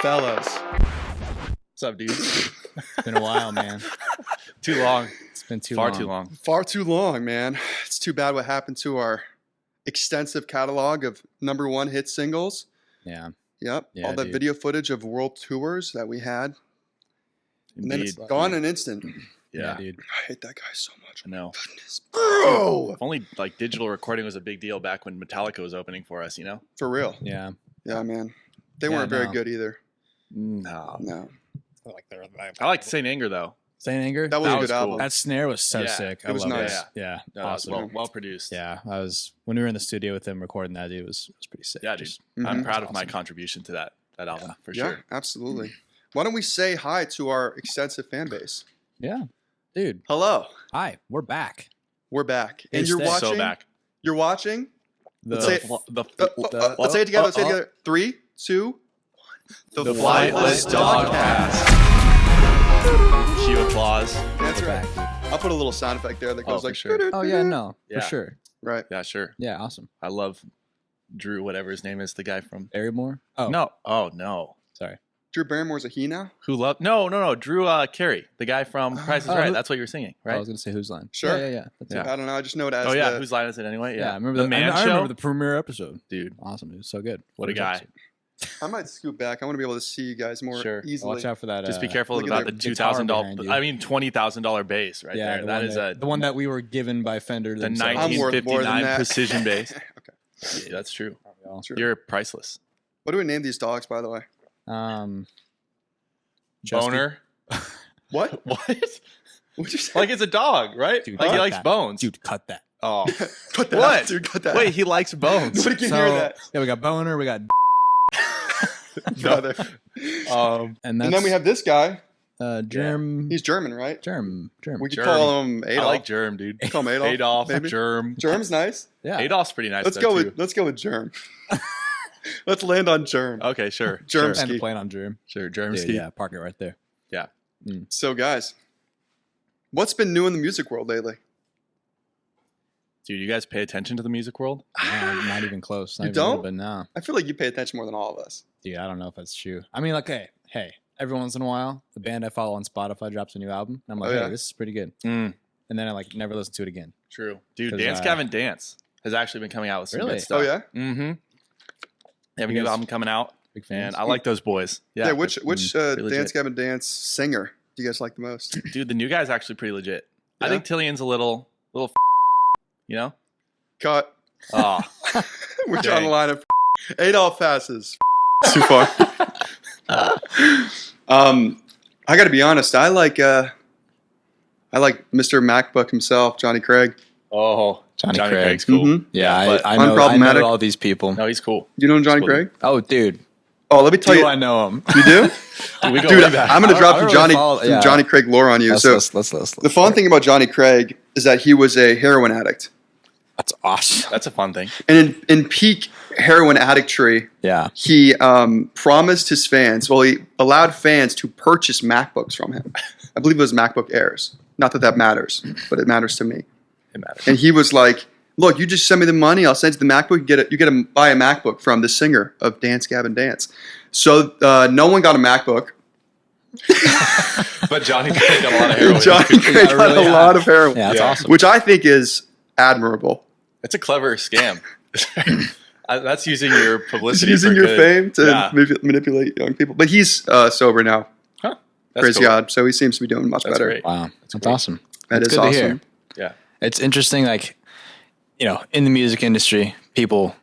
fellas. What's up, dude? It's been a while, man. Too long. It's been Far too long. Far too long, man. It's too bad what happened to our extensive catalog of #1 hit singles. Yeah. Yep. Yeah, all that dude. video footage of world tours that we had. And then it's Indeed. gone in an instant. Yeah. dude. I hate that guy so much. I know. Goodness. Bro! If only like digital recording was a big deal back when Metallica was opening for us, you know? For real. Yeah. Yeah, man. They Yeah, weren't very no. good either. No. No. I liked Saint Anger though. Saint Anger. That was That a was good cool. album. That snare was so Yeah, sick. it was love nice. it. Yeah. No, that was Awesome. well produced. Yeah. When we were in the studio with him recording that, dude, it was pretty sick. Yeah, dude. Just- I'm Mhm. proud of my awesome. contribution to that album for Yeah, sure. absolutely. Why don't we say hi to our extensive fan base? Yeah. Dude. Hello. Hi. We're back. We're back. And It's you're that- watching. So back. You're watching. Let's say it. The Let's say it together. Let's say it together. 3, 2, 1. The Flightless Dogcast. Cue applause. That's We're right. back, dude. I'll put a little sound effect there that goes for like. sure. Oh, yeah. No. Yeah. For sure. Right. Yeah, sure. Yeah. Awesome. I love Drew, whatever his name is, the guy from. Barrymore? Oh. No. Oh, no. Sorry. Drew Barrymore's a he now. Who loved? No. Drew Carey, the guy from Price is Oh, Right. who- That's what you were singing, I right? was going to say Whose Line. Sure. Yeah. That's Yeah. it. I don't know. I just know it as. Oh yeah, the, whose line is it anyway? Yeah. I remember the the Man I Show. remember the premiere episode. Dude, Awesome. It was so good. what a First guy! episode. I might scoot back. I want to be able to see you guys more Sure. easily. Watch out for that. Just be careful look at about the the guitar $2,000. behind you. I mean, $20,000 bass right there. the That one is the one that we were given by Fender. the themselves. I'm worth more than 1959 that. precision bass. Okay. Yeah, that's true. Sure. You're priceless. What do we name these dogs, by the way? Justin- Boner. What? What? What'd you say? Like it's a dog, right? Dude, Like he cut likes that. bones. Dude, cut that. Oh, Cut that What? out, dude. Cut that. wait, out. he likes bones. Nobody can hear that. Yeah, we got Boner, we got Brother. and And then we have this guy. Germ. He's German, right? Germ. We could Germ. call him I Adolf. like Germ, dude. Call him Adolf. Adolf, maybe? Germ. Germ's nice. Yeah. Adolf's pretty nice. Let's though, go too. with Germ. Let's land on Germ. Okay, sure. Germ Sure, And ski. plan on Germ. sure. Germ Dude, ski. yeah, park it right there. So, guys, what's been new in the music world lately? Dude, you guys pay attention to the music world? Not even close. Not You even a little don't? bit, no. I feel like you pay attention more than all of us. Dude, I don't know if that's true. I mean, like, hey, every once in a while, the band I follow on Spotify drops a new album, and I'm like, Oh, yeah. hey, this is pretty good. Mm, And then I like never listen to it again. true. Dude, 'Cause, Dance Gavin Dance has actually been coming out with some Really? good stuff. Oh, yeah? Mm-hmm. They have a You new guys- album coming out, Big fans. and I like those boys. Yeah, Yeah, which pretty legit. Dance Gavin Dance singer do you guys like the most? dude, the new guy's actually pretty legit. I Yeah? think Tillian's a little, you know? Cut. Oh, We're on Dang. the line of Adolf passes. Too far. I got to be honest. I like Mr. MacBook himself, Johnny Craig. oh, Johnny Craig. Craig's cool. Mhm. Yeah, but I know unproblematic. all these people. No, he's cool. You know Johnny Cool. Craig? Oh, dude. Oh, let me tell Do you. I know him? You do? Dude, we go Dude, way back. I'm going to I drop don't some really follow- yeah. Johnny Craig lore on you. Let's. The fun thing about Johnny Craig is that he was a heroin addict. That's awesome. That's a fun thing. And in peak heroin addictry, Yeah. he promised his fans, he allowed fans to purchase MacBooks from him. I believe it was MacBook Airs. Not that matters, but it matters to me. It matters. And he was like, look, you just send me the money, I'll send you the MacBook, you get to buy a MacBook from the singer of Dance Gavin Dance. So no one got a MacBook. But Johnny Craig got a lot of heroin. Johnny Craig got really a lot of heroin, Yeah, that's Yeah. awesome. which I think is admirable. It's a clever scam. That's using your Just publicity. using for your good. fame to Yeah. manipulate young people. But he's sober now, Huh. That's praise cool. God. So he seems to be doing much That's better. great. Wow. That's great. awesome. That That's is good to awesome. hear. Yeah. It's interesting, like, in the music industry, people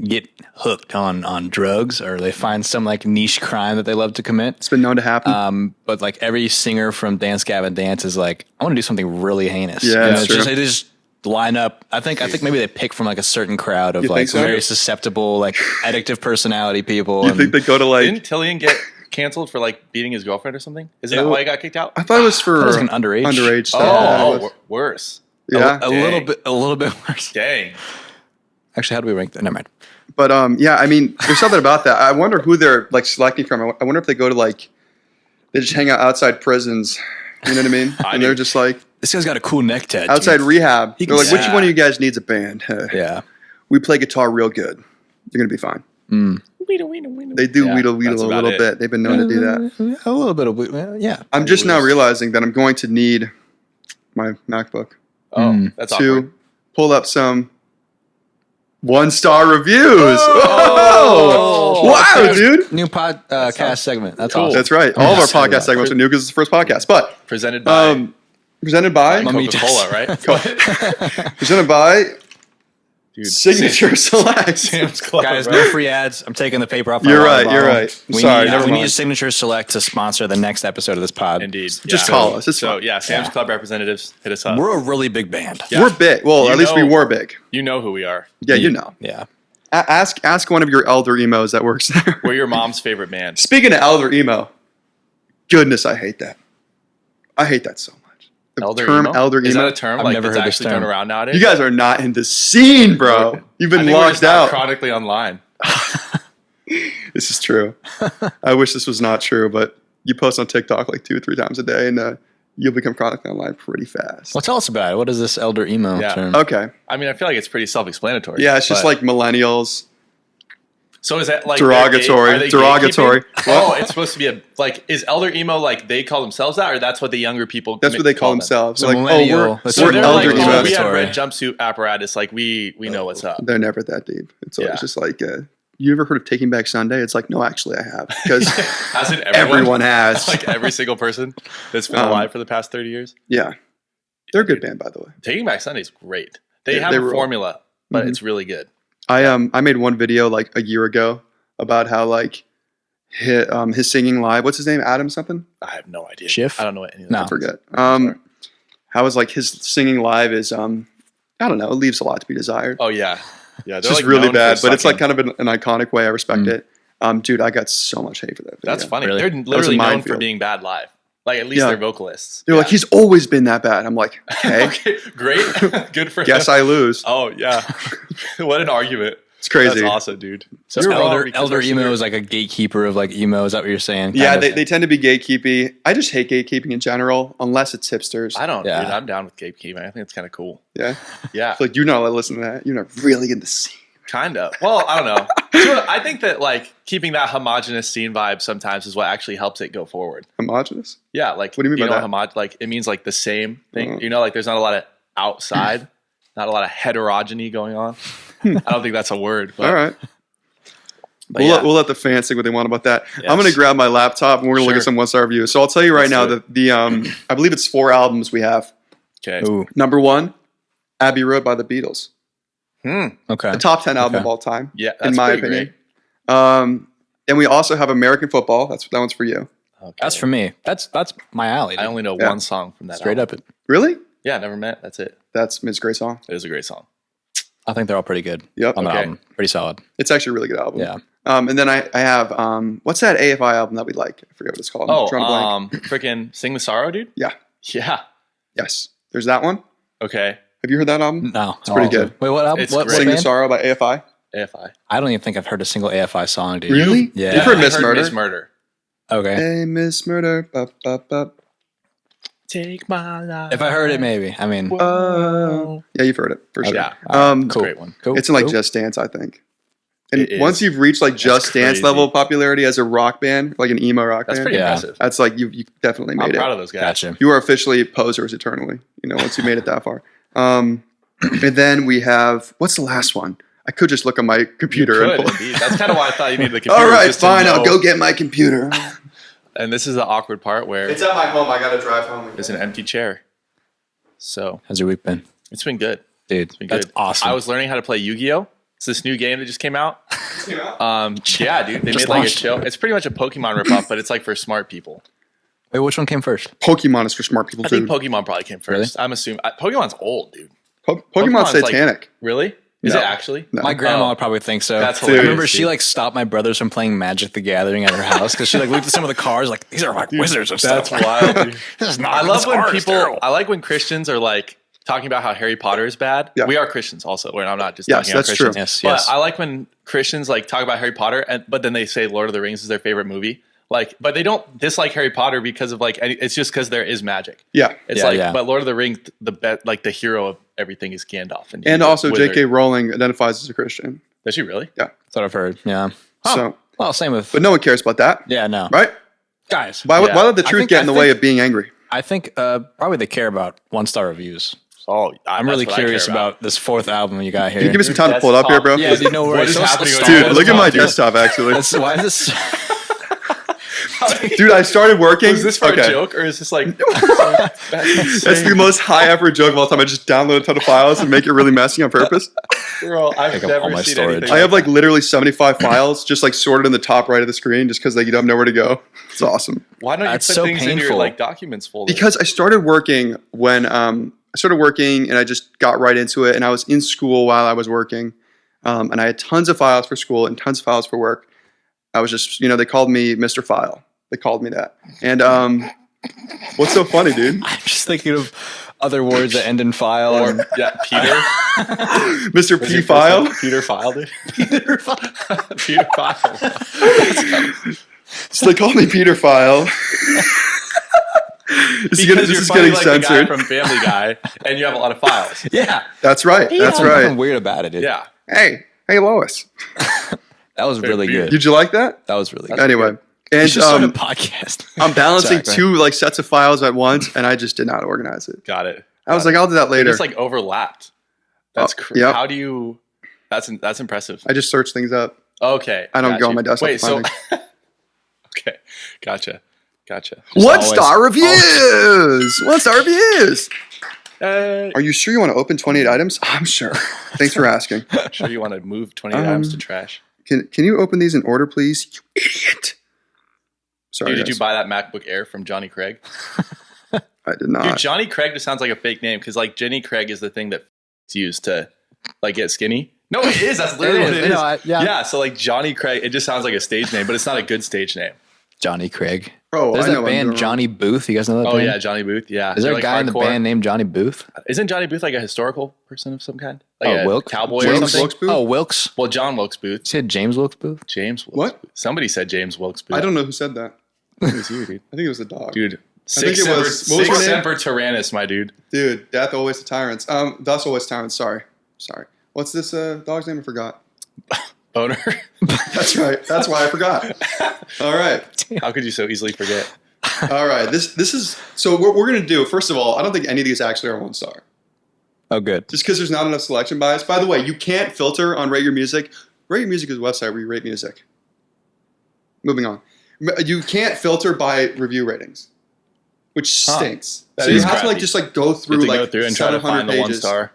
get hooked on drugs or they find some like niche crime that they love to commit. It's been known to happen. But like every singer from Dance Gavin Dance is like, I want to do something really heinous. Yeah, And that's it's just, true. they just line up. I think maybe they pick from like a certain crowd of You think like so? very susceptible, like addictive personality people. You and think they go to Didn't Tillian get canceled for like beating his girlfriend or something? Isn't that why he got kicked out? I thought it was for That was an underage. underage stuff. Oh, Yeah. worse. Yeah. a little bit worse. Dang. Actually, how do we rank that? Never mind. But yeah, I mean, there's something about that. I wonder who they're like selecting from. I wonder if they go to like, they just hang out outside prisons. You know what I mean? And they're just like This guy's got a cool neck tattoo. outside rehab. He They're can- like, which Yeah. one of you guys needs a band? Yeah. We play guitar real good. You're gonna be fine. They do wheedle a little bit. They've been known to do that. A little bit of yeah. I'm just now realizing that I'm going to need my MacBook That's to awkward. pull up some 1-star reviews. Oh! Wow, dude. New podcast segment. That's cool. That's right. All of our podcast segments are new because it's the first podcast. But Presented by Coca-Cola, right? presented by Dude, Signature Select. Sam's Club. Guys, bro. no free ads. I'm taking the paper off. My You're water right. You're bottle. right. We Sorry, need, never we mind. need Signature Select to sponsor the next episode of this pod. Indeed. Just call us. It's so fine. yeah, Sam's Club representatives, hit us up. We're a really big band. Yeah. We're big. Well, You at least we know- were big. You know who we are. Yeah, you know. Yeah. Ask one of your elder emos that works there. We're your mom's favorite band. Speaking of elder emo, goodness, I hate that. I hate that so much. The Elder term emo? elder Is that emo. a term I've like never that's heard this actually thrown term. around nowadays? You guys are not in the scene, bro. You've I been think we're locked just not out. chronically online. This is true. I wish this was not true, but you post on TikTok like 2 or 3 times a day, and you'll become chronically online pretty fast. Well, tell us about it. What is this elder emo Yeah. term? Okay. I mean, I feel like it's pretty self-explanatory. Yeah, it's just but- like millennials. So is that like Derogatory. are they Derogatory. gatekeeping? Oh, it's supposed to be is elder emo like they call themselves that, or that's what the younger people? That's what they call them? themselves. So They're like, millennial. we're So they're elder like, emo. oh, we have Sorry. red jumpsuit apparatus. Like we know what's up. They're never that deep. It's always Yeah. just like, you ever heard of Taking Back Sunday? It's like, no, actually, I have. Because Hasn't everyone has. like every single person that's been alive for the past 30 years. Yeah. They're a good band, by the way. Taking Back Sunday is great. They Yeah, have they a rule. formula, but Mhm. it's really good. I made one video like a year ago about how like his singing live. What's his name? Adam something? I have no idea. Schiff? I don't know what any of No. that. I forget. sorry. How is like his singing live is I don't know. It leaves a lot to be desired. Oh yeah, yeah. It's just really bad, but it's like kind of an iconic way. I respect it. Dude, I got so much hate for that video. that's funny. Really? They're was a literally known for minefield. being bad live. Like at least Yeah. they're vocalists. They're like, he's always been that bad. I'm like, okay, okay, great, good for guess him. I lose. Oh yeah, what an argument. It's crazy. That's awesome, dude. So You're wrong elder because our emo singer- is like a gatekeeper of like emo. Is that what you're saying? Yeah, Kind of. they tend to be gatekeepy. I just hate gatekeeping in general, unless it's hipsters. I don't. Yeah. Dude, I'm down with gatekeeping. I think it's kind of cool. Yeah, Yeah, it's like you're not allowed to listen to that. You're not really in the scene. kind of. Well, I don't know. So I think that like keeping that homogenous scene vibe sometimes is what actually helps it go forward. Homogenous. Yeah, like What do you mean by that? Like it means like the same thing. Mhm. You know, like there's not a lot of outside, not a lot of heterogeny going on. I don't think that's a word. But, All right. but We'll let the fans think what they want about that. Yes. I'm going to grab my laptop and we're going to look Sure. at some 1-star reviews. So I'll tell you right Let's now do that the I believe it's 4 albums we have. Okay. Ooh, Number 1, Abbey Road by the Beatles. okay. The top 10 album Okay. of all time, Yeah, that's in my pretty opinion. great. And we also have American Football. That one's for you. Okay. That's for me. That's my alley. I dude. only know Yeah. one song from that. Straight album. Oh. up it. Really? Yeah, never met. That's it. It's a great song. It is a great song. I think they're all pretty good. Yep. On the Okay. album. Pretty solid. It's actually a really good album. Yeah. And then I have what's that AFI album that we like? I forget what it's called. Oh, Drawing a blank. freaking Sing with Sorrow, dude. Yeah. Yeah. Yes. There's that one. Okay. Have you heard that album? No, it's pretty good. Wait, what album? It's What great. Sing the band? Sorrow by AFI. AFI. I don't even think I've heard a single AFI song, dude. Really? Yeah. You've heard I Miss Murder? Miss Murder. Okay. Hey, Miss Murder. Bup, bup, bup. Take my life. If I heard it, maybe. I mean, Yeah, you've heard it for sure. Yeah. Um, It's a great one. cool. It's in like cool. Just Dance, I think. And It is. once you've reached like Just Dance crazy. level of popularity as a rock band, like an emo rock That's band, pretty Yeah. impressive. that's like you definitely I'm made proud it. of those guys. Gotcha. You are officially posers eternally. You know, once you made it that far. And then we have what's the last one? I could just look on my computer. Could, and pull. indeed. That's kind of why I thought you needed the computer. All right, just to fine. I'll know. go get my computer. And this is the awkward part where It's at my home. I got to drive home. there's an empty chair. So How's your week been? it's been good. Dude, It's been that's good. awesome. I was learning how to play Yu-Gi-Oh! It's this new game that just came out. Yeah, dude. They Just made like a launched. show. It's pretty much a Pokemon ripoff, but it's like for smart people. Wait, which one came first? Pokemon is for smart people I too. think Pokemon probably came first. I'm assuming Pokemon's old, dude. Pokemon's Pokemon's like- satanic. Really? Is No. it actually? No. My grandma Oh. would probably think so. That's I hilarious, remember she dude. like stopped my brothers from playing Magic the Gathering at her house because she like looked at some of the cards like these are like wizards of That's stuff. wild. Dude. This is not. I love this when art is people. terrible. I like when Christians are like talking about how Harry Potter is bad. Yeah. We are Christians also. I'm not just Yes, talking about that's true. Christians. Yes, But yes. I like when Christians like talk about Harry Potter, but then they say Lord of the Rings is their favorite movie. Like, but they don't dislike Harry Potter because of like it's just because there is magic. Yeah. It's Yeah, like, yeah. but Lord of the Rings, like the hero of everything is Gandalf, And also, Wizard. J.K. Rowling identifies as a Christian. Does she really? Yeah. That's what I've heard. Yeah. So, Well, same with. but no one cares about that, Yeah, no. right? Guys, Why let the I truth think- get I in the think- way of being angry? I think probably they care about 1-star reviews. Oh, I'm really curious about this 4th album you got here. Can you give me some time to pull it up here, bro? Yeah, dude, no What worries. is happening on Dude, your look at my desktop, dude? desktop, actually. Why is this? Dude, I started working. Is this for a joke or is this like? That's the most high effort joke of all time. I just download a ton of files and make it really messy on purpose. Bro, I've Pick up all never my seen storage. anything. I have like literally 75 files just like sorted in the top right of the screen just because like you don't know where to go. It's awesome. Why don't you That's put so things in your painful. like documents folder? Because I started working when I started working and I just got right into it and I was in school while I was working and I had tons of files for school and tons of files for work. I was just, they called me Mr. File. They called me that. And what's so funny, dude? I'm just thinking of other words that end in file. or and- yeah, Peter. Mr. Was P your first File? name Peter File, dude. Peter File. Peter File. So they called me Peter File. This is Because you're getting funny like censored. the guy from Family Guy, and you have a lot of files. yeah, That's right. That's There's right. nothing weird about it, dude. Yeah. Hey, Lois. That was really weird. good. Did you like that? That was really good. Anyway, You and should start a podcast. I'm balancing Sorry, two like sets of files at once, and I just did not organize it. Got it. I was like, I'll do that They later. just like overlapped. That's crazy. yep. How do you? That's impressive. I just search things up. Okay. I don't got go on you. my desktop Wait, to so find okay, gotcha. One star reviews. 1-star reviews. Uh, Are you sure you want to open 28 items? I'm sure. Thanks for asking. sure you want to move 28 items to trash? Can you open these in order, please? You idiot. Sorry, Dude, did guys. you buy that MacBook Air from Johnny Craig? I did not. Dude, Johnny Craig just sounds like a fake name because like Jenny Craig is the thing that's used to like get skinny. No, it is. That's literally what it is. Yeah. So like Johnny Craig, it just sounds like a stage name, but it's not a good stage name. Johnny Craig. Bro, There's I know that what I'm band doing Johnny Booth. You guys know that Oh band? yeah, Johnny Booth. Yeah. Is there They're, a like, guy in the hardcore. band named Johnny Booth? Isn't Johnny Booth like a historical person of some kind? Like a Wilkes? cowboy or James something? Wilkes Booth? Oh, Wilkes. Well, John Wilkes Booth. You said James Wilkes Booth? James Wilkes What? Booth. Somebody said James Wilkes Booth. I don't know who said that. It was you, dude. I think it was the dog. Dude. think it was- what was Six your name? Semper Tyrannis, my dude. Dude, death always to tyrants. Thus always tyrants. Sorry. What's this dog's name? I forgot. Boner. That's right. That's why I forgot. All right. How could you so easily forget? All right. This is so what we're gonna do. First of all, I don't think any of these actually are 1-star. Oh, good. Just because there's not enough selection bias. By the way, you can't filter on Rate Your Music. Rate Your Music is a website where you rate music. Moving on. You can't filter by review ratings, which stinks. That So you is have to crappy. just go You through have to like go through and try to 700 find the one pages. star.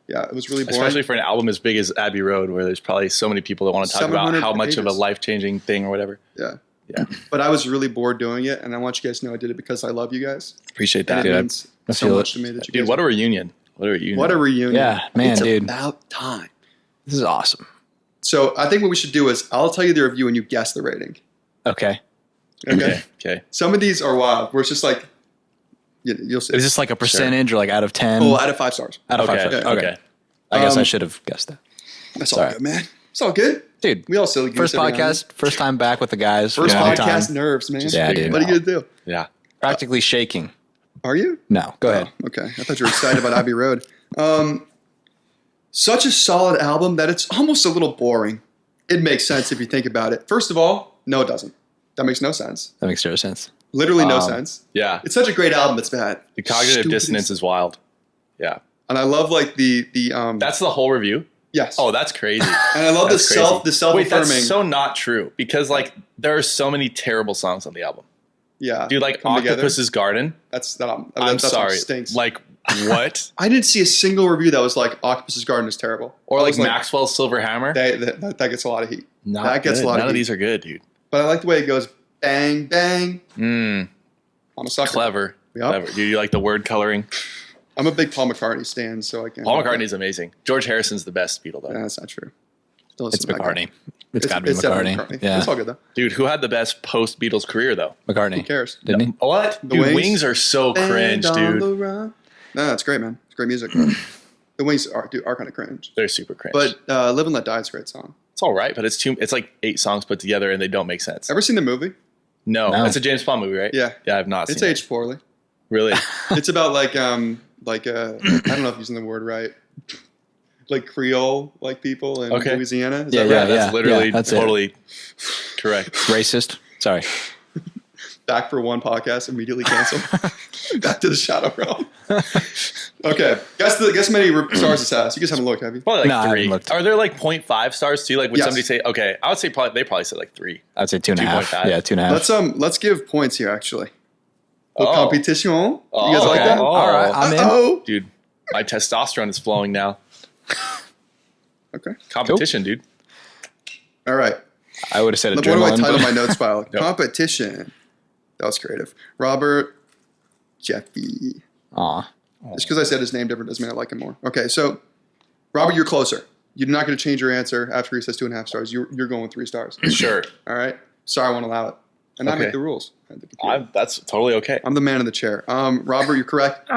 Yeah, it was really boring. Especially for an album as big as Abbey Road, where there's probably so many people that want to talk about 700 how much of a pages. life-changing thing or whatever. Yeah. Yeah. But I was really bored doing it, and I want you guys to know I did it because I love you guys. Appreciate And that. it dude. means I so feel much it. to me that you Dude, guys. what a reunion. What a reunion. What a reunion. Yeah, man, it's dude. about time. This is awesome. So I think what we should do is I'll tell you the review and you guess the rating. Okay. Okay. Okay. Some of these are wild. Where it's just like you'll see. Is this like a percentage or like out of 10? out of 5 stars. Out of Okay. 5. Yeah. Okay. I guess I Um, should have guessed that. That's all Sorry. good, man. It's all good. Dude, We all silly goose first every now and podcast, first time back with the guys. then. First Long podcast time. nerves, man. Yeah, dude. What are you gonna do? Yeah. Practically shaking. Are you? No, go ahead. Oh, okay. I thought you were excited about Abbey Road. Such a solid album that it's almost a little boring. It makes sense if you think about it. First of all, no, it doesn't. That makes no sense. That makes zero sense. Literally no sense. Yeah. It's such a great album. It's bad. The cognitive Stupid dissonance as- is wild. Yeah. And I love like the That's the whole review? yes. Oh, that's crazy. and I love the That's crazy. self Wait, affirming. that's so not true because like there are so many terrible songs on the album. yeah. Dude, like come together. Octopus's Garden. That's that album. I'm That song sorry. Stinks. Like what? I didn't see a single review that was like Octopus's Garden is terrible. Or I like was Maxwell's Silver Hammer? that gets a lot of heat. Not that gets good. a lot None of of heat. these are good, dude. But I like the way it goes. Bang bang. Mm, I'm a sucker. clever. Yep. Clever. Do you like the word coloring? I'm a big Paul McCartney stan, so I can't. Paul McCartney's amazing. George Harrison's the best Beatle though. Yeah, that's not true. Don't It's listen to that guy. McCartney. It's got to be definitely McCartney. Yeah, It's all good though. Dude, who had the best post Beatles career though? McCartney. Who cares? Didn't he? What? The Dude, Wings? Wings are so cringe, And on dude. the run. No, it's great, man. It's great music. The Wings are kind of cringe. They're super cringe. But Live and Let Die is a great song. it's all right, but it's like 8 songs put together and they don't make sense. Ever seen the movie? No, No. it's a James Bond movie, right? Yeah. Yeah, I've not It's seen aged poorly. it. Really? It's about I don't know if I'm using the word right. like Creole like people in Okay. Louisiana. Is Yeah, that yeah, right? That's literally that's it. totally correct. Racist. Sorry. Back for one podcast, immediately canceled. Back to the shadow realm. Okay, guess how many stars this has. You guys haven't looked, have you? Probably No, I like haven't 3. looked. Are there like 0.5 stars too? Like would Yes. somebody say, okay, I would say they probably said like 3. I'd say 2.5. 2.5. Yeah, 2.5. Let's give points here actually. Little Oh. competition. You Oh, guys like okay. that? Oh. All right, I'm in. Oh. Dude, my testosterone is flowing now. Okay. Competition, dude. All right. I would have said What do I adrenaline. title but- my notes file? Competition. That was creative. Robert Jeffy. Aw. Just because I said his name different doesn't mean I like him more. Okay, so Robert, you're closer. You're not going to change your answer after he says 2.5 stars. You're going with 3 stars. Sure. All right. Sorry, I won't allow it. And I Okay. make the rules. I the computer. That's totally okay. I'm the man in the chair. Robert, you're correct.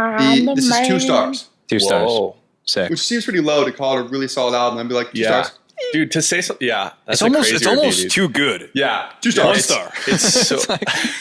This is 2 stars, 2 stars. Whoa. Sick. which seems pretty low to call it a really solid album and be like 2 Yeah. stars. Dude, to say so, yeah. That's It's a almost crazy review, dude. too good. Yeah. 2 stars. 1 star. It's so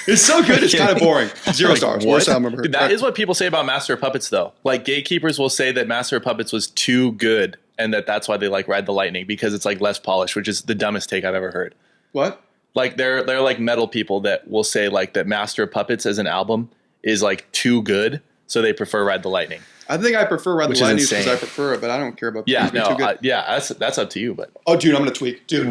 It's so good. It's kind of boring. 0 stars. what? Worst album I've ever heard. Dude, that is what people say about Master of Puppets, though. Like, gatekeepers will say that Master of Puppets was too good, and that's why they like Ride the Lightning, because it's like less polished, which is the dumbest take I've ever heard. What? Like, they're like metal people that will say like that Master of Puppets as an album is like too good, so they prefer Ride the Lightning. I think I prefer Ride Which the is Lightning because insane. I prefer it, but I don't care about Yeah, things being no, too good. yeah, that's up to you, but Oh, dude, I'm going to tweak. Dude,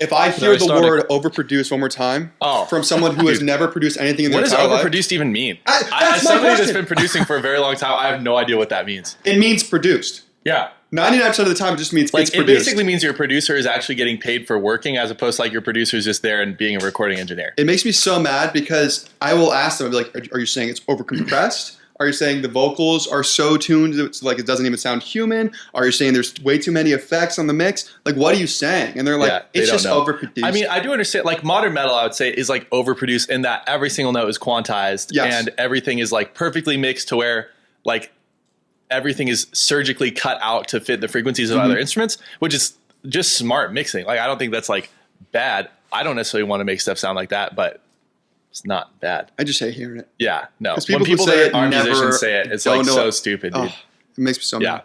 if I hear Sorry, the started. word overproduced one more time Oh. from someone who has Dude. never produced anything in their what does entire life, overproduced even mean? That's As my somebody that's question. been producing for a very long time, I have no idea what that means. it means produced. Yeah. 99% of the time it just means Like, it's it produced. basically means your producer is actually getting paid for working, as opposed to like your producer is just there and being a recording engineer. It makes me so mad because I will ask them, I'll be like, are you saying it's overcompressed? Are you saying the vocals are so tuned it's like it doesn't even sound human? Are you saying there's way too many effects on the mix? Like, what are you saying? And they're like, Yeah, they it's don't just know. overproduced. I mean, I do understand. Like, modern metal, I would say, is like overproduced in that every single note is quantized, Yes. and everything is like perfectly mixed to where like everything is surgically cut out to fit the frequencies of other instruments, which is just smart mixing. Like, I don't think that's like bad. I don't necessarily want to make stuff sound like that, but it's not bad. I just hate hearing it. Yeah, no. 'Cause When people people say that it aren't never musicians say it, it's don't like know so it. stupid, Oh, dude. it makes me so Yeah. mad.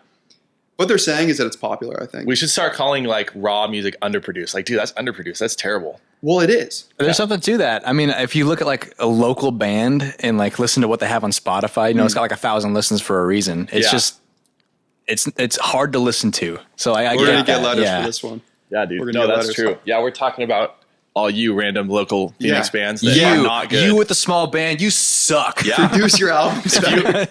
What they're saying is that it's popular, I think. We should start calling like raw music underproduced. Like, dude, that's underproduced. That's terrible. Well, it is. There's something to that. I mean, if you look at like a local band and like listen to what they have on Spotify, you know, it's got like 1,000 listens for a reason. It's Yeah. just, it's hard to listen to. So I We're get going to get that. letters Yeah. for this one. Yeah, dude. We're gonna No, get that's letters. true. Yeah, we're talking about all you random local Phoenix Yeah. bands that are not good. You with the small band, you suck. yeah. Produce your albums.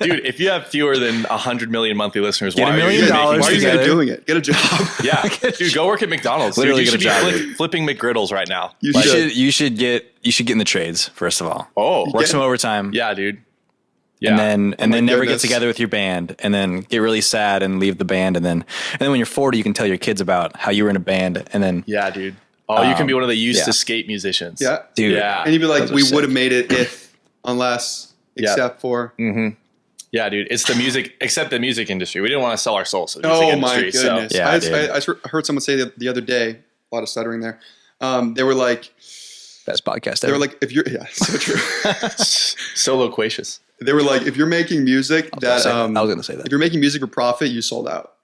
Dude, if you have fewer than 100 million monthly listeners, Get why $1 are million you dollars making Why are you together. even doing it? Get a job. Yeah, dude, go work at McDonald's. Literally Dude, you get a should be job, flipping McGriddles right now. You You should. should get in the trades first of all. Oh, Work get some overtime. yeah, dude. Yeah, And then my never get goodness. together with your band and then get really sad and leave the band and then when you're 40 you can tell your kids about how you were in a band and then yeah, dude. Oh, you can be one of the used yeah. to skate musicians. Yeah. dude. Yeah. And you'd be like, Those are we sick. would have made it if, unless, Yeah. except for. Yeah, dude. It's the music, except the music industry. We didn't want to sell our souls to the music Oh industry. my goodness! Yeah, I, dude. I heard someone say the other day, a lot of stuttering there. They were like, Best podcast they ever. were like, if you're, yeah, so true. So loquacious. They were like, if you're making music that, I was gonna say that. if you're making music for profit, you sold out.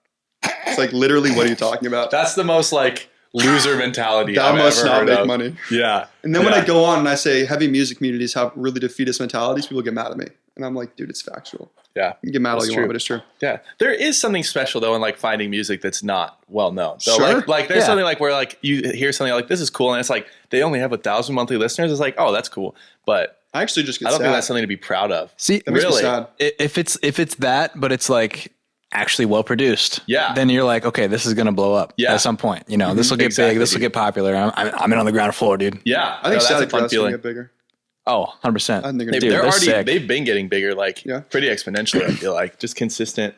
It's like literally, what are you talking about? That's the most like loser mentality That I've must ever not heard make of. money. Yeah. And then when Yeah. I go on and I say heavy music communities have really defeatist mentalities, people get mad at me. And I'm like, dude, it's factual. Yeah. You can get mad all That's you true. want, but it's true. Yeah. There is something special though in like finding music that's not well known. So Sure. like there's Yeah. something like where like you hear something like this is cool and it's like they only have 1,000 monthly listeners. It's like, oh, that's cool. But I actually just get I don't sad. think that's something to be proud of. See, That makes me really? sad. if it's that, but it's like actually well produced, Yeah. then you're like, okay, this is gonna blow up Yeah. at some point. You know, this will get Exactly, big, this will dude. get popular. I'm in on the ground floor, dude. Yeah. I think no, that's a static fun dress can feeling. get bigger. Oh, 100%. I think they're They've, gonna they're already sick. they've been getting bigger like Yeah. pretty exponentially, I feel like. Just consistent.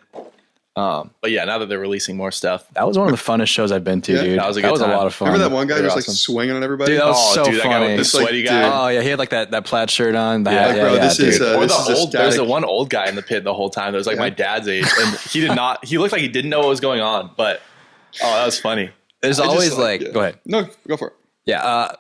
But yeah, now that they're releasing more stuff. That was one of the funnest shows I've been to, Yeah. dude. That was a good a time. lot of fun. Remember that one guy They're just awesome. like swinging on everybody? Dude, that was so dude, that guy with funny. the It's like, sweaty dude. guy. Oh yeah, he had like that plaid shirt on. Yeah. Like, bro, this is dude. a- Or this the is old, there's the static. one old guy in the pit the whole time that was like Yeah. my dad's age, and he looked like he didn't know what was going on, but that was funny. There's I just always like, yeah. go ahead. No, go for it. Yeah.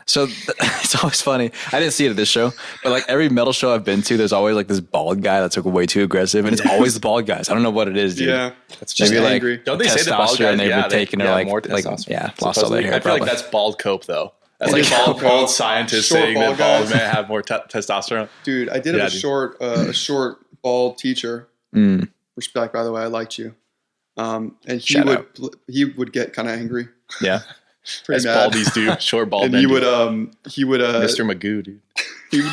So it's always funny. I didn't see it at this show, but like every metal show I've been to, there's always like this bald guy that's like way too aggressive, and it's always the bald guys. I don't know what it is, dude. Yeah, That's just Maybe angry. like Don't they say the bald guys? they've Yeah, been taking it like more like testosterone. lost all their hair. I feel like probably. that's bald cope though. That's It like is bald, bald bald cope. scientists Short saying bald that bald guys. men have more testosterone. dude, I did have a short bald teacher. Respect, by the way, I liked you. And he would get kind of angry. Yeah. As mad. baldies do, short bald And men. he do. would Mr. Magoo, dude. he would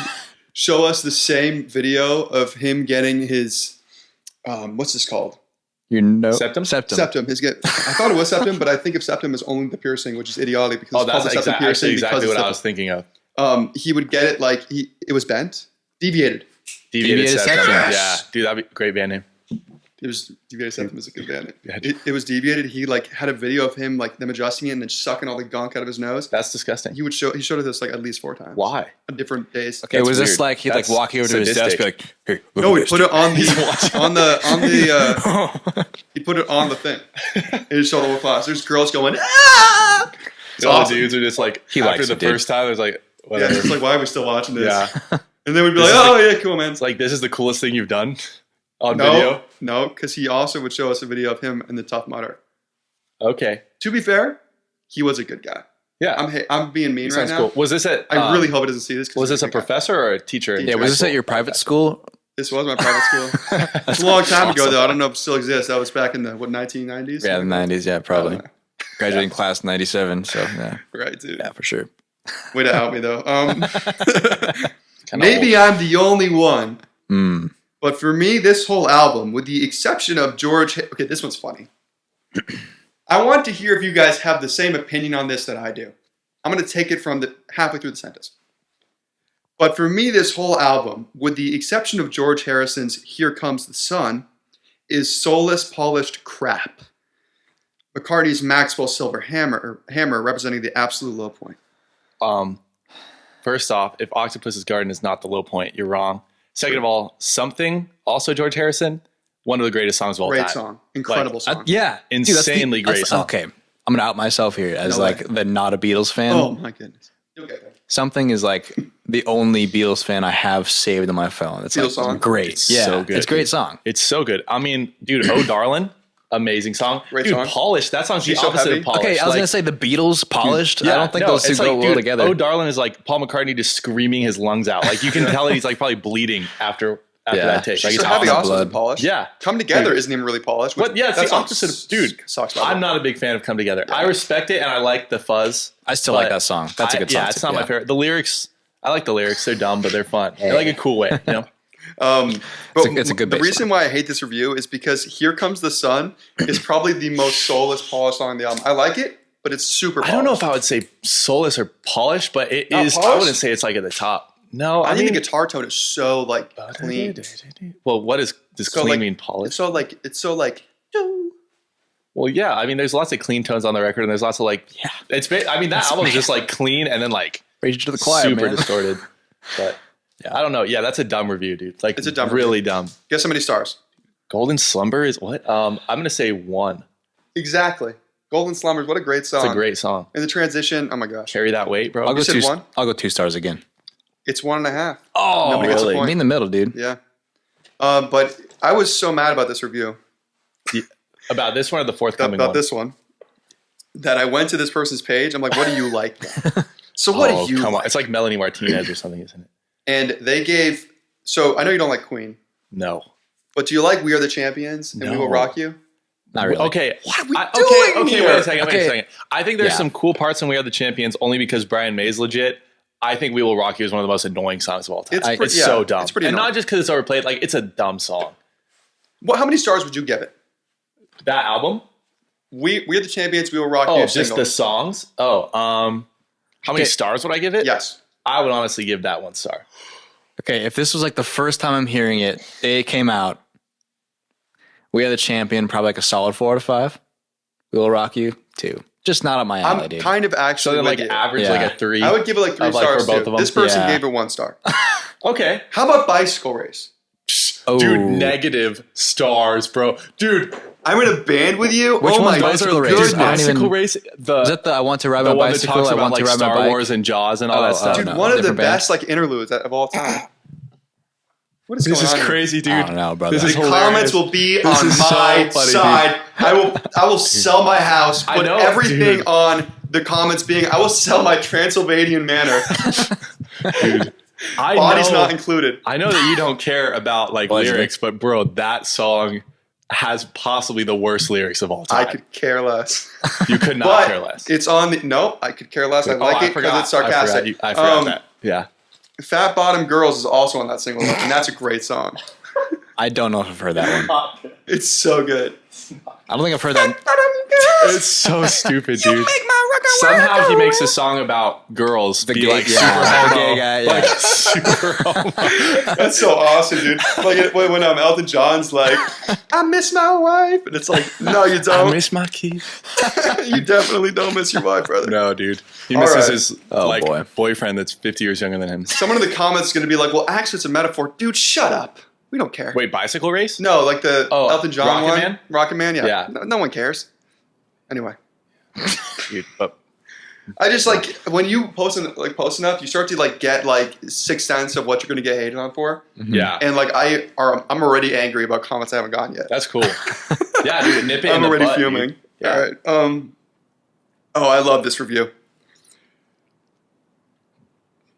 show us the same video of him getting his what's this called? Septum? Septum. I thought it was septum, but I think of septum as only the piercing, which is idiotic because it's called the septum piercing. Exactly what I was septum. thinking of. He would get it like it was bent, deviated. Deviated septum. septum. Yeah, dude, that'd be a great band name. It was deviated septum is a good band. Yeah. It was deviated. He like had a video of him like them adjusting it and then sucking all the gunk out of his nose. That's disgusting. He showed us this like at least 4 times. Why? On different days. Okay, That's was this weird. like he'd like walk over to his desk, sadistic. be like, "Hey, look No, at he this, put dude." it he put it on the thing. And he showed the whole class. There's girls going, ah! It's All the awesome. dudes are just like, He after likes the it, dude. first time, it was like, Yeah, whatever. it's like, why are we still watching this? Yeah. And then we'd be This like, is oh, yeah, cool, man. It's like, this is the coolest thing you've done on video. No, because he also would show us a video of him in the Tough Mudder. Okay. To be fair, he was a good guy. Yeah. I'm being mean right Sounds now. cool. Was this at, I really hope it doesn't see this. 'cause was he's this a good guy. professor or a teacher? Yeah, Yeah, was this at your private school? This was my private school. It's a long time ago, though. I don't know if it still exists. That was back in the, 1990s? Yeah, the 90s, yeah, probably. I don't know. Graduating class 97, so yeah. Right, dude. Yeah, for sure. Way to out me, though. Kinda Maybe I'm the only one. Mm. But for me, this whole album, with the exception of George... Okay, this one's funny. I want to hear if you guys have the same opinion on this that I do. I'm going to take it from halfway through the sentence. But for me, this whole album, with the exception of George Harrison's Here Comes the Sun, is soulless, polished crap. McCartney's Maxwell Silver Hammer representing the absolute low point. First off, if Octopus's Garden is not the low point, you're wrong. Second of all, Something, also George Harrison, one of the greatest songs of all time. Great song. Incredible song. Yeah. Insanely great song. Okay, I'm going to out myself here as No way. like the not a Beatles fan. Oh, my goodness. You'll get there. Something is like the only Beatles fan I have saved on my phone. It's Beatles like song? great. It's Yeah, so good, it's a great dude. song. It's so good. I mean, dude, Oh Darlin', amazing song. Great dude, song. Polished, that song's the She's So opposite Heavy. of Polished. Okay, I was Like, gonna say the Beatles polished. I don't think no, those two it's go like, well dude, together. Oh Darlin' is like Paul McCartney just screaming his lungs out. Like you can tell that he's like probably bleeding after Yeah. that take. Like She's it's So Heavy awesome. also blood. isn't polished. Yeah. Come Together Dude. isn't even really polished. which- But yeah, it's that the song opposite of dude. Sucks, by the I'm way. not a big fan of Come Together. I respect it and I like the fuzz. I still like but that song. That's a good song. Yeah, it's too. not my favorite. The lyrics, I like the lyrics. They're dumb, but they're fun. They're like a cool way, you know. But It's a good the bass reason why I hate this review is because Here Comes the Sun is probably the most soulless, polished song on the album. I like it, but it's super polished. I don't know if I would say soulless or polished, but it Not is. I polished? wouldn't say it's like at the top. No, I I think mean, the guitar tone is so like clean. Well, what does So, clean like, mean? It's Polished? so like Well, yeah. I mean, there's lots of clean tones on the record, and there's lots of like, yeah. I mean, that album is just like clean and then like Raise you to the choir, super man. distorted. But I don't know. Yeah, that's a dumb review, dude. Like, It's a dumb really dumb. guess how many stars? Golden Slumber is what? I'm gonna say 1. Exactly. Golden Slumbers. What a great song. It's a great song. And the transition. Oh my gosh. Carry that weight, bro. I'll go said 2. one? I'll go 2 stars again. It's 1.5. Oh, Nobody gets a really? point. Me in the middle, dude. Yeah. But I was so mad about this review. About this one or the forthcoming About one? this one. That I went to this person's page. I'm like, what do you like? then? So what do you come like? on. It's like Melanie Martinez or something, isn't it? And they gave. So I know you don't like Queen, No. but do you like We Are the Champions and We No. Will Rock You? Not really. Okay. What are we okay, doing here? wait a second. Okay. I think there's Yeah. some cool parts in We Are the Champions only because Brian May's legit. I think We Will Rock You is one of the most annoying songs of all time. It's It's so dumb. It's pretty and annoying. not just because it's overplayed. Like, it's a dumb song. How many stars would you give it? That album? We Are the Champions. We Will Rock Oh, You. just single. the songs? Oh, how many Okay. stars would I give it? Yes. I would honestly give that 1 star. Okay, if this was like the first time I'm hearing it, day it came out, We Are the Champion, probably like a solid 4 out of 5. We Will Rock You, 2. Just not up my alley, I'm dude. kind of So actually then, like, with you. average, Yeah. like a 3. I would give it like 3 Of, like, stars for both too. of them? This person Yeah. gave it 1 star. Okay. How about Bicycle Race? Oh. Dude, negative stars, bro. Dude, I'm in a band with you. Which oh one's my Bicycle Race? goodness. I don't even- Bicycle Race. Is that the I want to ride my the one that bicycle? talks I about want like to ride my Star bike. Wars and Jaws and all that stuff. Dude, no, one of the different band. best like interludes of all time. What is This going is on here? crazy, dude. I don't know, brother. This is The hilarious. comments will be This on is so my funny, side. I will sell my house. I Put know, everything dude. on the comments being. I will sell my Transylvanian manor. Dude, I Body's know, not included. I know that you don't care about like Allegedly. lyrics, but bro, that song has possibly the worst lyrics of all time. I could care less. You could not But care less. it's on the. No, I could care less. I like it because it's sarcastic. I forgot that. Yeah. Fat Bottom Girls is also on that single, and that's a great song. I don't know if I've heard that one. It's so good. I don't think I've heard that. It's so stupid, dude. Somehow he makes a song about girls be gay like guy. super homo. The gay guy, yeah. Like super homo. That's so awesome, dude. Like when Elton John's like, "I miss my wife," and it's like, "No, you I don't. miss my kid. You definitely don't miss your wife, brother." No, dude. He All misses right. his Oh, boy. boyfriend that's 50 years younger than him. Someone in the comments is going to be like, "Well, actually, it's a metaphor." Dude, shut up. We don't care. Wait, bicycle race? No, like the Oh, Elton John Rocket one. Man? Rocket Man, yeah. Yeah. No one cares. Anyway, Dude, but I just like when you post enough, you start to like get like 6 cents of what you're going to get hated on for, yeah, and like I'm already angry about comments I haven't gotten yet. that's cool. Yeah, dude, nip it in I'm the already butt, fuming. dude. Yeah. All right. Oh, I love this review.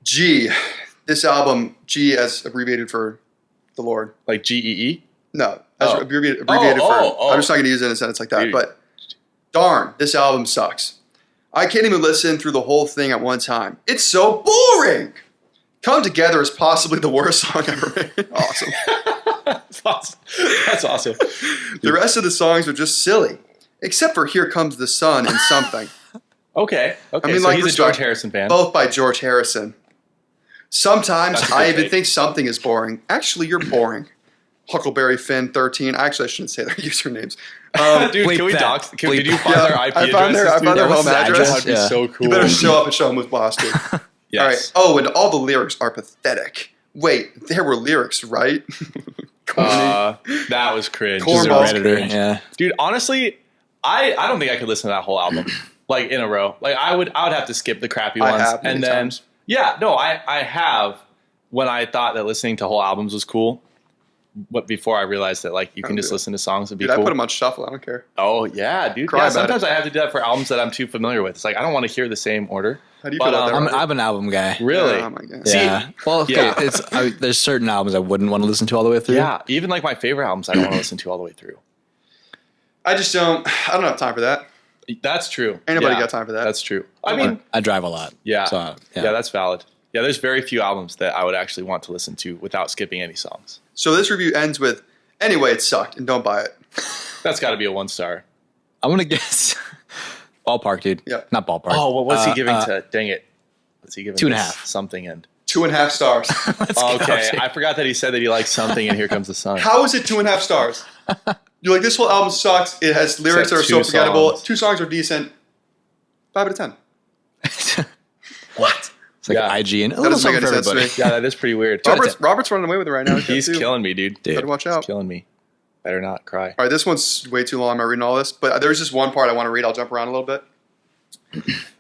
G. This album, G as abbreviated for the Lord. Like GEE? No, as Oh. abbreviated for. Oh. I'm just not going to use it in a sentence like that. Dude. But darn, this album sucks. I can't even listen through the whole thing at one time. It's so boring. Come Together is possibly the worst song ever made. Awesome. That's awesome. That's awesome. The rest of the songs are just silly, except for Here Comes the Sun and Something. Okay. Okay. I mean, So like, he's a respect- George Harrison fan. Both by George Harrison. Sometimes That's a I good even take. think Something is boring. Actually, you're boring. Huckleberry Finn 13. Actually, I shouldn't say their usernames. Dude, bleep can we that. dox? Did Bleep you that. find Yeah, their IP I found their- addresses? I dude? found their That home would- address. That'd be Yeah. so cool. You better show up and show them who's boss, dude. Yes. All right. Oh, and all the lyrics are pathetic. Wait, there were lyrics, right? That was cringe. Cornball. That was Redditor, cringe. yeah. Dude, honestly, I don't think I could listen to that whole album like in a row. Like I would have to skip the crappy I ones have many and then times. I have when I thought that listening to whole albums was cool. But before I realized that like you can don't just do it. listen to songs and be Dude, I cool. put them on shuffle. I don't care. Oh yeah, dude. Cry Yeah, about sometimes it. I have to do that for albums that I'm too familiar with. It's like I don't want to hear the same order. How do you But, feel about that? I'm an album guy. Really? Oh my god. See, Yeah. Well, okay. yeah. There's certain albums I wouldn't want to listen to all the way through. Yeah, even like my favorite albums, I don't want to listen to all the way through. I don't have time for that. That's true. Ain't nobody Yeah, got time for that. That's true. I mean, I drive a lot. yeah, So, yeah, that's valid. Yeah, there's very few albums that I would actually want to listen to without skipping any songs. So this review ends with, anyway, it sucked, and don't buy it. That's got to be a 1 star. I'm gonna guess ballpark, dude. Yeah. Not ballpark. Oh, well, what's he giving to? Dang it, what's he giving? 2.5. Something and. 2.5 stars. Let's go, Okay, dude. I forgot that he said that he likes something, and Here Comes the Sun. How is it 2.5 stars? You're like, this whole album sucks. It has lyrics that are so 2 forgettable. songs. 2 songs are decent. 5 out of 10. What? It's like Yeah. IG and a That little doesn't make something for any sense to everybody. me. Yeah, that is pretty weird. Robert's running away with it right now. He's too. killing me, dude. Dude. Better watch He's out. killing me. Better not cry. All right, this one's way too long. I'm not reading all this, but there's just one part I want to read. I'll jump around a little bit.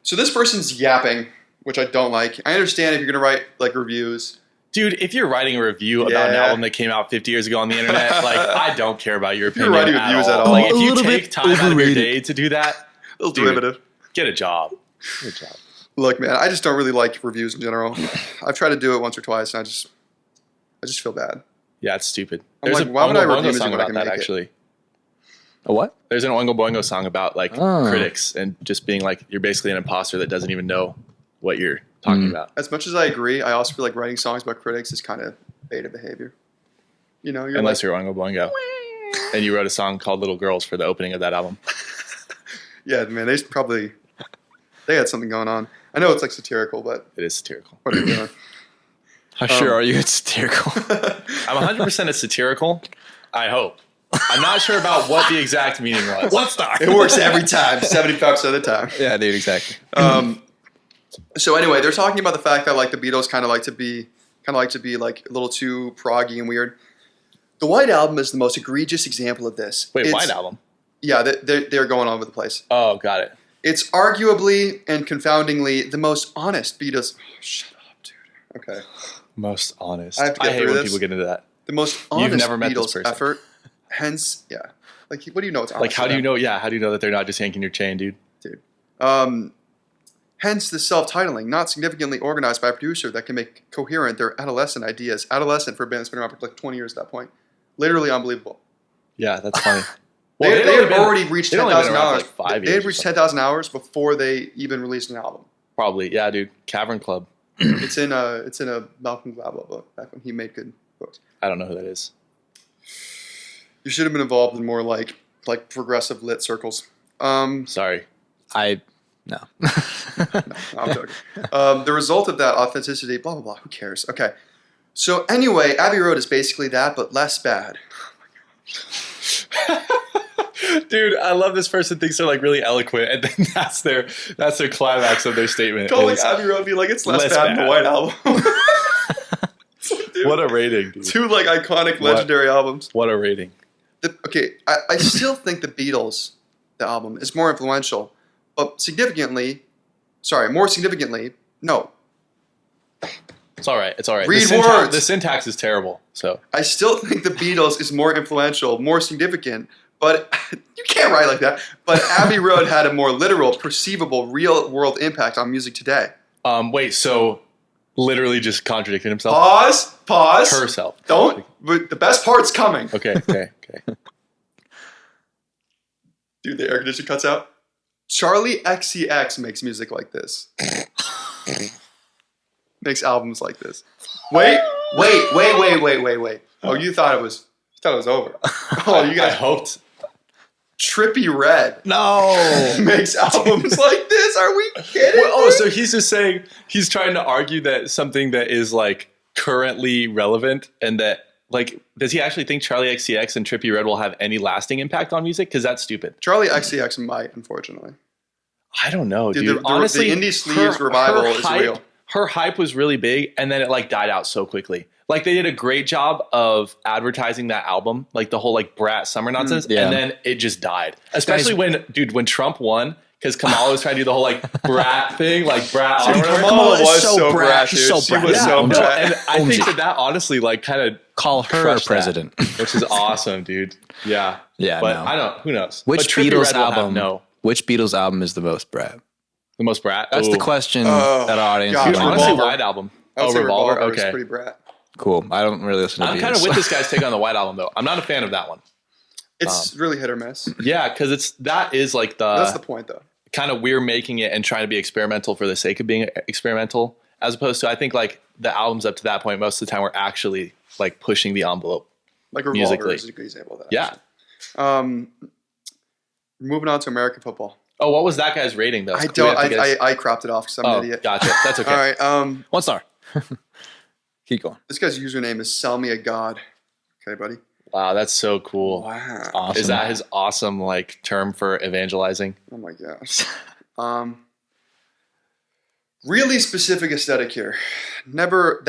So this person's yapping, which I don't like. I understand if you're going to write like reviews. Dude, if you're writing a review about an Yeah. album that came out 50 years ago on the internet, like I don't care about your you're opinion writing at reviews all. at all. Like A if you little take bit time out of your overrated. day to do that, A little Dude. derivative. get a job. Get a job. Look, man, I just don't really like reviews in general. I've tried to do it once or twice, and I just feel bad. Yeah, it's stupid. I'm There's like, a why would Oingo I Boingo review song something when I about can that make it? actually. A what? There's an Oingo Boingo song about like Oh. critics and just being like you're basically an imposter that doesn't even know what you're talking about. As much as I agree, I also feel like writing songs about critics is kind of beta behavior. You know, you're Unless like, you're Oingo Boingo. And you wrote a song called Little Girls for the opening of that album. yeah, man, they had something going on. I know it's like satirical, but It is satirical. what are you doing? How sure are you it's satirical? I'm 100% it's satirical. I hope. I'm not sure about what the exact meaning was. 1 star. It works every time, 75% of the time. Yeah, dude, exactly. So anyway, they're talking about the fact that like the Beatles kind of like to be like a little too proggy and weird. The White Album is the most egregious example of this. Wait, It's- White Album? Yeah, they're going all over the place. Oh, got it. It's arguably and confoundingly the most honest Beatles. Oh, shut up, dude. Okay. Most honest. I have to get hate through when this. people get into that. The most honest You've never met this Beatles person. effort. Hence, yeah. Like, what do you know? It's honest. Like, how do you know? Yeah, how do you know that they're not just yanking your chain, dude? Dude. Hence the self-titling, not significantly organized by a producer that can make coherent their adolescent ideas. Adolescent for a band that's been around for like 20 years at that point. Literally unbelievable. Yeah, that's funny. Well, they had already reached they'd only been 10,000 around for hours. like 5 They years had or reached something. 10,000 hours before they even released an album. Probably, yeah, dude. Cavern Club. It's in a Malcolm Gladwell book back when he made good books. I don't know who that is. You should have been involved in more like progressive lit circles. Sorry. No. No, I'm joking. The result of that authenticity, blah blah blah. Who cares? Okay. So anyway, Abbey Road is basically that, but less bad. Dude, I love this person thinks they're like really eloquent, and then that's their climax of their statement. Calling is, Abbey Road be like it's less less bad than the bad. White Album. Dude, what a rating, dude. two like iconic legendary albums. What a rating. Okay, I still think the Beatles, the album, is more influential, but more significantly, no. It's all right. It's all right. Read the words. The syntax is terrible. So I still think the Beatles is more influential, more significant, but you can't write like that. But Abbey Road had a more literal, perceivable, real-world impact on music today. wait. So literally just contradicted himself. Pause. Herself. Don't. But the best part's coming. Okay. Dude, the air conditioner cuts out. Charlie XCX makes music like this. Makes albums like this. Wait. Oh, you thought it was over. Oh, you I guys. hoped. Trippy Red No. makes albums like this. Are we kidding? Well, me? so he's just saying he's trying to argue that something that is like currently relevant and that like does he actually think Charlie XCX and Trippy Red will have any lasting impact on music? Because that's stupid. Charlie XCX might, unfortunately. I don't know, Dude, dude. the Honestly, Indie Sleeves revival is hype, real. Her hype was really big, and then it like died out so quickly. Like they did a great job of advertising that album, like the whole like brat summer nonsense, yeah. and then it just died. Especially when Trump won, because Kamala was trying to do the whole like brat thing, like brat. Dude, or whatever. Kamala is was so so brat. brat, She's dude. so She brat. was Yeah, so no, brat. And I think that honestly like kind of Call her crushed president. that, which is awesome, dude. Yeah, Yeah, but no. I don't. Who knows? Which But Trippie Beatles Red will have album? no, Which Beatles album is the most brat? the most brat. That's the Ooh. question Oh, that our audience gosh, Dude, is honestly, wondering. Revolver. White Album. I would say Revolver. is Okay. pretty brat. Cool. I don't really listen to I'm Beatles. kind of with this guy's take on the White Album though. I'm not a fan of that one. It's really hit or miss. Yeah, because that is like That's the point, though. kind of we're making it and trying to be experimental for the sake of being experimental, as opposed to I think like the albums up to that point most of the time were actually like pushing the envelope. Like Revolver musically. is a good example of that. Yeah. Moving on to American football. Oh, what was that guy's rating though? I Do we don't. have to guess? I cropped it off because I'm Oh, an idiot. gotcha. That's okay. All right. 1 star. Keep going. This guy's username is Sell Me a God. Okay, buddy. Wow, that's so cool. Wow. Awesome. Is that his awesome like term for evangelizing? Oh my gosh. Really specific aesthetic here. Never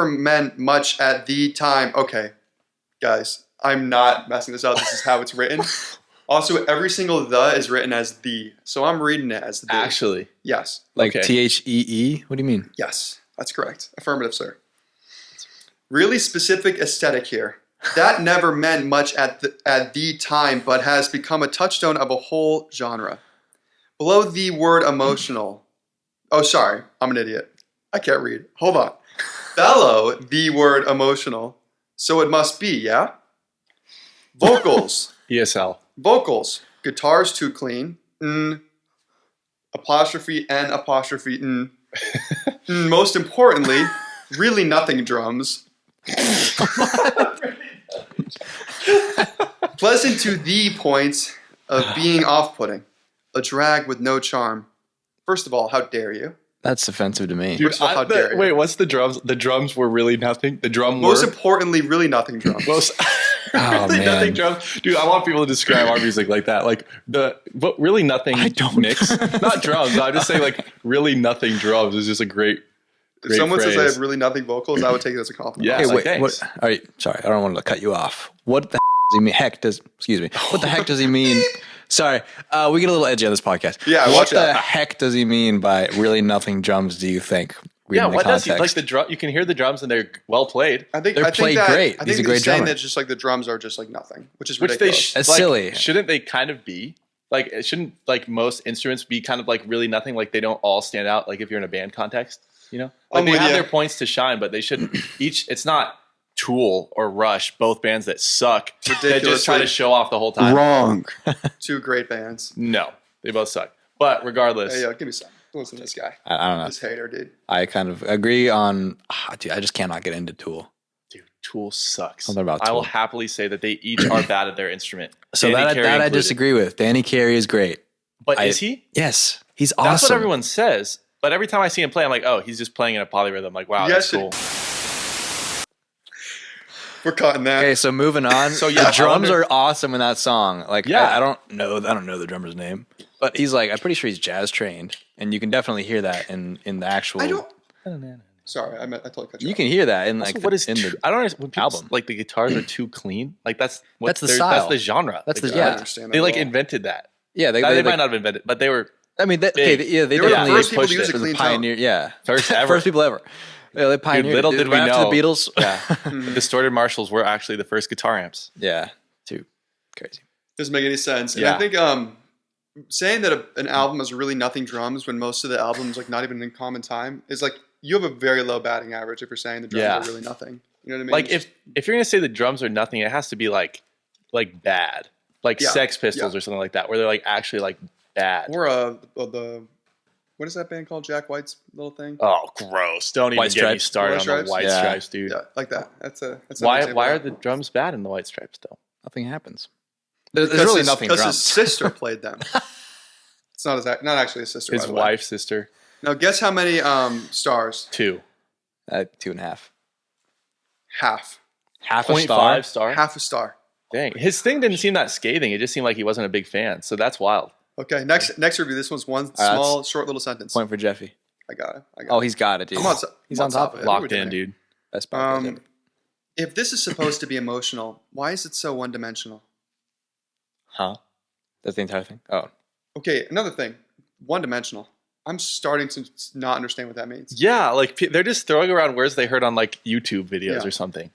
meant much at the time. Okay, guys, I'm not messing this up. This is how it's written. Also, every single the is written as the, so I'm reading it as the. Actually, Yes. like okay. THEE? What do you mean? Yes, that's correct. Affirmative, sir. Really specific aesthetic here. That never meant much at the time, but has become a touchstone of a whole genre. Below the word emotional. Oh, sorry. I'm an idiot. I can't read. Hold on. Below the word emotional. So it must be, yeah? Vocals. ESL. Vocals. Guitars too clean. Apostrophe N apostrophe N. Most importantly, really nothing drums. Pleasant to the point of being off-putting. A drag with no charm. First of all, how dare you? That's offensive to me. Dude, how dare you? Wait, what's the drums? The drums were really nothing. The drum Most were importantly, really nothing drums. Oh, really man. nothing drums. Dude, I want people to describe our music like that. Like but really nothing I don't. mix. Not drums. I'm just saying like really nothing drums is just a great If someone says I phrase. have really nothing vocals, I would take it as a compliment. Yeah. Hey, like, wait. thanks. What? All right. Sorry, I don't want to cut you off. What the does he mean? What the heck does he mean Sorry, we get a little edgy on this podcast. Yeah, what watch the out. heck does he mean by really nothing drums? Do you think? Yeah, Reading the what does he like context. the drum? You can hear the drums and they're well played. I think They're I think played that, great. I think He's a great he's saying drummer. that just like the drums are just like nothing, which is Which they ridiculous. That's like, silly. Shouldn't they kind of be? Like, it shouldn't like most instruments be kind of like really nothing? Like they don't all stand out. Like if you're in a band context, you know, like I'm they with have you. their points to shine, but they shouldn't. It's not Tool or Rush, both bands that suck. That just try Ridiculously to show off the whole time. Wrong. Two great bands. No, they both suck. But regardless, Hey, yo, give me some. Listen to this guy. I don't know. This hater, dude. I kind of agree on. Dude, I just cannot get into Tool. dude, Tool sucks. Something about I will Tool. happily say that they each are bad at their instrument. So Danny that Carey I included. disagree with. Danny Carey is great. But I- is he? Yes, he's awesome. That's what everyone says. But every time I see him play, I'm like, oh, he's just playing in a polyrhythm. Like, wow, Yes, that's cool. We're cutting that. Okay, so moving on. So, yeah, the I drums wonder- are awesome in that song. Like, Yeah. I don't know the drummer's name, but he's like, I'm pretty sure he's jazz trained, and you can definitely hear that in the actual. I don't. Sorry, I totally cut you You off. can hear that in Also, like what is in the I don't understand when people album. like the guitars are too clean. Like that's what That's the they're- style. That's the genre. That's Like, the- I don't yeah. understand that They at like all. invented that. yeah They, they might like, not have invented, but they were I mean they, big. okay, yeah they They were the definitely first people to pushed use it. a were the clean tone. pioneer yeah first ever. first people ever. Yeah, they pioneered. little did we right after know. the Beatles. Yeah, the distorted Marshalls were actually the first guitar amps. yeah, too crazy. Doesn't make any sense. And Yeah. I think saying that an album has really nothing drums when most of the albums like not even in common time is like you have a very low batting average if you're saying the drums Yeah. are really nothing. You know what I mean? Like if you're gonna say the drums are nothing, it has to be like bad, like Yeah, Sex Pistols yeah. or something like that, where they're like actually like bad. or the what is that band called? Jack White's little thing. Oh, gross! Don't even White get me Stripes? started White on Stripes? the White Yeah. Stripes, dude. Yeah, like that. That's an Why example are of the that. drums bad in the White Stripes though? Nothing happens. There's Because really his- nothing because drums. his sister played them. It's not not actually his sister. His by the way. wife's sister. Now guess how many stars? 2. 2.5. Half. Half a 0.5 star. star. Half a star. Dang, his thing didn't seem that scathing. It just seemed like he wasn't a big fan. So that's wild. Okay, next review. This one's one that's small, short little sentence. Point for Jeffy. I got it. Oh, he's got it, dude. I'm on, He's I'm on top of it. it. Locked We're in, doing it. dude. Best podcast ever. If this is supposed to be emotional, why is it so one-dimensional? Huh? That's the entire thing. Oh, Okay, another thing. One-dimensional. I'm starting to not understand what that means. Yeah, like they're just throwing around words they heard on like YouTube videos Yeah. or something.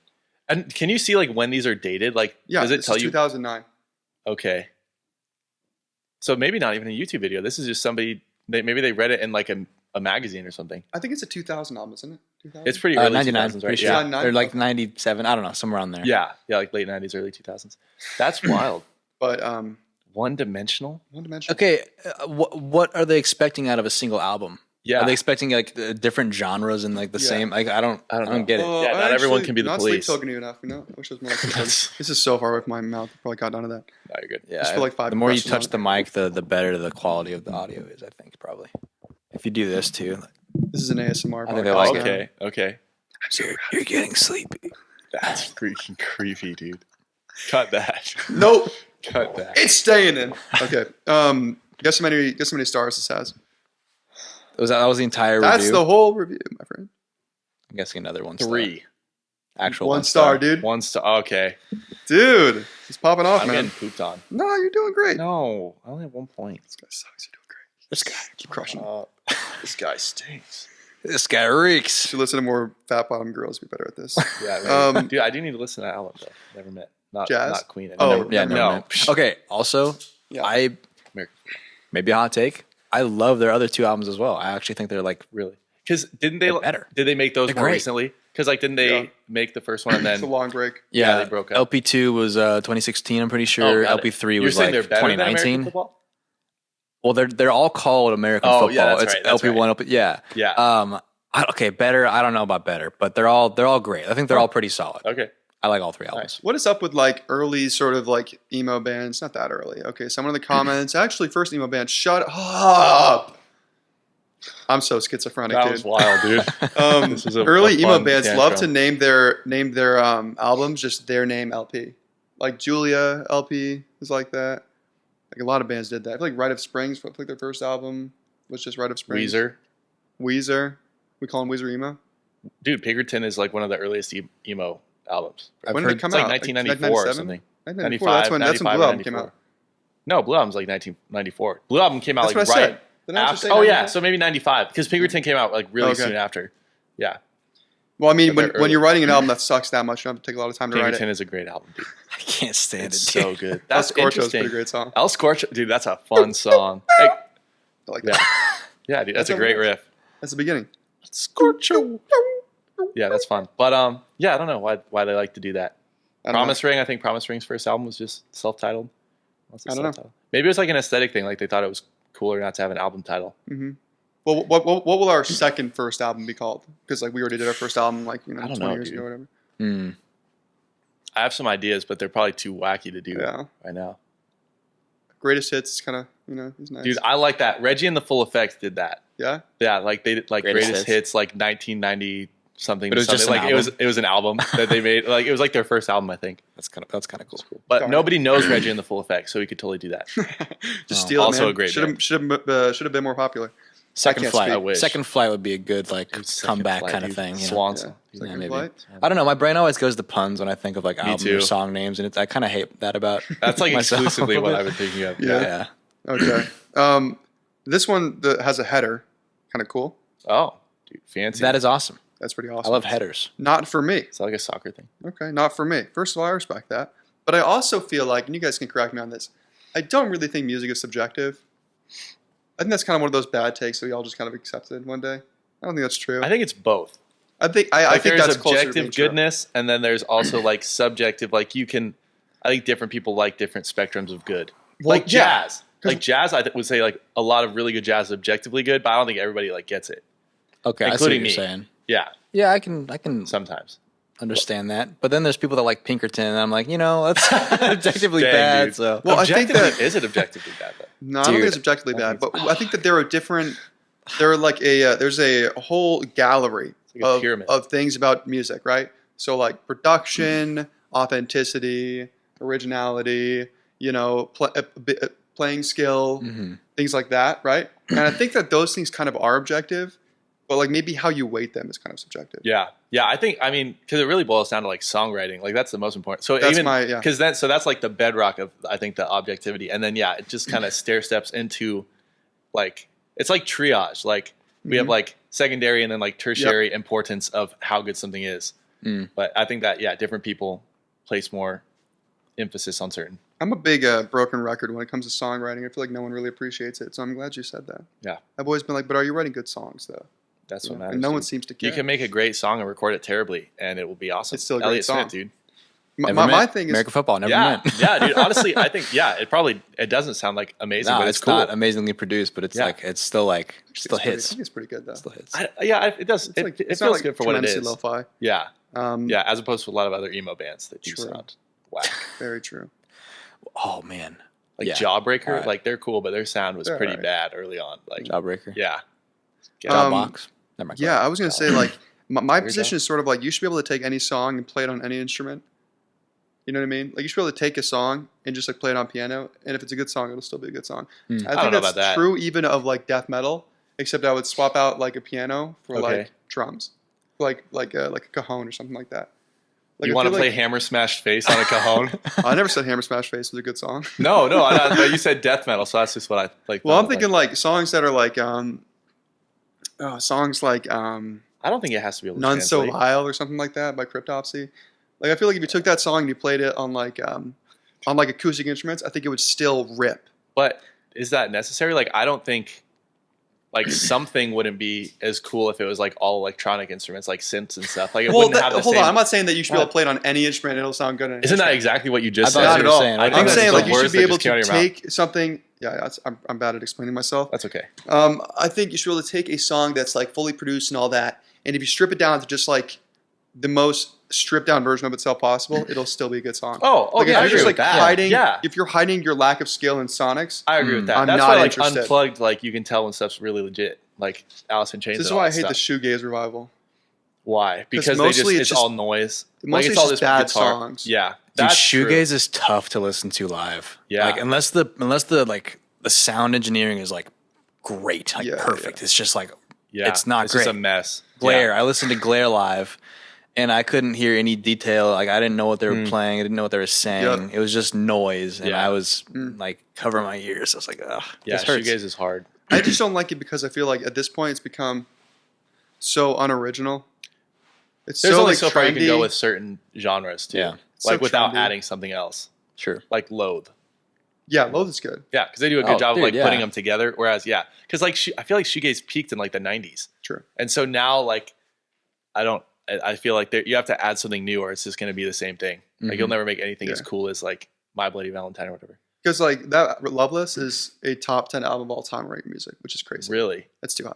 And can you see like when these are dated? Like, Yeah, does it this tell is you? 2009. Okay. So maybe not even a YouTube video. This is just somebody. Maybe they read it in like a magazine or something. I think it's a 2000 album, isn't it? 2000? It's pretty early 99. 2000s, right? Pretty Yeah. sure. 99? They're like 97. I don't know, somewhere on there. Yeah, like late 90s, early 2000s. That's wild. But One dimensional. one-dimensional. Okay, what are they expecting out of a single album? Yeah. Are they expecting like different genres and like the Yeah. same? Like I don't know. get it. Yeah, not everyone can be the not police. Sleep token enough, you know? I wish it was more like Sleep Token. That's- This is so far away from my mouth. I probably got down to that. No, you're good. Yeah, Just for like 5 the more you questions touch on the it. mic, the better the quality of the audio is. I think probably. If you do this too, This is an ASMR. I think they podcast. like it. Okay. Okay. you're getting sleepy. That's freaking creepy, dude. Cut that. Nope. Cut that. It's staying in. Okay. Guess how many stars this has? That was the entire That's review. the whole review, my friend. I'm guessing another one. 3. Actual One star, dude. 1 star. Okay. Dude, he's popping off, I'm man. getting pooped on. No, you're doing great. No, I only have 1 point. This guy sucks. You're doing great. This guy. Keep crushing it. This guy stinks. This guy reeks. Should listen to more fat bottom girls. Be better at this. Yeah, maybe. Um, Dude, I do need to listen to that album though. Never met. Not Jazz? Not Queen. I Oh, never, Yeah, never no. no. man. Okay. Also, Yeah. American. maybe a hot take. I love their other 2 albums as well. I actually think they're like Really? Because didn't they They're better. Did they make those They're more great. recently? Because like didn't they Yeah. make the first one and It's a then? long break. Yeah, they broke up. LP2 was 2016. I'm pretty sure. got it. LP3 You're was saying like they're better than American 2019. football? Well, they're all called American Oh, football. yeah, that's It's right, that's LP1, right. LP. Yeah. Yeah. Okay, better. I don't know about better, but they're all great. I think they're all pretty solid. Okay. I like all 3 albums. What is up with like early sort of like emo bands? Not that early. Okay, someone in the comments. Actually, first emo band. Shut up. I'm so schizophrenic, That dude. was wild, dude. This is a Early emo fun bands tantrum. love to name their albums just their name LP. Like Julia LP is like that. Like a lot of bands did that. I feel like Rite of Springs, like their first album was just Rite of Springs. Weezer. We call them Weezer emo. Dude, Pinkerton is like one of the earliest emo albums. I've When heard did it come It's like out? 1994 or 1997? something. 1994. That's when 95, Blue Album came 94. out. No, Blue Album's like 1994. Blue Album came out That's like what I right said. Didn't I just after. say Oh yeah, 94? so maybe 95 because Pinkerton came out like really Okay. soon after. Yeah, Well, I mean, But they're when early. you're writing an album that sucks that much, you have to take a lot of time to write Pinkerton it. is a great album, dude. I can't stand It's it. so dude. good. El That's Scorcho is a interesting. pretty great song. El Scorcho, dude, that's a fun song. Hey, I like yeah, that. yeah, dude, that's a That's great a- riff. That's the beginning. Scorcho. Yeah, that's fun. But yeah, I don't know why they like to do that. I don't know. Promise Ring, I think Promise Ring's first album was just self-titled. I don't know. Maybe it was like an aesthetic thing. Like they thought it was cooler not to have an album title. Mm-hmm. Well, what will our first album be called? Because like we already did our first album like I don't 20 know, years dude. ago or whatever. Mm. I have some ideas, but they're probably too wacky to do Yeah. right now. Greatest hits kind of is nice. Dude, I like that. Reggie and the Full Effects did that. Yeah. Yeah, like they did like Greatest greatest, hits like 1990 something. But it was something. just an like it was an album that they made. Like it was like their first album, I think. That's kind of cool. But Darn. nobody knows Reggie and the Full Effects, so he could totally do that. Just Oh. steal it, Also man. a great should have been more popular. Second can't flight. speak. I wish. Second flight would be a good like Second comeback Flight, kind of dude. thing. You know? Swan Yeah. song. Second maybe. Flight. I don't know. My brain always goes to puns when I think of like album too. or song names, and I kind of hate that about. That's like myself. exclusively what I've been thinking of. Yeah. Yeah. Okay. This one that has a header, kind of cool. Oh, dude, fancy. That is awesome. That's pretty I awesome. love headers. Not for me. It's like a soccer thing. Okay, not for me. First of all, I respect that. But I also feel like, and you guys can correct me on this, I don't really think music is subjective. I think that's kind of one of those bad takes that we all just kind of accepted one day. I don't think that's true. I think it's both. I think Like think there's that's closer to being objective true. goodness, and then there's also like subjective. Like you can, I think different people like different spectrums of good. Well, Like yeah. jazz. Like jazz, would say like a lot of really good jazz is objectively good, but I don't think everybody like gets it. Okay, I see what Including you're me. saying. Yeah, Yeah, I can sometimes. understand that. But then there's people that like Pinkerton, and I'm like, that's objectively Dang, bad. dude. So Well, I think objectively, that- is it objectively bad though? No, I don't think Dude. it's objectively bad, think but I think that there are different. There are like there's a whole gallery like a pyramid. of things about music, right? So like production, authenticity, originality, playing skill, Mhm. things like that, right? And I think that those things kind of are objective, but like maybe how you weight them is kind of subjective. Yeah, I mean, because it really boils down to like songwriting. Like that's the most important. So That's even yeah. because that's like the bedrock of I think the objectivity, and then it just kind of stair steps into like it's like triage. Like we have like secondary and then like tertiary importance of how good something is. Mm. But I think that different people place more emphasis on certain. I'm a big broken record when it comes to songwriting. I feel like no one really appreciates it, so I'm glad you said that. Yeah, I've always been like, but are you writing good songs though? that's what Yeah. matters. And no one dude. seems to care. You can make a great song and record it terribly, and it will be awesome. It's still a great Elliott song. Smith, dude. My thing is, American football never Yeah, meant. yeah, dude. Honestly, I think it doesn't sound like amazing, No, but it's it's cool. not amazingly produced, but it's Yeah. like it's still I hits. think it's pretty good though. Still hits. It does. It's like, It it's feels not like good for what it tremendously is. Lo-fi. Yeah, Yeah, as opposed to a lot of other emo bands that do True. sound whack. very true. Oh man, Like Yeah. Jawbreaker, Alright. like they're cool, but their sound was They're pretty alright. bad early on. Like, Jawbreaker. yeah, Jawbox. Never mind. Yeah, I was gonna say like my There you position go. is sort of like you should be able to take any song and play it on any instrument. You know what I mean? Like you should be able to take a song and just like play it on piano, and if it's a good song, it'll still be a good song. Hmm. I I think don't know that's about that. true even of like death metal, except I would swap out like a piano for Okay. like drums, like a cajon or something like that. Like, you I want to feel play like- Hammer Smash Face on a cajon? I never said Hammer Smash Face was a good song. no, but you said death metal, so that's just what I like. Well, thought I'm of, thinking like songs that are like songs like I don't think it has to be able to None So translate. Vile or something like that by Cryptopsy. Like I feel like if you took that song and you played it on like acoustic instruments, I think it would still rip. But is that necessary? Like, I don't think like something wouldn't be as cool if it was like all electronic instruments, like synths and stuff. Like, it wouldn't have the hold same. on, I'm not saying that you should be able to play it on any instrument and it'll sound good. On any Isn't that instrument. exactly what you just I said? thought Not you at were all. saying. I I think I'm that's saying the like you worst should be that able just came out to of your mouth. take something. Yeah, I'm bad at explaining myself. That's okay. I think you should be able to take a song that's like fully produced and all that, and if you strip it down to just like the most stripped down version of itself possible, it'll still be a good song. Like, if I you're agree just with like that. hiding, Yeah, if you're hiding your lack of skill in sonics, I agree with that. I'm That's not why like interested. Unplugged, like you can tell when stuff's really legit. Like Alice in Chains. this is and all why I that hate the stuff. shoegaze revival. Why? Because mostly it's all noise. mostly it's all it's just this bad guitar. songs. Yeah, Dude, that's true. shoegaze is tough to listen to live. Yeah. like unless the like the sound engineering is like great, like Yeah, perfect. yeah. It's just like Yeah, it's not just a great. mess. Glare. Yeah. I listened to Glare live, and I couldn't hear any detail. Like I didn't know what they were playing. I didn't know what they were saying. Yep. It was just noise, and Yeah. I was like covering my ears. I was like, ugh, Yeah, this hurts. shoegaze is hard. I just don't like it because I feel like at this point it's become so unoriginal. It's There's so only like so far you can go trendy. with certain genres too. Yeah. Like So without trendy. adding something else. Sure. Like Loathe. Yeah, Loathe is good. Yeah, because they do a good job of like dude, putting yeah. them together. Whereas, yeah, because like I feel like shoegaze peaked in like the 90s. True. And so now like I feel like you have to add something new or it's just going to be the same thing. Like you'll never make anything as cool as like My Bloody Valentine or whatever. Because like that Loveless is a top 10 album of all time reggae music, which is crazy. Really? That's too high.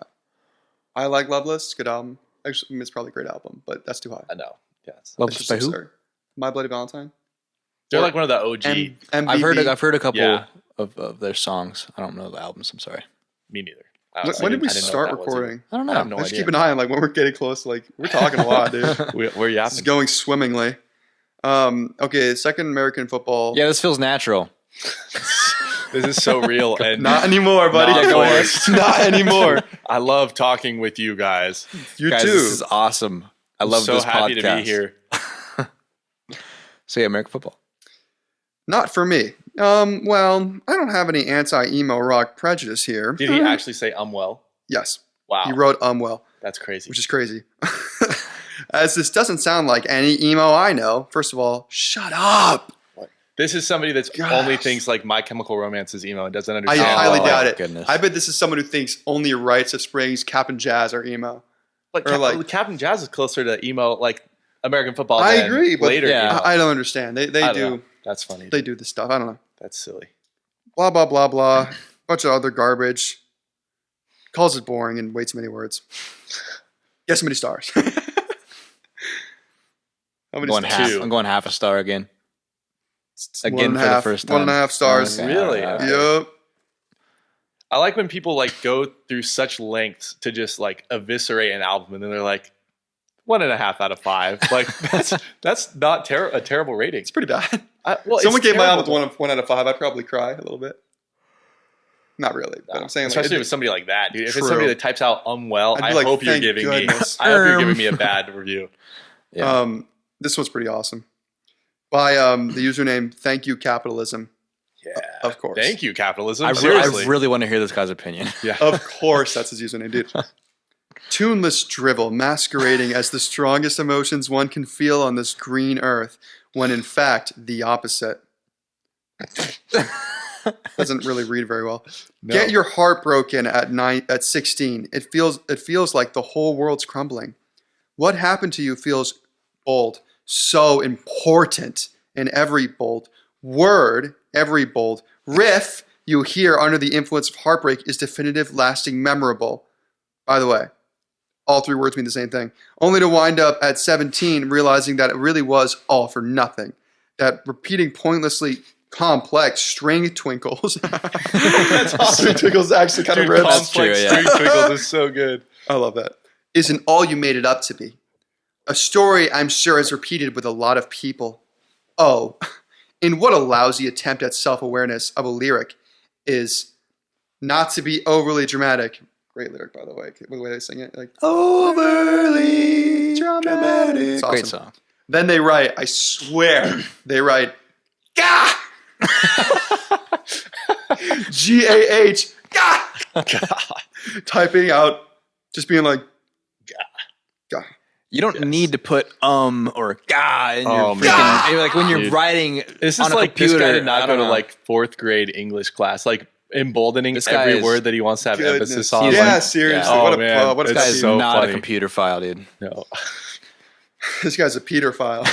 I like Loveless. It's a good album. Actually, I mean, it's probably a great album, but that's too high. I know. Yeah. Love That's just by who? absurd. My Bloody Valentine. They're like one of the OG. MVV. I've heard a couple Yeah. of their songs. I don't know the albums. I'm sorry. Me neither. When did we I didn't know start what that was recording? I don't know. I have no Let's idea. keep an eye on like when we're getting close. Like we're talking a lot, dude. Where This is yapping? going swimmingly. Okay, second American football. Yeah, this feels natural. This is so real and Not anymore, buddy. Not Go ahead. forced. Not anymore. I love talking with you guys. You Guys, too. this is awesome. I love so this happy podcast. to be here. So yeah, American football. Not for me. Well, I don't have any anti-emo rock prejudice here. Did he actually say well? Yes. Wow. He wrote well, That's crazy. which is crazy. As this doesn't sound like any emo I know. First of all, shut up. This is somebody that's Gosh. only thinks like My Chemical Romance is emo and doesn't I understand. highly Oh, doubt it. goodness. I bet this is someone who thinks only Rites of Springs, Captain Jazz are emo. But or like- Captain Jazz is closer to emo, like American football. I than agree, but later Yeah. emo. I don't understand. They I don't do know. That's funny. they do this stuff. I don't know. That's silly. Blah blah blah blah. Bunch of other garbage. Calls it boring and way too many words. Guess how many stars? How many Going stars? half. Two. I'm going half a star again. Again One and a for the half- first time. 1.5 stars. Okay, Really? all right. Yep. I like when people like go through such lengths to just like eviscerate an album and then they're like 1.5 out of 5. Like that's not a terrible rating. It's pretty bad. Well, Someone it's gave my terrible. album 1 out of 5. I'd probably cry a little bit. Not really, but I'm saying like, especially with somebody like that, dude. If True. it's somebody that types out well, I'd be I like, hope you're "Thank giving goodness." me. I hope you're giving me a bad review. Yeah. This one's pretty awesome. By the username Thank You Capitalism. Yeah, Of course. Thank you, capitalism. I Seriously, really want to hear this guy's opinion. yeah. Of course, that's his username, dude. Tuneless drivel masquerading as the strongest emotions one can feel on this green earth, when in fact the opposite. Doesn't really read very well. No. Get your heart broken at 16. It feels like the whole world's crumbling. What happened to you feels bold, so important in every bold word, every bold riff you hear under the influence of heartbreak is definitive, lasting, memorable. By the way, all 3 words mean the same thing. Only to wind up at 17 realizing that it really was all for nothing. That repeating pointlessly complex string twinkles. That's awesome. String twinkles actually kind of Dude, rips. That's true, complex yeah. string twinkles is so good. I love that. Isn't all you made it up to be. A story I'm sure is repeated with a lot of people. Oh, in what a lousy attempt at self-awareness of a lyric is not to be overly dramatic. Great lyric, by the way. The way they sing it. Like, Overly dramatic. It's awesome. Great song. Then they write, I swear, they write, Gah! G-A-H, Gah! Typing out, just being like, Gah. You don't need to put or "ga" in your Oh, freaking man. like when you're Dude. wring This on is a like computer. this guy did I not go don't to know. like 4th grade English class, like emboldening This guy every is- word that he wants to have Goodness. emphasis on. Yeah, Like, seriously. Oh, what a man. what a It's This pet guy's peeve. so not funny. a computer file, dude. no. This guy's a Peter file.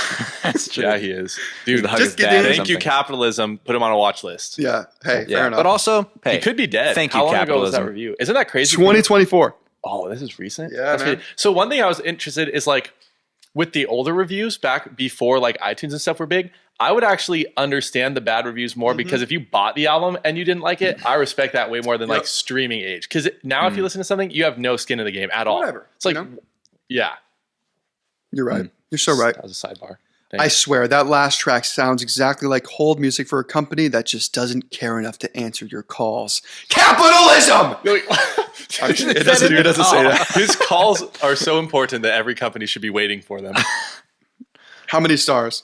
That's true. Yeah, he is. He's Dude, the hug just his get dad in. or thank you, something. capitalism. Put him on a watch list. Yeah. Hey, Yeah, fair enough. but also, hey, He could be dead. Thank How you, long ago was that capitalism. review? Isn't that crazy? 2024. Oh, this is recent. Yeah, That's man. crazy. So one thing I was interested is like with the older reviews back before like iTunes and stuff were big, I would actually understand the bad reviews more because if you bought the album and you didn't like it, I respect that way more than like streaming age. Because now if you listen to something, you have no skin in the game at all. Whatever, It's like, you know? yeah, You're right. You're so right. that was a sidebar. thing. I swear, that last track sounds exactly like hold music for a company that just doesn't care enough to answer your calls. Capitalism! It doesn't say that. His calls are so important that every company should be waiting for them. How many stars?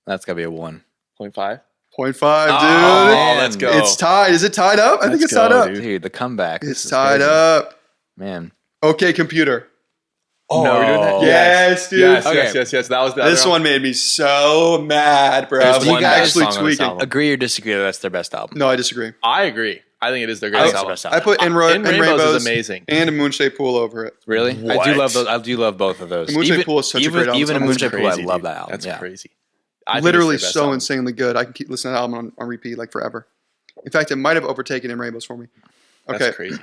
That's gotta be a 1. 0.5? 0.5, dude. Oh, let's go. It's tied. Is it tied up? I think it's tied up. Dude, the comeback. It's tied up. Man. Okay, computer. Oh, no, we're doing that? Yes, dude. Yes, Okay. yes. That was the This other one made me so mad, bro. I There's was one bad actually song on this tweaking. album. Agree or disagree that that's their best album? No, I disagree. I agree. I think it is their greatest I album. think it's the I best put In Rainbows Rainbows is amazing. and a Moonshaped Pool over it. Really? I What? do love those. I do love both of those. Moonshaped Pool is such a great album. Even a That's Moonshaped Pool, I crazy, love dude. that album. That's yeah. crazy. I think Literally it's their best so album. insanely good. I can keep listening to the album on repeat like forever. In fact, it might have overtaken In Rainbows for me. Okay. That's crazy.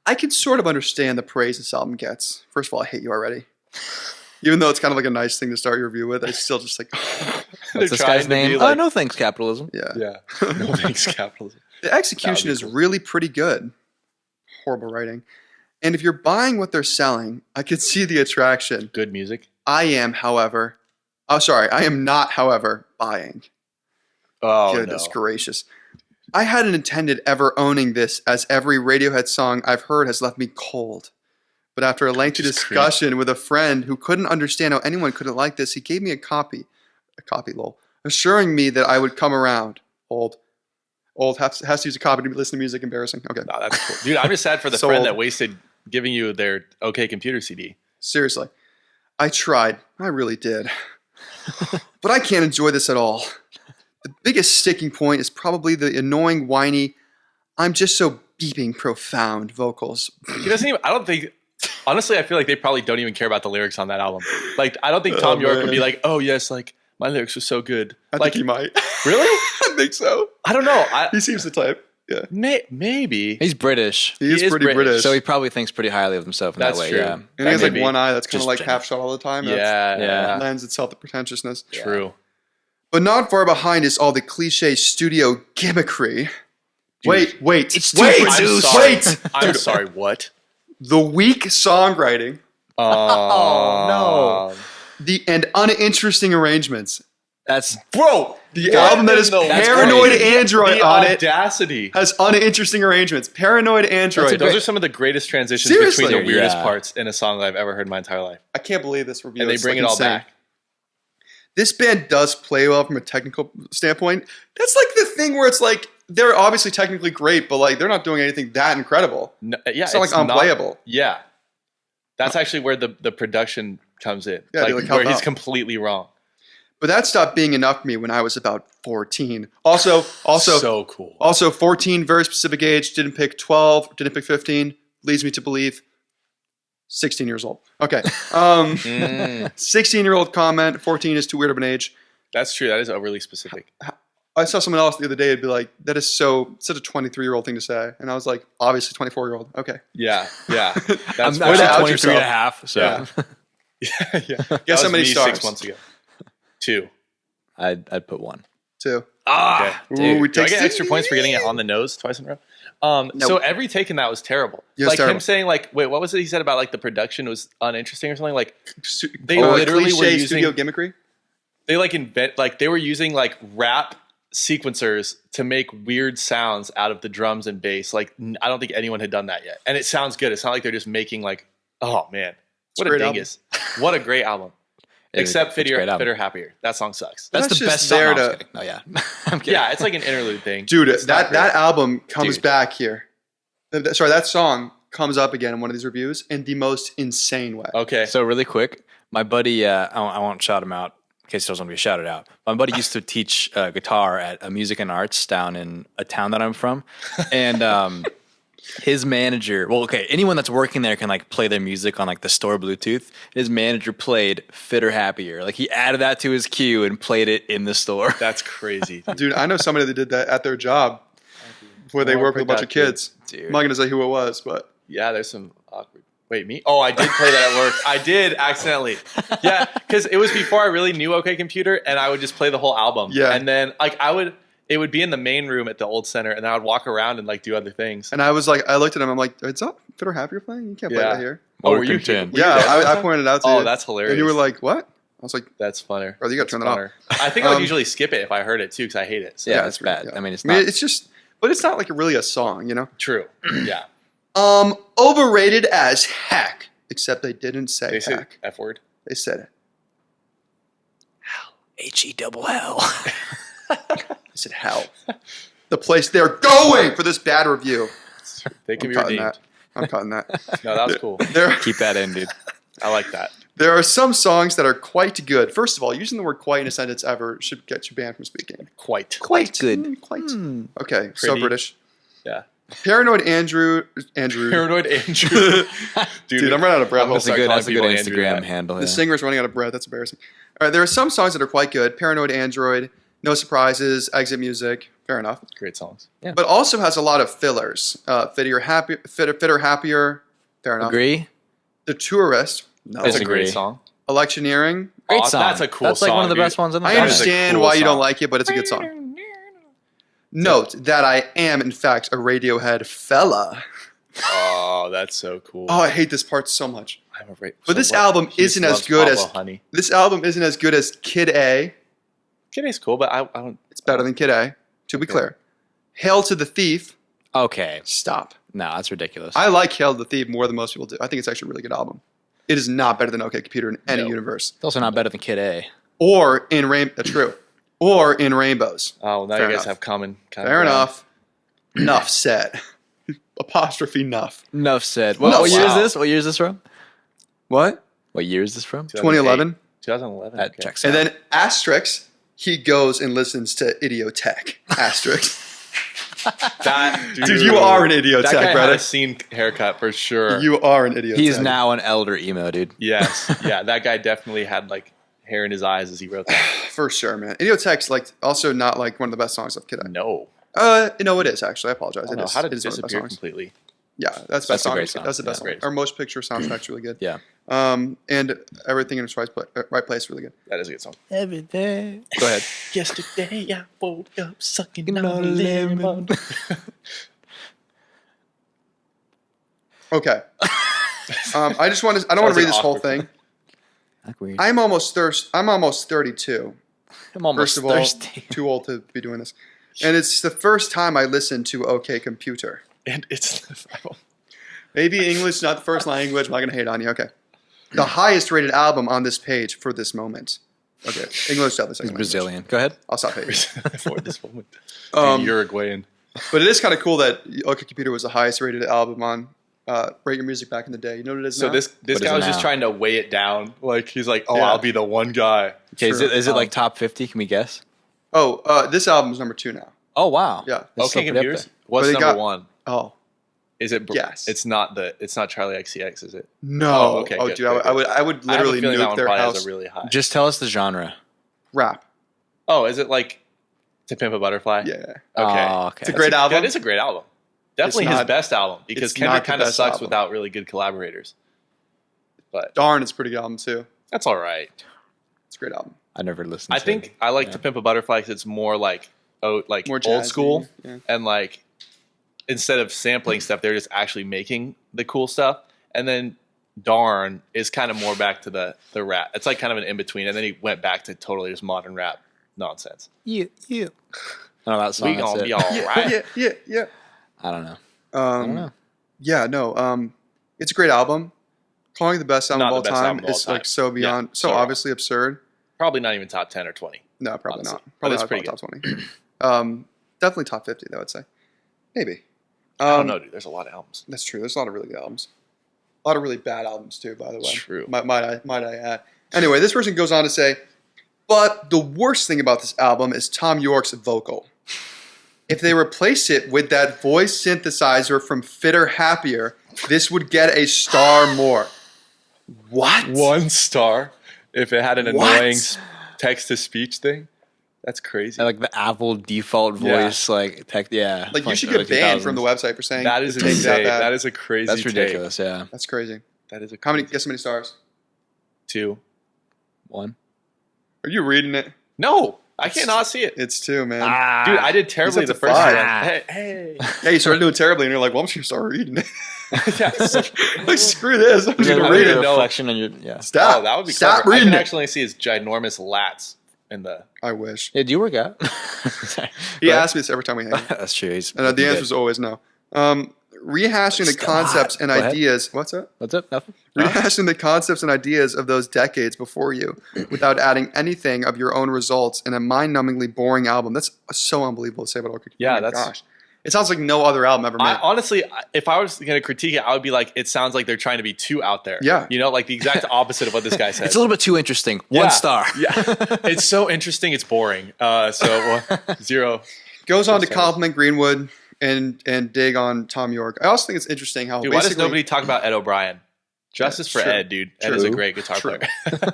I can sort of understand the praise this album gets. First of all, I hate you already. Even though it's kind of like a nice thing to start your review with, I still just like, What's this trying guy's to be name? like- Oh, no thanks, capitalism. yeah. Yeah. No thanks, capitalism. The execution That is would be cool. really pretty good. Horrible writing. And if you're buying what they're selling, I could see the attraction. Good music. I am not, however, buying. Oh, Goodness no. gracious. I hadn't intended ever owning this, as every Radiohead song I've heard has left me cold. But after a lengthy Just discussion with a friend who couldn't understand how anyone couldn't like this, he gave me a copy, lol, assuring me that I would come around. Old has to use a copy to listen to music. Embarrassing. Okay, No, that's cool. Dude, I'm just sad for the Sold. friend that wasted giving you their OK Computer CD. seriously, I tried. I really did. But I can't enjoy this at all. The biggest sticking point is probably the annoying, whiny, I'm just so beeping profound vocals. He doesn't even, I don't think, honestly, I feel like they probably don't even care about the lyrics on that album. Like, I don't think Tom York would be man. like, oh, yes, like, my lyrics are so good. I Like, think he might. really? I think so. I don't know. He seems the type. Yeah. Maybe. He's British, He is is pretty British, British. so he probably thinks pretty highly of himself in That's that way. true. Yeah. and he has like maybe. one eye that's kind Just of like general. half shut all the time. Yeah. Yeah. Lends itself to pretentiousness. True. But not far behind is all the cliche studio gimmickry. Wait. It's too wait, produced. wait. I'm sorry, what? The weak songwriting, Oh, and uninteresting arrangements. That's Bro, The album that is That's Paranoid crazy. Android the on it audacity. has uninteresting arrangements. Paranoid Android. Those are some of the greatest transitions Seriously. between the weirdest Yeah. parts in a song that I've ever heard in my entire life. I can't believe this review. And they It's, bring like, it all insane. back. This band does play well from a technical standpoint. That's like the thing where it's like they're obviously technically great, but like they're not doing anything that incredible. No, yeah, It's not like unplayable. Yeah. That's actually where the production comes in. Yeah, they, like, like, help where he's out. completely wrong. But that stopped being enough for me when I was about 14. Also, So cool. 14, very specific age. Didn't pick 12. Didn't pick 15. Leads me to believe 16 years old. Okay. 16-year-old comment. 14 is too weird of an age. That's true. That is overly specific. I saw someone else the other day. It'd be like, that is such a 23-year-old thing to say. And I was like, obviously 24-year-old. Okay. Yeah. Yeah. That's I'm way to actually out 23 yourself. and a half. So Yeah. yeah. That Guess how was many me stars? 6 months ago. 2. I'd put 1. 2. Okay. Ooh, we Do I take get extra points for getting it on the nose twice in a row? No. So every take in that was terrible. Yeah, it was like him terrible. saying, like, wait, what was it he said about like the production was uninteresting or something? Like they Oh, literally were cliche using studio gimmickry? they like invent like they were using like rap sequencers to make weird sounds out of the drums and bass. Like I don't think anyone had done that yet, and it sounds good. It's not like they're just making like, oh man, what a great dingus! What a great album. Except It's a great album. Fitter Happier. That song sucks. That's That's the just best song. there No, I'm to- kidding. Oh yeah, I'm kidding. Yeah, it's like an interlude thing. Dude, It's not that great. album comes Dude. back here. That song comes up again in one of these reviews in the most insane way. Okay. So really quick, my buddy, I won't shout him out in case he doesn't want to be shouted out. My buddy used to teach guitar at a music and arts down in a town that I'm from, and his manager. Well, okay, anyone that's working there can like play their music on like the store Bluetooth. His manager played Fitter Happier. Like he added that to his queue and played it in the store. That's crazy. Dude. Dude, I know somebody that did that at their job where they Well, work with a bunch of that, dude. kids. Dude. I'm not going to say who it was, but Yeah, there's some awkward. Wait, me? Oh, I did play that at work. I did accidentally. Yeah, because it was before I really knew OK Computer, and I would just play the whole album. Yeah. And then like it would be in the main room at the old center, and I would walk around and like do other things. and I was like, I looked at him, I'm like, it's not Fitter Happier playing? You can't play Yeah. that here. Oh, Or were you? content. were you Yeah, there? I pointed it out to you. Oh, that's hilarious. And you were like, what? I was like, That's funner. Brother, you got to turn that off. I think I would usually skip it if I heard it too because I hate it. So. Yeah, it's bad. yeah. I mean, it's not. it's just, but it's not like really a song, you know? True. Yeah. Overrated as heck. Except they didn't say They said heck. F word. They said it. H-E-double-L. They said hell. The place they're going for this bad review. They can I'm be cutting redeemed. that. I'm cutting that. No, that was cool. Keep that in, dude. I like that. There are some songs that are quite good. First of all, using the word quite in a sentence ever should get you banned from speaking. Quite. Quite good. Quite. Okay, so Pretty. British. Yeah. Paranoid Andrew. Paranoid Andrew. Dude, I'm running out of breath. That's a good calling people Instagram Andrew. handle. The Yeah. singer's running out of breath. That's embarrassing. All right, there are some songs that are quite good. Paranoid Android, No Surprises, Exit Music. Fair enough. Great songs. Yeah. But also has a lot of fillers. Fitter, Happier. Fair enough. Agree? The Tourist. No. That's a Disagree. great song. Electioneering. Great Aw, song. that's a cool That's like song, one of the dude. best ones in the I That is a understand cool why you don't song. like it, but it's a good song. Note that I am, in fact, a Radiohead fella. Oh, that's so cool. Oh, I hate this part so much. I'm afraid. But this album isn't as good as Honey. this album isn't as good as Kid A. Kid A's cool, but I don't. It's better than Kid A. To be clear, Hail to the Thief. Okay. Stop. No, that's ridiculous. I like Hail to the Thief more than most people do. I think it's actually a really good album. It is not better than OK Computer in any No. universe. It's also not better than Kid A. Or in True. Or in Rainbows. Oh, now Fair you guys enough. have common. Fair enough. Enough said. Apostrophe enough. Enough said. Enough What year is said. this? What year is this from? What? What year is this from? 2011. 2011. That okay. checks And out. then asterisk, he goes and listens to Idiotech. Asterisk. That, Dude, you are an That Idiotech, guy had brother. a scene haircut for sure. You are an Idiotech. He's now an elder emo, dude. Yes. Yeah, that guy definitely had like hair in his eyes as he wrote that. For sure, man. Idiotech's like also not like one of the best songs of Kid A. No. No, it is actually. I apologize. I don't It know. is. How did it it is one of the best disappear songs. completely? Yeah, that's That's best a song. great song. That's the best Yeah. song. Our Motion Picture soundtrack's really good. Yeah. And everything in its right place really good. That is a good song. Every day. Go ahead. Yesterday I woke up sucking on a lemon. Okay. I just want to. I don't want to read this whole thing. Weird. I'm almost 32. I'm almost First of all, thirsty. too old to be doing this. And it's the first time I listened to OK Computer. And it's Maybe English is not the first language. I'm not going to hate on you. Okay. The highest rated album on this page for this moment. Okay. English is the second He's language. Brazilian. Go ahead. I'll stop hating. for this moment. Um, Uruguayan. But it is kind of cool that OK Computer was the highest rated album on Rate Your Music back in the day. You know what it is So now? this What is guy it was just now? trying to weigh it down. Like he's like, oh, Yeah. I'll be the one guy. Okay, is Sure. it like top 50? Can we guess? Oh, this album is number 2 now. Oh, wow. Yeah. That's still Okay, pretty up computers. there. What's they number got- one? Oh. Is it? Yes. It's not Charlie XCX, is it? No. Oh, okay, Oh, good, dude, good, I would I have a literally feeling that nuke one their probably house. has a really high. Just tell us the genre. Rap. Oh, is it like To Pimp a Butterfly? Yeah. Okay. Oh, okay. It's a great album. That is a great album. Definitely It's his not- best album because it's not Kendrick the kind of best sucks album. without really good collaborators. But Darn, it's a pretty good album too. that's all right. It's a great album. I never listened I to think it. I like Yeah. To Pimp a Butterfly because it's more like More old jazzy, school yeah. and like instead of sampling stuff, they're just actually making the cool stuff. And then Darn is kind of more back to the rap. It's like kind of an in between, and then he went back to totally just modern rap nonsense. You. Oh, that song. We That's gonna it. be all right. Yeah. I don't know. I don't know. Yeah, no. It's a great album. Calling it the best album Not of all the best time album of all is time. like so beyond, Yeah, so so wrong. obviously absurd. Probably not even top 10 or 20. No, probably Honestly. not. But Probably it's not pretty top 20. Definitely top 50, though, I'd say. Maybe. I don't know, dude. There's a lot of albums. That's true. There's a lot of really good albums. A lot of really bad albums too, by the way. True. Might I add? Anyway, this person goes on to say, but the worst thing about this album is Tom York's vocal. If they replace it with that voice synthesizer from Fitter Happier, this would get a star more. What? 1 star. If it had an What? annoying text to speech thing, that's crazy. And, like the Apple default Yeah. voice, like tech. Yeah. Like you should early get banned from the 2000s. website for saying That is to take insane. that. That is a crazy. That's take. ridiculous. Yeah. That's crazy. That is a How many? crazy- Guess how many stars? 2. 1. Are you reading it? No, I cannot see it. It's 2, man. Dude, I did terribly He's the up to first 5. one. Hey. Yeah, you started doing terribly, and you're like, well, I'm just going to start reading it. Yeah. Like, screw this. I'm just There's going a to read radio it. reflection on your Stop. Oh, that would be Stop clever. I reading can it. actually see his ginormous lats in the. I wish. Yeah, do you work out? He asks me this every time we hang. That's true. He's And the answer is always no. Rehashing the Still concepts hot. and Go ahead. ideas. What's that? What's up? Nothing. Rehashing the concepts and ideas of those decades before you without adding anything of your own results in a mind-numbingly boring album. That's so unbelievable to say about OK. Yeah, oh my that's- gosh. It sounds like no other album ever made. Honestly, if I was going to critique it, I would be like, it sounds like they're trying to be too out there. Yeah. You know, like the exact opposite of what this guy said. It's a little bit too interesting. Yeah. 1 star. Yeah. It's so interesting. It's boring. So 0. Goes on to Sorry. compliment Greenwood and dig on Tom York. I also think it's interesting how Dude, why does basically nobody talk about Ed O'Brien? Justice for true. Ed, dude. Ed True. is a great guitar True. player.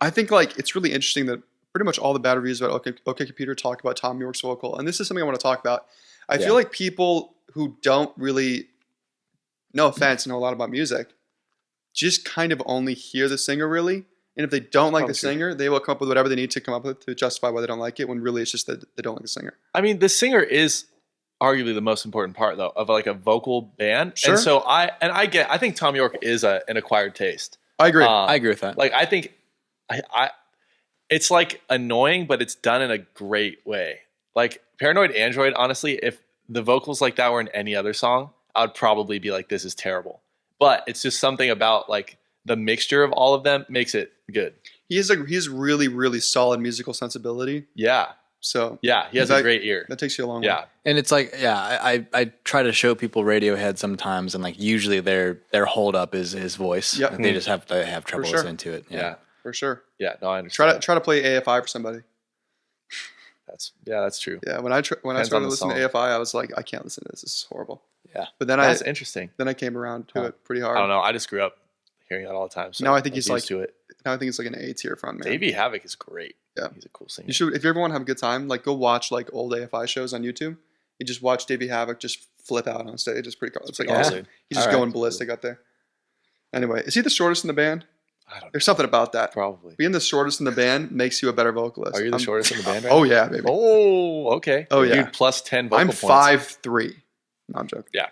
I think like it's really interesting that pretty much all the bad reviews about OK Computer talk about Tom York's vocal, and this is something I want to talk about. I feel like people who don't really, no offense, know a lot about music, just kind of only hear the singer really. And if they don't like the singer, they will come up with whatever they need to come up with to justify why they don't like it, when really it's just that they don't like the singer. I mean, the singer is arguably the most important part, though, of like a vocal band. Sure. And so I think Tom York is an acquired taste. I agree. I agree with that. Like, I think it's like annoying, but it's done in a great way. Like Paranoid Android, honestly, if the vocals like that were in any other song, I would probably be like, this is terrible. But it's just something about like the mixture of all of them makes it good. He has really, really solid musical sensibility. Yeah. So Yeah. He has a great ear. that takes you a long way. Yeah. And it's like, I try to show people Radiohead sometimes, and like usually their hold up is his voice. Yep. And they just have trouble sure. listening to it. Yeah. For sure. Yeah. No, I understand. Try to play AFI for somebody. That's true. Yeah, when I Depends on started the listening to song. AFI, I was like, I can't listen to this. This is horrible. Yeah. But then That's interesting. I came around to it pretty hard. I don't know. I just grew up hearing that all the time. So Now I think was he's like used to it. Now I think it's like an A tier front man. Davey Havoc is great. Yeah. He's a cool singer. You should, if you ever want to have a good time, like go watch like old AFI shows on YouTube. You just watch Davey Havoc just flip out on stage. It's pretty cool. It's like pretty awesome. good. He's just All right. going ballistic out there. Anyway, is he the shortest in the band? I don't know. There's something about that. Probably. Being the shortest in the band makes you a better vocalist. Are you the I'm- shortest in the band right Oh yeah, baby. Oh, okay. Oh, yeah. Dude, plus 10 vocal I'm points. 5'3". No, I'm joking. Yeah.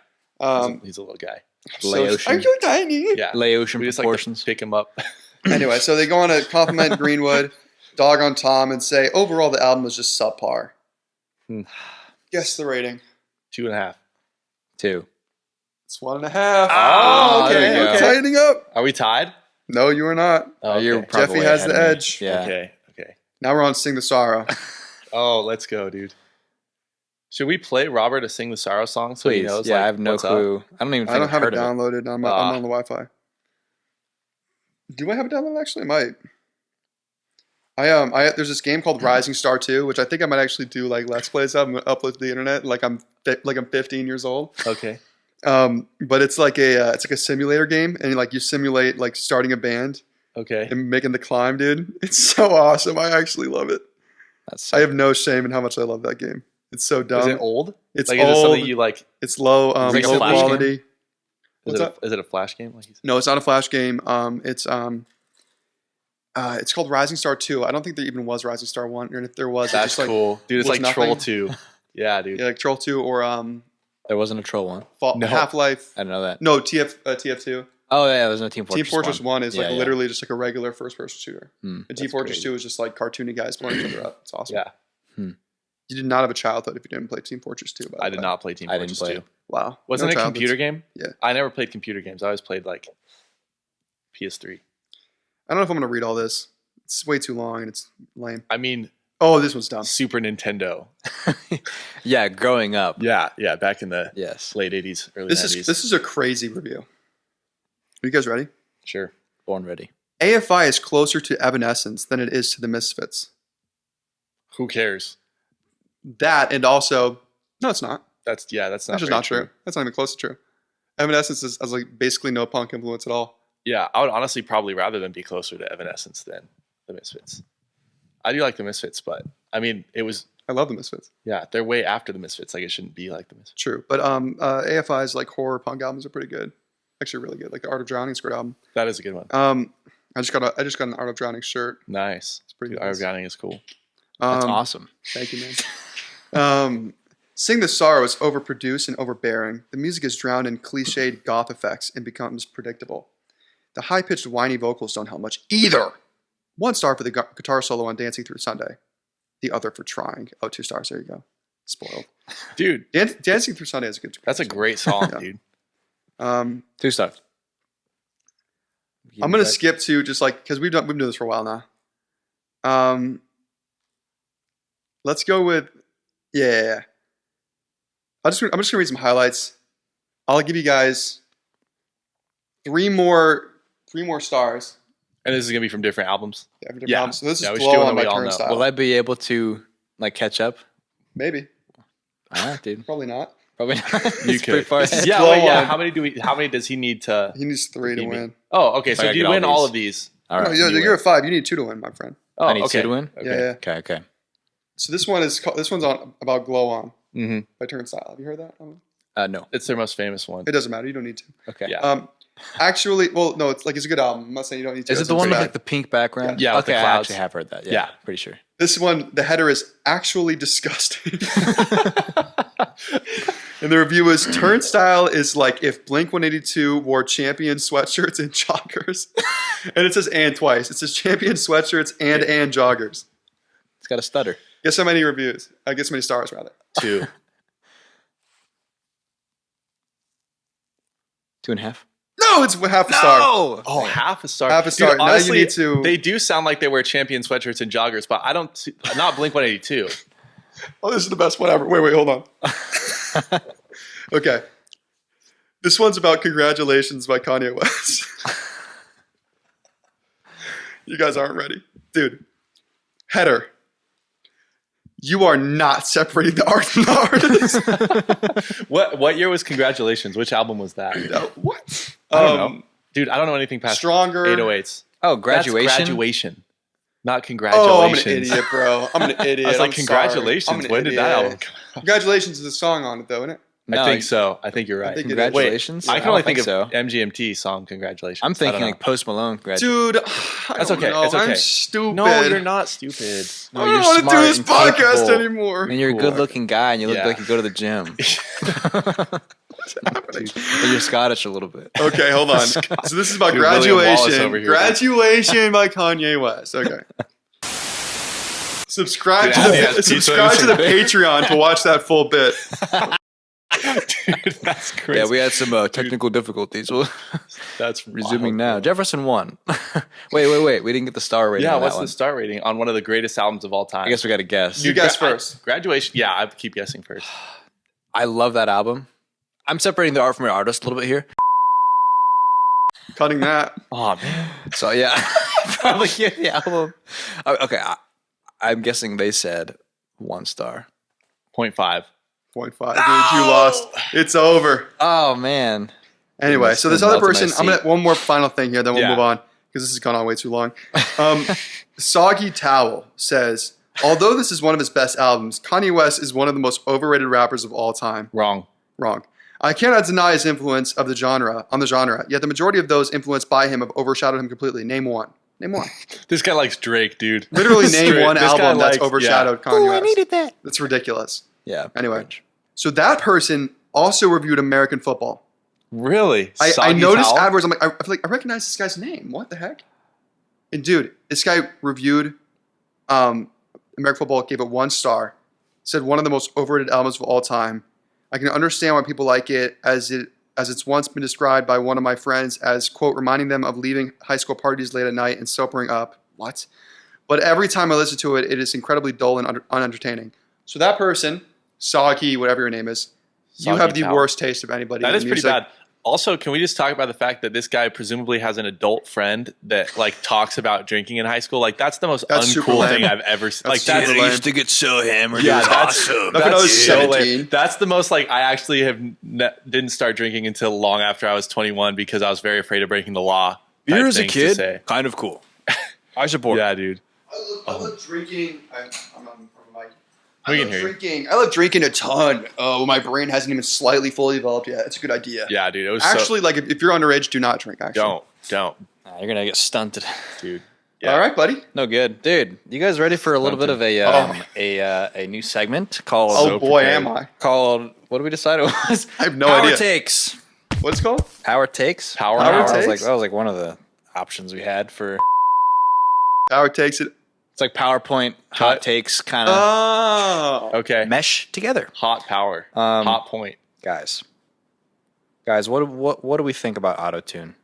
He's a little guy. Laotian. I'm so tiny. Yeah. Laotian We just like proportions. to pick him up. Anyway, so they go on to compliment Greenwood, dog on Tom, and say overall the album was just subpar. Hmm. Guess the rating. 2.5. 2. It's 1.5. Oh, okay, there you okay. go. Tightening up. Are we tied? No, you are not. Oh, okay. You're probably Jeffy way has ahead the of me. edge. Yeah. Okay. Now we're on Sing the Sorrow. Oh, let's go, dude. Should we play Robert to sing the Sorrow song so he Please. knows? Yeah, like, I have no what's up? clue. I don't even think I don't I've have it heard of it. downloaded. I'm on the Wi-Fi. Do I have it downloaded? Actually, I might. There's this game called Rising Star 2, which I think I might actually do like Let's Plays of and upload to the internet. Like I'm 15 years old. Okay. But it's like a simulator game, and like you simulate like starting a band Okay. and making the climb, dude. It's so awesome. I actually love it. That's I have no shame in how much I love that game. It's so dumb. Is it old? It's Like, old. is it something you like? It's low, Is it a low flash quality. Is What's up? it a flash game? Like you said? No, it's not a flash game. It's called Rising Star 2. I don't think there even was Rising Star 1, or if there was, That's it just like cool, dude. It's was like Troll nothing. 2. Yeah, dude. yeah, like Troll 2 or There wasn't a troll one. No. Half-Life. I didn't know that. No, TF2. Oh yeah, there's no Team Fortress. Team Fortress 1 is like Yeah, yeah. literally just like a regular first-person shooter. Hmm. And Team Fortress 2 is just like cartoony guys blowing each other up. It's awesome. Yeah. You did not have a childhood if you didn't play Team Fortress 2. By the I did way. not play Team I didn't Fortress play 2. it. Wow. Wasn't No it a childhoods. computer game? Yeah. I never played computer games. I always played like PS3. I don't know if I'm going to read all this. It's way too long and it's lame. I mean, Oh, this one's dumb. Super Nintendo. Yeah, growing up. Yeah, back in the Yes. late 80s, early This 90s. is a crazy review. Are you guys ready? Sure. Born ready. AFI is closer to Evanescence than it is to the Misfits. Who cares? That and also, no, it's not. That's not That's just very not true. That's not even close to true. Evanescence has like basically no punk influence at all. Yeah, I would honestly probably rather them be closer to Evanescence than the Misfits. I do like the Misfits, but I mean, I love the Misfits. yeah, they're way after the Misfits. Like, it shouldn't be like the Misfits. True. But AFI's like horror punk albums are pretty good. Actually really good. Like the Art of Drowning is a great album. That is a good one. I just got an Art of Drowning shirt. Nice. It's pretty Dude, nice. Art of Drowning is cool. That's awesome. Thank you, man. Sing the Sorrow is overproduced and overbearing. The music is drowned in cliched goth effects and becomes predictable. The high-pitched whiny vocals don't help much either. 1 star for the guitar solo on Dancing Through Sunday. The other for Trying. Oh, 2 stars. There you go. Spoiled. Dude. Dancing Through Sunday is a good That's a great song, dude. 2 stars. I'm going to skip to just like, because we've been doing this for a while now. Let's go with, yeah. I'm just going to read some highlights. I'll give you guys 3 more stars. And this is going to be from different albums. Yeah, from different albums. So this is we should Glow do on one by we all know. Turnstile. Will I be able to like catch up? Maybe. All right, dude. Probably not. Probably not. You It's could. pretty far ahead. Yeah, Glow wait, yeah. on. How many does he need to? He needs 3 to beat me? win. Oh, okay. So I if you get all win all these. of these, All right. No, you're at 5. You need 2 to win, my friend. oh, I need okay. 2 to win? Okay. Yeah. Okay. So this one's on about Glow On Mm-hmm. by Turnstile. Have you heard that? No. It's their most famous one. It doesn't matter. You don't need to. Okay. Yeah. Actually, well, no, it's a good album. I'm not saying you don't need to. Is it It's the one pretty with bad. like the pink background? Yeah, with Okay, the I clouds. actually have heard that. Yeah. Pretty sure. This one, the header is actually disgusting. And the review is, Turnstile is like if Blink-182 wore Champion sweatshirts and joggers. And it says and twice. It says Champion sweatshirts and joggers. It's got a stutter. Guess how many reviews? Guess how many stars, rather. 2. 2.5. No, it's half a star. Oh, half a star. Half a star. Dude, Now you honestly, need to- They do sound like they wear Champion sweatshirts and joggers, but I don't see, not Blink-182. Oh, this is the best one ever. Wait, hold on. Okay. This one's about Congratulations by Kanye West. You guys aren't ready. Dude. Header. You are not separating the art from the artist. What year was Congratulations? Which album was that? What? I don't know. Dude, I don't know anything past Stronger. 808s. Oh, That's Graduation. graduation. Not Oh, Congratulations. I'm an idiot, bro. I'm an idiot. I was like, I'm Congratulations. sorry. I'm an When did that idiot. album come out? Congratulations is a song on it, though, isn't it? No, I think so. I think you're right. I think it is. Congratulations. I I can only don't think so. of MGMT song Congratulations. I'm I thinking don't know. like Post Malone. Dude, That's okay. Know. It's okay. I'm stupid. No, you're not stupid. No, I you're don't want to do smart this and podcast capable. anymore. And you're a Cool. good-looking guy, and you look Yeah. like you go to the gym. But you're Scottish a little bit. Okay, hold on. So this is about Dude, William Wallace Graduation. over here. Graduation by Kanye West. Okay. Subscribe Dude, to yeah, the, Pete subscribe to the Davidson. Patreon to watch that full bit. Dude, that's crazy. Yeah, we had some technical difficulties. We'll That's resuming wild, now. bro. Jefferson won. wait. We didn't get the star rating Yeah, on what's that the one. star rating on one of the greatest albums of all time? I guess we got to guess. You guess first. Graduation. Yeah, I keep guessing first. I love that album. I'm separating the art from the artist a little bit here. Cutting that. Oh man, So yeah, probably get the album. Okay, I'm guessing they said 1 star. 0.5. 0.5. Dude, you lost. It's over. Oh man. Anyway, so this Melt other in my person, I'm gonna seat. one more final thing here, then we'll Yeah. move on because this has gone on way too long. Soggy Towel says, although this is one of his best albums, Kanye West is one of the most overrated rappers of all time. Wrong. Wrong. I cannot deny his influence on the genre, yet the majority of those influenced by him have overshadowed him completely. Name one. Name one. This guy likes Drake, dude. Literally name Straight. one This guy album that's likes- overshadowed Kanye West. that. That's ridiculous. Yeah. Anyway. cringe. So that person also reviewed American football. Really? I Soggy noticed Towel? afterwards, I'm like, I feel like I recognize this guy's name. What the heck? And dude, this guy reviewed American football, gave it 1 star, said one of the most overrated albums of all time. I can understand why people like it, as it's once been described by one of my friends as, quote, reminding them of leaving high school parties late at night and sobering up. What? But every time I listen to it, it is incredibly dull and unentertaining. So that person, Soggy, whatever your name is, you Soggy have the Towel. worst taste of anybody. That in is pretty music. bad. Also, can we just talk about the fact that this guy presumably has an adult friend that like talks about drinking in high school? Like that's the most That's super uncool lame. thing I've ever seen. Like super that's lame. to get so hammered. yeah, that's Back when I was so 17. lame. That's the most like I actually have didn't start drinking until long after I was 21 because I was very afraid of breaking the law. type Beer as a things to kid, say. kind of cool. I support. Yeah, dude. I love drinking. I'm on mic. We I can love hear you. drinking. I love drinking a ton. My brain hasn't even slightly fully developed yet. It's a good idea. Yeah, dude. It was Actually, like if you're underage, do not drink. Actually, don't, You're gonna get stunted. dude. Yeah. All right, buddy. No good, dude. You guys ready for a little bit of a new segment called? Oh boy, am I. Called what did we decide it was? I have no Power idea. Takes. What's it called? Power takes. Power takes? That was like one of the options we had for. Power takes it. It's like PowerPoint hot Cut. takes kind of Oh. Okay. mesh together. Hot power. Hot point. Guys, what do we think about autotune?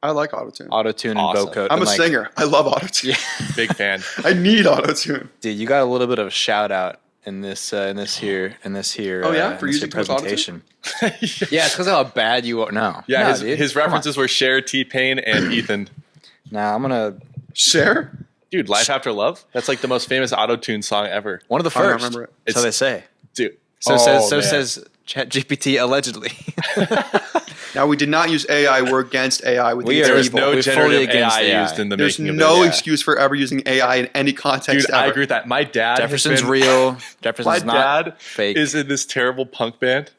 I like autotune. Autotune and Awesome. vocode. I'm and a singer. I love autotune. Big fan. I need autotune. Dude, you got a little bit of a shout out in this here. Oh, yeah? For using presentation. Yeah, it's because of how bad you are. No. Yeah, No, his, dude. his Come on. references were Cher, T-Pain, and Ethan. Nah, I'm gonna Share? Dude, Life After Love? That's like the most famous auto-tune song ever. one of the I don't first. remember it. So It's- they say. Dude. So man. says ChatGPT allegedly. Now, we did not use AI. We're against AI. With We these are There was people. no We're fully generative against AI AI. used in the There's making of no this. Yeah. excuse for ever using AI in any context Dude, ever. I agree with that. My dad Jefferson's has been, real. My Jefferson's not dad fake. is in this terrible punk band,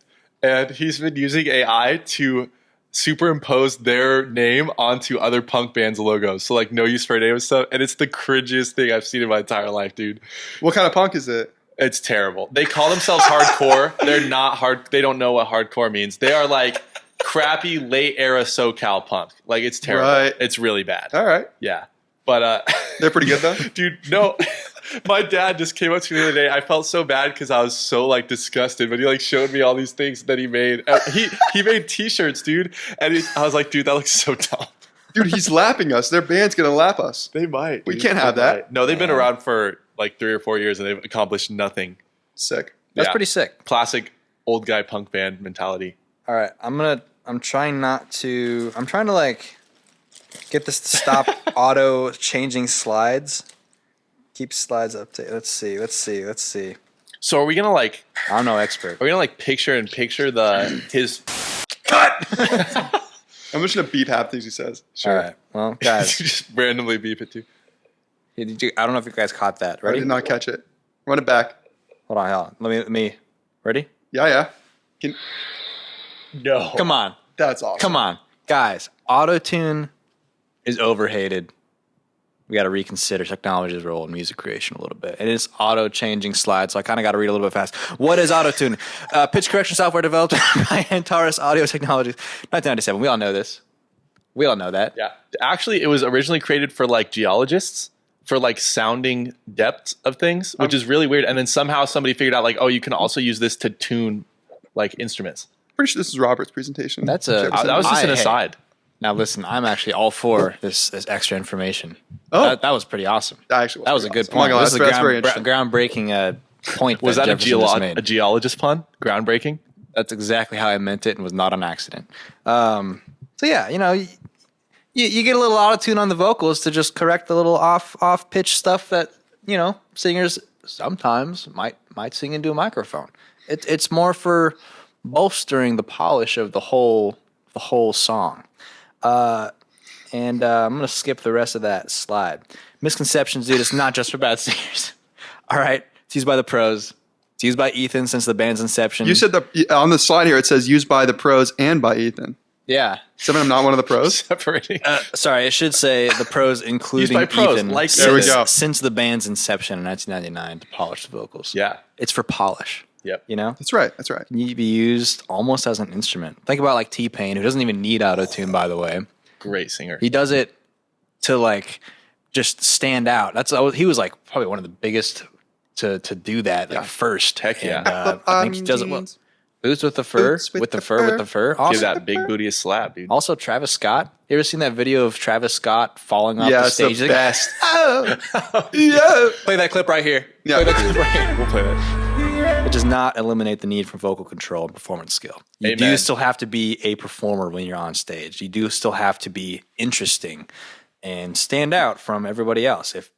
and he's been using AI to superimpose their name onto other punk bands' logos. So like no use for a name and stuff. And it's the cringiest thing I've seen in my entire life, dude. What kind of punk is it? It's terrible. They call themselves hardcore. They're not hard. They don't know what hardcore means. They are like crappy late era SoCal punk. Like it's terrible. Right. It's really bad. All right. Yeah. But They're pretty good, though? dude, no. My dad just came up to me the other day. I felt so bad because I was so like disgusted, but he like showed me all these things that he made. He made T-shirts, dude, and I was like, dude, that looks so dumb. Dude, he's lapping us. Their band's going to lap us. They might. We dude. can't have They that. might. No, they've been around for like 3 or 4 years and they've accomplished nothing. Sick. That's Yeah. pretty sick. Classic old guy punk band mentality. All right, I'm trying to like get this to stop auto changing slides. Keep slides updated. Let's see. So are we gonna like? I'm no expert. Are we gonna like picture his? I'm just going to beep half things he says. All right. Well, guys, Just randomly beep it too. I don't know if you guys caught that. I Ready? did not catch it. Run it back. Hold on. Let me. Ready? Yeah. No. Come on. That's awesome. Come on, guys. Autotune is overhated. We got to reconsider technology's role in music creation a little bit. And it's auto-changing slides, so I kind of got to read a little bit fast. What is autotune? Pitch correction software developed by Antares Audio Technologies, 1997. We all know this. We all know that. Yeah. Actually, it was originally created for like geologists for like sounding depths of things, which is really weird. And then somehow somebody figured out like, oh, you can also use this to tune like instruments. Pretty sure this is Robert's presentation. That's a- Jefferson. That was just an Hey. aside. Now listen, I'm actually all for this extra information. Oh. That was pretty awesome. That actually That was a pretty good awesome. Oh my point. God, This is that's very interesting. groundbreaking point. Was that Jefferson just made. a geologist pun? Groundbreaking? That's exactly how I meant it and was not an accident. So yeah, you get a little auto-tune on the vocals to just correct the little off pitch stuff that, singers sometimes might sing into a microphone. It's more for bolstering the polish of the whole song. And I'm going to skip the rest of that slide. Misconceptions, dude, it's not just for bad singers. All right. It's used by the pros. It's used by Ethan since the band's inception. You said on the slide here, it says used by the pros and by Ethan. yeah. Except I'm not one of the pros. Separating. Sorry, it should say the pros, including Used by pros, Ethan, like There we go. since the band's inception in 1999 to polish the vocals. Yeah. It's for polish. Yep. That's right. That's right. Can be used almost as an instrument. Think about like T-Pain, who doesn't even need auto-tune, by the way. Great singer. He does it to like just stand out. He was like probably one of the biggest to do that first. Heck yeah. And, I think he does it well. Boots with the fur, Boots with the fur. Give Also, that big booty a slap, dude. also Travis Scott. You ever seen that video of Travis Scott falling off Yeah, the it's the stage? He's like, best. "Oh." Yeah. Play that clip right here. Yeah. Play that clip right here. We'll play that. It does not eliminate the need for vocal control and performance skill. You do Amen. still have to be a performer when you're on stage. You do still have to be interesting and stand out from everybody else. If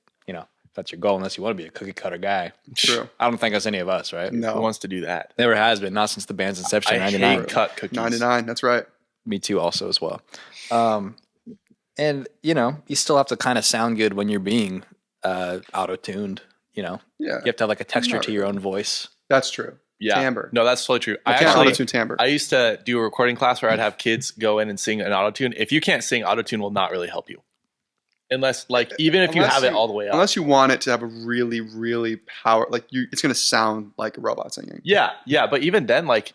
that's your goal, unless you want to be a cookie cutter guy. True. I don't think that's any of us, right? Who No. wants to do that? Never has been. Not since the band's inception I in '99. hate cut cookies. 99. That's right. Me too, also as well. And you still have to kind of sound good when you're being auto-tuned. Yeah. You have to have like a texture to your own voice. That's true. Yeah. Timbre. No, that's totally true. I can't auto-tune timbre. I used to do a recording class where I'd have kids go in and sing an autotune. If you can't sing, autotune will not really help you. Unless, like, even if you have it all the way up. Unless you want it to have a really, really it's going to sound like a robot singing. Yeah, but even then, like,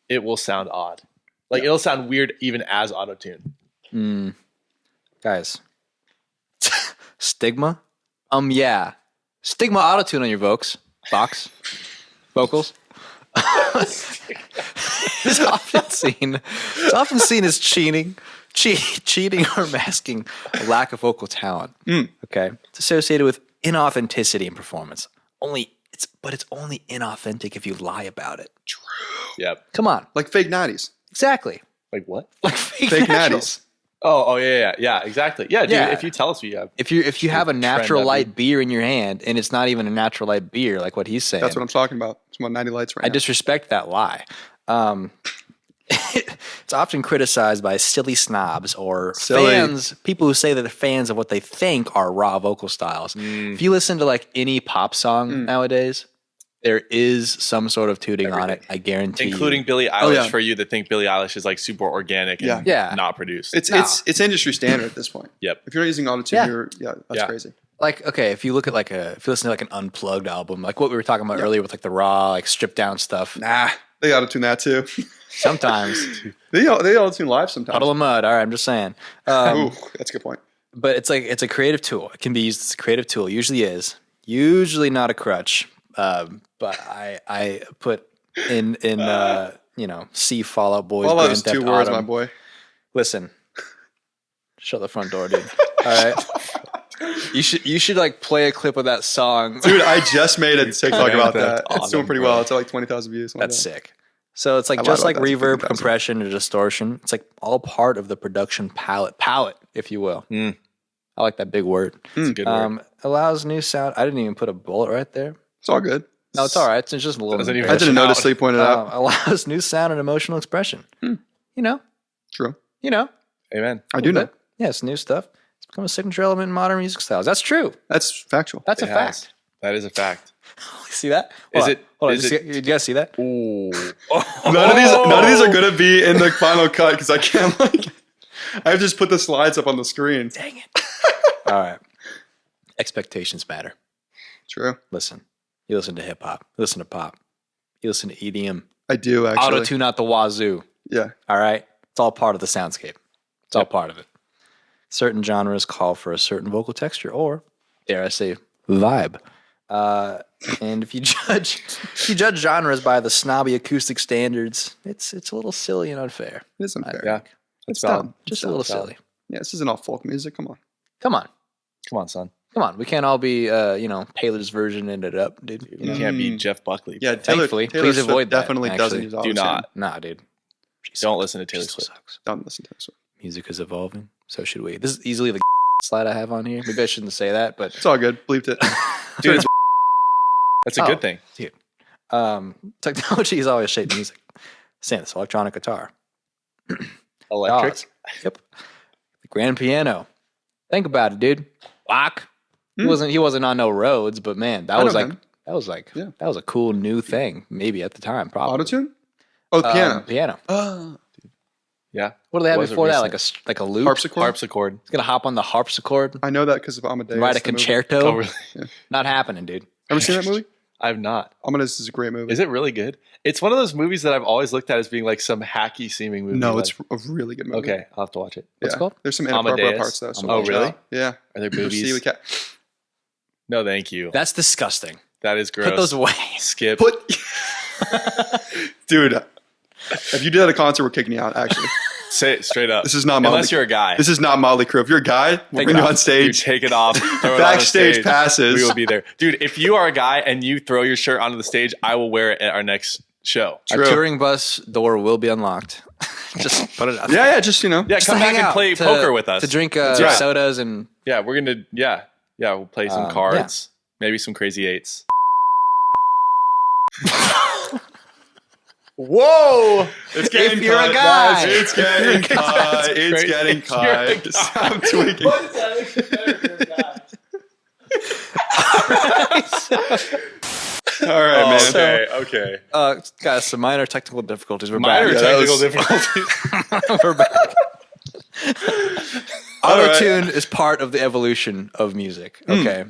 it will sound odd. Like, it'll sound weird even as auto-tune. Guys. Stigma? Yeah. Stigma auto-tune on your vocals. It's often seen as cheating or masking a lack of vocal talent. Okay, it's associated with inauthenticity in performance. But it's only inauthentic if you lie about it. True. Yep. Come on, Like fake natties. exactly. Like what? Like fake Fake naturals. natties. Oh, yeah, exactly. Yeah, dude, Yeah. if you tell us what you have. If you have a natural that light beer in your hand and it's not even a natural light beer, like what he's saying, That's what I'm talking about. It's about 90 lights right I now. disrespect that lie. It's often criticized by silly snobs or fans, people who say that they're fans of what they think are raw vocal styles. If you listen to like any pop song nowadays, there is some sort of tooting on it. I guarantee, Including Billie Eilish yeah. for you that think Billie Eilish is like super organic and Yeah. not produced. It's industry standard at this point. Yep. If you're not using autotune, that's crazy. Like, okay, if you listen to like an unplugged album, like what we were talking about earlier with like the raw, like stripped down stuff. Nah, they autotune that too. Sometimes they autotune live sometimes. puddle of mud. All right, I'm just saying. Ooh, that's a good point. But it's a creative tool. It can be used as a creative tool. Usually is. Usually not a crutch. But I put in see Fall Out Boy's All Grand those Theft 2 words, Autumn. my boy. Listen, shut the front door, dude. All right, you should like play a clip of that song, Dude, I just made a TikTok about that. Autumn, It's doing pretty bro. well. It's at like 20,000 views. That's sick. So it's like I lied just about like that. It's reverb, 50,000. compression, and distortion. It's like all part of the production palette, if you will. I like that big word. It's a good word. Allows new sound. I didn't even put a bullet right there. It's all good. No, it's all right. It's just a little. Doesn't even- I didn't notice out. till you pointed it out. Allows new sound and emotional expression. You know. True. Amen. I do know. Yeah, it's new stuff. It's become a signature element in modern music styles. That's true. That's factual. That's a It has. fact. That is a fact. See that? Is Hold on. it- Hold on. is You guys see that? Ooh. None of these are going to be in the final cut because I can't I just put the slides up on the screen. Dang it. All right. Expectations matter. True. Listen. You listen to hip hop. You listen to pop. You listen to EDM. I do actually. Auto tune out the wazoo. Yeah. All right. It's all part of the soundscape. It's all part of it. Certain genres call for a certain vocal texture or, dare I say, vibe. And if you judge genres by the snobby acoustic standards, it's a little silly and unfair. It is unfair. Yeah. It's valid. dumb. Just a little silly. Yeah, this isn't all folk music. Come on. Come on. Come on, son. Come on. We can't all be, Taylor's version ended up, dude. You can't be Jeff Buckley. Yeah, bro. Thankfully, Taylor please Swift avoid that, definitely actually. doesn't use Do autotune. not. Nah, dude. Don't listen to Taylor She still Swift. sucks. Don't listen to Taylor Swift. Music is evolving. So should we. This is easily the slide I have on here. Maybe I shouldn't say that, but It's all good. Bleeped it. Dude, that's a Oh. good thing. dude. Technology is always shaped music. Synths, electronic guitar. Electric. DAWs. Yep. The grand piano. Think about it, dude. Bach. He wasn't on no roads, but man, that I was know like him. that was a cool new thing, maybe at the time, probably. Autotune? Oh, the piano. Piano. Yeah. What do they have Was it before that? recent? Like a loop? Harpsichord? Harpsichord. It's gonna hop on the harpsichord, I know that because of Amadeus. write a the movie. concerto. Oh, really? Not happening, dude. Ever seen that movie? I've not. Amadeus is a great movie. Is it really good? It's one of those movies that I've always looked at as being like some hacky seeming movie. No, like, it's a really good movie. okay. I'll have to watch it. What's it Yeah. called? There's some inappropriate Amadeus? parts though. So Oh, watch really? out. Yeah. Are there See, boobies? we can't No, thank you. That's disgusting. That is gross. Put those away. Skip. Dude, if you did that at a concert, we're kicking you out. Actually, Say it straight up. this is not Unless Motley. you're a guy. This is not Motley Crue. If you're a guy, we'll bring you on You stage. take it off. Throw it on the Backstage stage. passes. We will be there. Dude, if you are a guy and you throw your shirt onto the stage, I will wear it at our next show. Our True. touring bus door will be unlocked. Just put it out. Yeah, just Yeah, Just come to back hang and out, play to- poker with us. to drink right. sodas and Yeah, we're gonna. Yeah, we'll play some cards. Maybe some crazy eights. Whoa! It's If you're a guy. guys. It's getting cut. It's great. getting If you're a cut. Stop tweaking. All right, man. Okay, okay. guys, some minor technical difficulties. We're Minor back. that technical was- difficulties. We're back. Auto-tune is part of the evolution of music. Okay.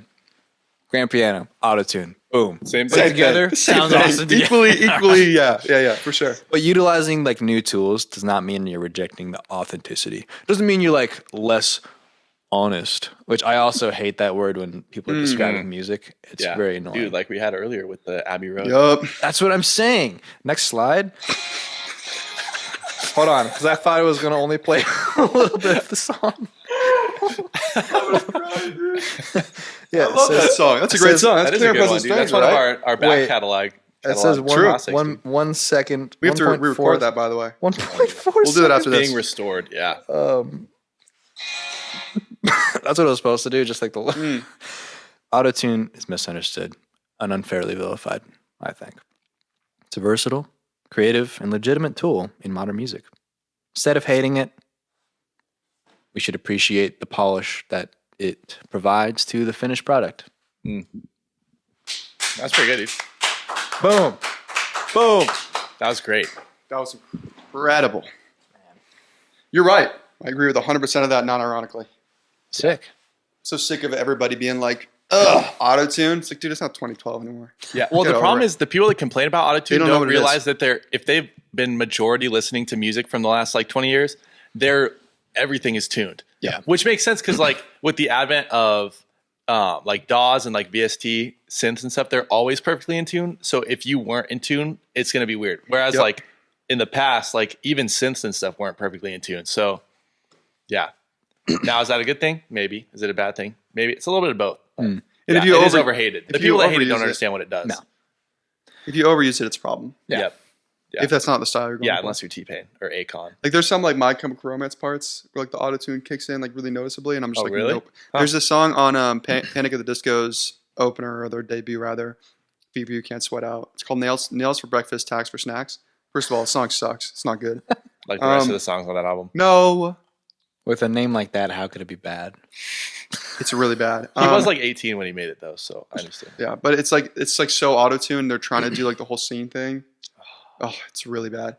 Grand piano, auto-tune. Boom. Same Put it thing. together. Sounds awesome. Equally, yeah, for sure. But utilizing like new tools does not mean you're rejecting the authenticity. Doesn't mean you're like less honest, which I also hate that word when people are describing music. It's very annoying. Dude, like we had earlier with the Abbey Road. Yup. That's what I'm saying. Next slide. Hold on, because I thought it was going to only play a little bit of the song. Yeah, I love that song. That's a great song. That's That is a Clear good one, Presence dude. Things, That's one of right? our back Wait. catalog. It says classics, dude. 1 second. We have to 1.4 re-record that, by the way. 1.4 We'll do it after this. Being restored, yeah. That's what it was supposed to do, just like the auto-tune is misunderstood and unfairly vilified, I think. It's a versatile, creative, and legitimate tool in modern music. Instead of hating it, we should appreciate the polish that it provides to the finished product. That's pretty good, dude. Boom. Boom. That was great. That was incredible. You're right. I agree with 100% of that, non-ironically. Sick. So sick of everybody being like, ugh, auto-tune. It's like, dude, it's not 2012 anymore. Yeah. Well, Get the over problem it. is the people that complain about They autotune don't know don't what it realize is. that if they've been majority listening to music from the last like 20 years, everything is tuned. Yeah. Which makes sense because like with the advent of like DAWs and like VST synths and stuff, they're always perfectly in tune. So if you weren't in tune, it's going to be weird. Whereas like in the past, like even synths and stuff weren't perfectly in tune. So yeah. Now, is that a good thing? Maybe. Is it a bad thing? Maybe. It's a little bit of both. And Yeah, if you it is overhated. The if you people that hate it overuse don't understand what it does. No. If you overuse it, it's a problem. Yeah. Yep. Yeah. If that's not the style you're going Yeah, for. unless you're T-Pain or Akon. Like there's some like My Chemical Romance parts where like the auto-tune kicks in like really noticeably, and I'm just Oh, like, really? nope. Huh. There's this song on Panic at the Disco's opener, or their debut rather, Fever You Can't Sweat Out. It's called Nails for Breakfast, Tags for Snacks. First of all, the song sucks. It's not good. Like the rest of the songs on that album. No, With a name like that, how could it be bad? it's really bad. He was like 18 when he made it though, so I understand. yeah, but it's like so auto-tuned. They're trying to do like the whole scene thing. Oh, it's really bad.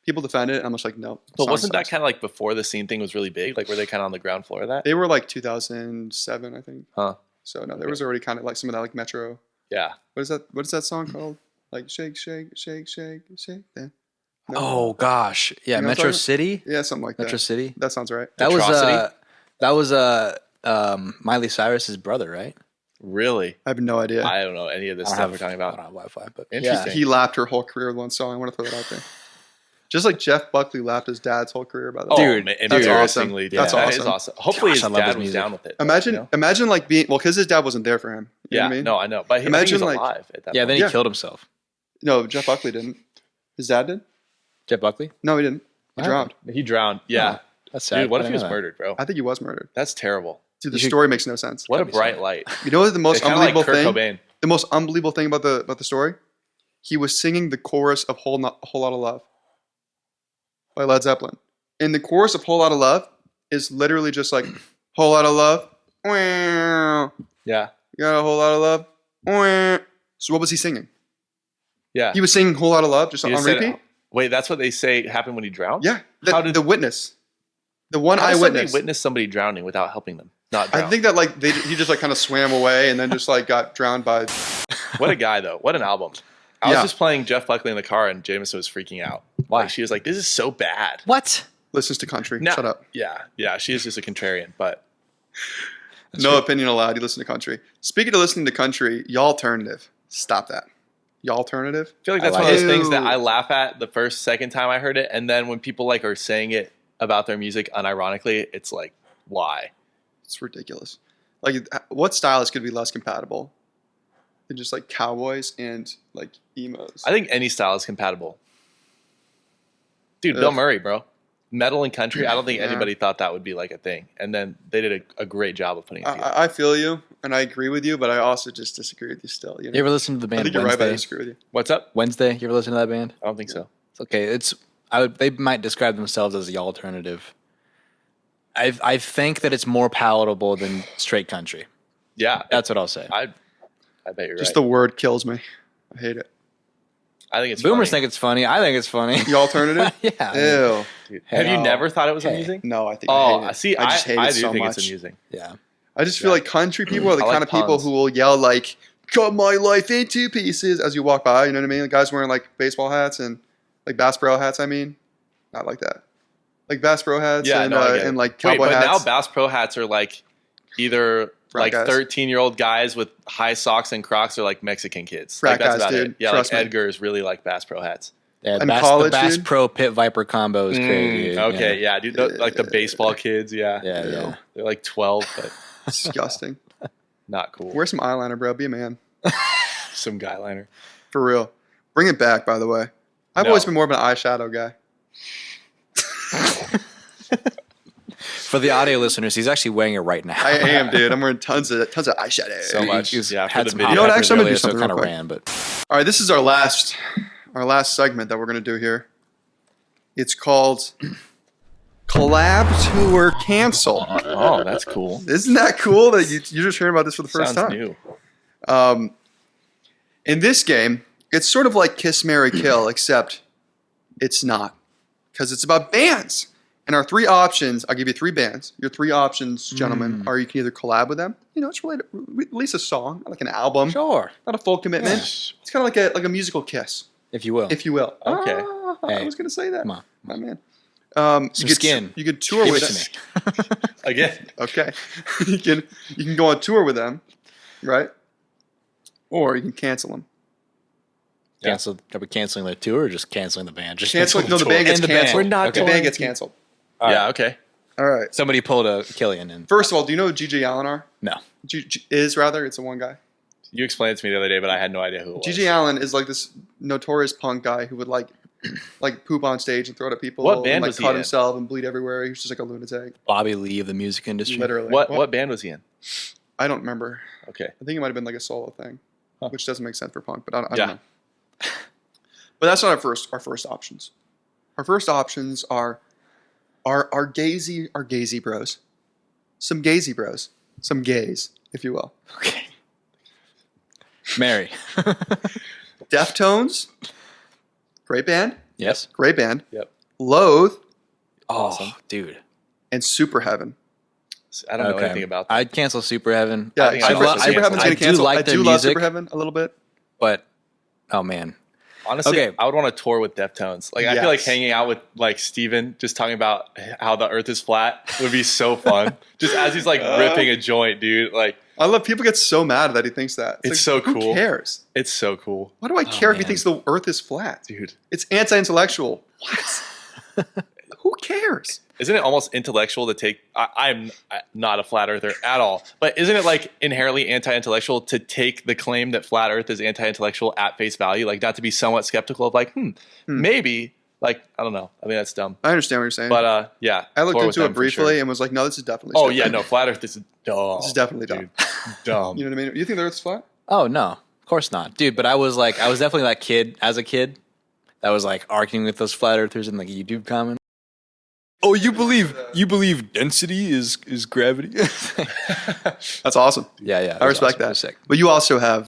People defend it, and I'm just like, no. But wasn't that kind of like before the scene thing was really big? Like were they kind of on the ground floor of that? They were like 2007, I think. Huh. So no, there was already kind of like some of that like Metro. Yeah. What is that song called? Like shake, shake, shake, shake, shake. Yeah. No. Oh gosh, yeah, You know what I'm Metro talking City. Yeah, something like Metro that. City. That sounds right. That Atrocity? was Miley Cyrus's brother, right? Really? I have no idea. I don't know any of this stuff we're talking I about. don't have Wi-Fi, but Interesting. He lapped her whole career with one song. I want to throw that out there. Just like Jeff Buckley lapped his dad's whole career, by the way. Oh, Dude, man, that's embarrassingly, awesome. dude. That's That is awesome. awesome. Hopefully Gosh, his I love dad his was music. down with it. Imagine, you know? imagine like being because his dad wasn't there for him. You know Yeah, what I mean? no, I know. But he Imagine, was like- alive at that yeah. point. Then he Yeah. killed himself. No, Jeff Buckley didn't. His dad did. Jeff Buckley. No, he didn't. He What drowned. He drowned. Yeah. That's sad. Dude, what I if he didn't was know that. murdered, bro? I think he was murdered. That's terrible. Dude, the You should- story makes no sense. What a be bright sad. light. You know what the most It's kind of like unbelievable Kurt thing? Cobain. The most unbelievable thing about the story? He was singing the chorus of a whole lot of love by Led Zeppelin. And the chorus of Whole Lot of Love is literally just like whole lot of love. Wow. Yeah. You got a whole lot of love. Wow. So what was he singing? Yeah. He was singing whole lot of love just He on just said- repeat? Wait, that's what they say happened when he drowned? Yeah. How did the witness. The one How does somebody eyewitness. witness somebody drowning without helping them? Not I drown. think that like he just like kind of swam away and then just like got drowned by. What a guy, though. What an album. I was Yeah. just playing Jeff Buckley in the car, and Jameson was freaking out. Why? Like, she was like, this is so bad. What? Listens to country. No, Shut up. Yeah. She is just a contrarian, but No opinion allowed. You listen to country. Speaking of listening to country, y'all alternative. Stop that. Y'all alternative. I feel like that's I one of like those things that Ew. I laugh at the second time I heard it, and then when people like are saying it about their music unironically, it's like, why? It's ridiculous. Like, what styles could be less compatible than just like cowboys and like emos? I think any style is compatible. Dude, Bill Ugh. Murray, bro. Metal and country, I don't think Yeah. anybody thought that would be like a thing. And then they did a great job of putting it together. I feel you, and I agree with you, but I also just disagree with you still. You know? You ever listen to the I band think you're right, but I Wednesday? disagree with you. What's up? Wednesday. You ever listen to that band? I don't think so. It's okay. They might describe themselves as the alternative. I think that it's more palatable than straight country. Yeah, That's what I'll say. I bet you're Just right. the word kills me. I hate it. I think it's Boomers funny. think it's funny. I think it's funny. The alternative? Yeah. Ew. Dude, have you No. never thought it was amusing? No, I think I hate it. See, I just hate I it do so think much. it's amusing. Yeah. I just feel like country people are the I kind like of people puns. who will yell like "cut my life into pieces" as you walk by. You know what I mean? Like guys wearing like baseball hats and like Bass Pro hats. I mean, not like that. Like Bass Pro hats Yeah, and, no, I get it. and like Wait, cowboy but hats. now Bass Pro hats are like either Frat like guys. 13-year-old guys with high socks and Crocs or like Mexican kids. Frat Like that's guys, about dude. it. Yeah, Trust like me. Edgar is really like Bass Pro hats. Yeah, In the college, Bass dude? Pro Pit Viper combo is crazy. Okay, yeah, dude. Like the baseball kids, yeah. Yeah. They're like 12, but Disgusting. not cool. Wear some eyeliner, bro. Be a man. Some guy liner. For real. Bring it back, by the way. I've No. always been more of an eyeshadow guy. For the audio listeners, he's actually wearing it right now. I am, dude. I'm wearing tons of eyeshadow. So much. Yeah, for Had the some video. hot You know what, peppers actually, I'm gonna do earlier, so it something kind of real quick. ran, but All right, this is our last segment that we're gonna do here. It's called Collab Tour Cancel. Oh, that's cool. Isn't that cool that you're just hearing about this for the first Sounds time? new. In this game, it's sort of like Kiss, Marry, Kill, except it's not, because it's about bands. And our three options, I'll give you three bands. Your three options, gentlemen, are you can either collab with them. You know, it's related, release a song, like an album, sure, not a full commitment. It's kind of like a musical kiss, if you will. if you will. Okay. Ah, I Hey, was going to say that. come on. My man. Some you could, skin. You could tour Give with it them. to me. Again. Okay. you can go on tour with them, right? Or you can cancel them. Cancel? Are we canceling the tour or just canceling the band? Just Canceling? No, the tour. band gets And the band. canceled. We're not The band touring. gets canceled. All right. Yeah, okay. All right. Somebody pulled a Killian and First of all, do you know who G.J. Allen are? no. Is rather. It's the one guy. You explained it to me the other day, but I had no idea who it was. G.J. Allen is like this notorious punk guy who would like poop on stage and throw it at people. What band and, like, was he cut in? himself and bleed everywhere. He was just like a lunatic, Bobby Lee of the music industry. literally. What band was he in? I don't remember. Okay. I think it might have been like a solo thing, Huh. which doesn't make sense for punk. But I Yeah. don't know. But that's not our first options. Our first options are gazy bros, some gazy bros, some gays, if you will. Okay. Mary. Deftones, great band, Yes. great band. Yep. Loathe Oh, dude. and Super Heaven. I don't know anything about that. I'd cancel Super Heaven. Yeah, I think I'd Super, also Super cancel. Heaven's I gonna do cancel. like I their do love music. Super Heaven a little bit. But oh man. Honestly, Okay. I would want to tour with Deftones. Like, I feel like Yes. hanging out with like Steven, just talking about how the earth is flat would be so fun. Just as he's like ripping a joint, dude. Like, I love people get so mad that he thinks that. It's like, so who cool. cares? it's so cool. Why do I care if he man. thinks the Earth is flat? Dude. It's anti-intellectual. What? Who cares? Isn't it almost intellectual to take? I'm not a flat earther at all, but isn't it like inherently anti-intellectual to take the claim that flat Earth is anti-intellectual at face value? Like, not to be somewhat skeptical of like, maybe. Like, I don't know. I mean, that's dumb. I understand what you're saying. But yeah, I looked tour with into it them for briefly sure. and was like, no, this is definitely Oh stupid. yeah, no, flat Earth is dumb. This is definitely dumb. Dude, dumb. You know what I mean? You think the Earth's flat? Oh no. Of course not. Dude, but I was definitely that kid as a kid that was like arguing with those flat earthers in like YouTube comments. Oh, you believe density is gravity? That's awesome. Yeah. I respect It was that. sick. But you also have,